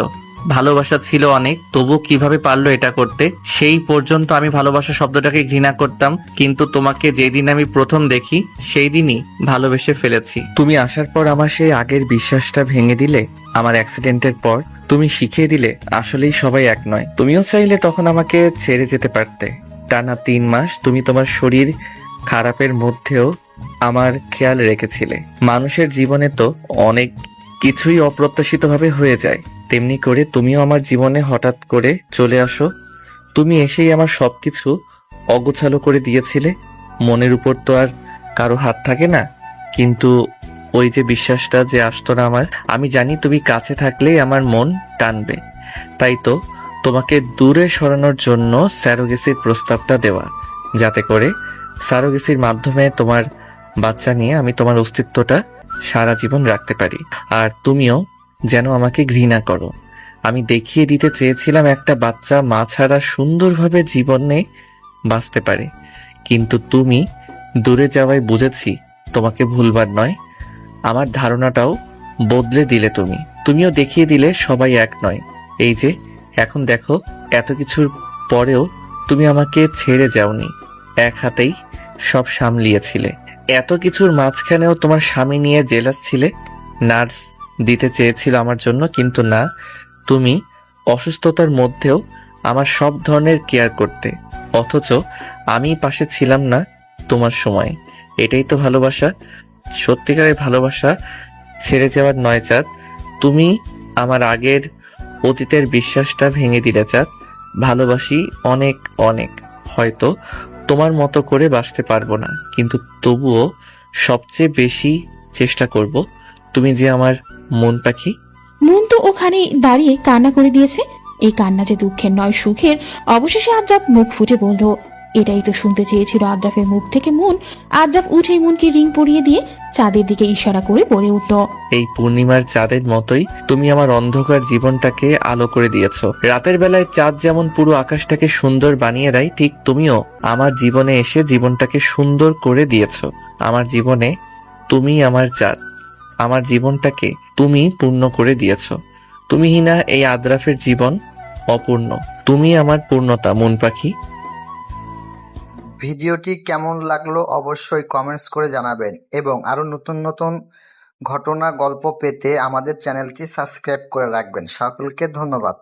ভালোবাসা ছিল অনেক, তবু কিভাবে পারলো এটা করতে? সেই পর্যন্ত আমি ভালোবাসা শব্দটাকে ঘৃণা করতাম, কিন্তু তোমাকে যেদিন আমি প্রথম দেখি সেই দিনই ভালোবেসে ফেলেছি। তুমি আসার পর আমার সেই আগের বিশ্বাসটা ভেঙে দিলে। আমার অ্যাক্সিডেন্টের পর তুমি শিখিয়ে দিলে আসলেই সবাই এক নয়। তুমিও চাইলে তখন আমাকে ছেড়ে যেতে পারতে। টানা 3 মাস তুমি তোমার শরীর খারাপের মধ্যেও আমার খেয়াল রেখেছিলে। মানুষের জীবনে তো অনেক কিছুই অপ্রত্যাশিতভাবে হয়ে যায়, তেমনি করে তুমিও আমার জীবনে হঠাৎ করে চলে আসো। তুমি এসেই আমার সবকিছু অগোছালো করে দিয়েছিলে। মনের উপর তো আর কারো হাত থাকে না, কিন্তু ওই যে বিশ্বাসটা যে আসতো না আমার, আমি জানি তুমি কাছে থাকলেই আমার মন টানবে। তাই তো তোমাকে দূরে সরানোর জন্য স্যারোগেসির প্রস্তাবটা দেওয়া, যাতে করে স্যারোগেসির মাধ্যমে তোমার বাচ্চা নিয়ে আমি তোমার অস্তিত্বটা সারা জীবন রাখতে পারি, আর তুমিও যেন আমাকে ঘৃণা করো। আমি দেখিয়ে দিতে চেয়েছিলাম একটা বাচ্চা মা ছাড়া সুন্দরভাবে জীবনে বাঁচতে পারে, কিন্তু তুমি দূরে যাওয়ায় বুঝেছি তোমাকে ভুলবার নয়। আমার ধারণাটাও বদলে দিলে তুমিও দেখিয়ে দিলে সবাই এক নয়, এই যে এখন দেখো, এত কিছুর পরেও তুমি আমাকে ছেড়ে যাওনি, এক হাতেই সব সামলিয়েছিলে। এত কিছুর মাঝখানেও তোমার স্বামী নিয়ে জেলাস ছিলে, নার্স দিতে চেয়েছিল আমার জন্য, কিন্তু না, তুমি অসুস্থতার মধ্যেও আমার সব ধরনের কেয়ার করতে, অথচ আমি পাশে ছিলাম না তোমার সময়। এটাই তো ভালোবাসা, সত্যিকারের ভালোবাসা, ছেড়ে যাওয়ার নয় চাঁদ। তুমি আমার আগের অতীতের বিশ্বাসটা ভেঙে দিলে চাঁদ। ভালোবাসি অনেক অনেক, হয়তো তোমার মতো করে বাঁচতে পারবো না, কিন্তু তবুও সবচেয়ে বেশি চেষ্টা করব। তুমি যে আমার মন পাখি। মুন তো ওখানেই দাঁড়িয়ে কান্না করে দিয়েছে। এই কান্না যে দুঃখের নয় সুখের। অবশেষে আদ্রাফ মুখ ফুটে বলল, এটাই তো শুনতে চেয়েছিল আদ্রাফের মুখ থেকে মুন। আদ্রাফ উঠেই মুনকে রিং পরিয়ে দিয়ে চাঁদের দিকে ইশারা করে বলে উঠল, এই পূর্ণিমার চাঁদের মতোই তুমি আমার অন্ধকার জীবনটাকে আলো করে দিয়েছো। রাতের বেলায় চাঁদ যেমন পুরো আকাশটাকে সুন্দর বানিয়ে দেয়, ঠিক তুমিও আমার জীবনে এসে জীবনটাকে সুন্দর করে দিয়েছো। আমার জীবনে তুমি আমার চাঁদ, আমার জীবনটাকে তুমি পূর্ণ করে দিয়েছো। তুমিহীনা এই আদ্রাফের জীবন অপূর্ণ, তুমি আমার পূর্ণতা মন পাখি। ভিডিওটি কেমন লাগলো অবশ্যই কমেন্টস করে জানাবেন এবং আরো নতুন নতুন ঘটনা গল্প পেতে আমাদের চ্যানেলটি সাবস্ক্রাইব করে রাখবেন। সকলকে ধন্যবাদ।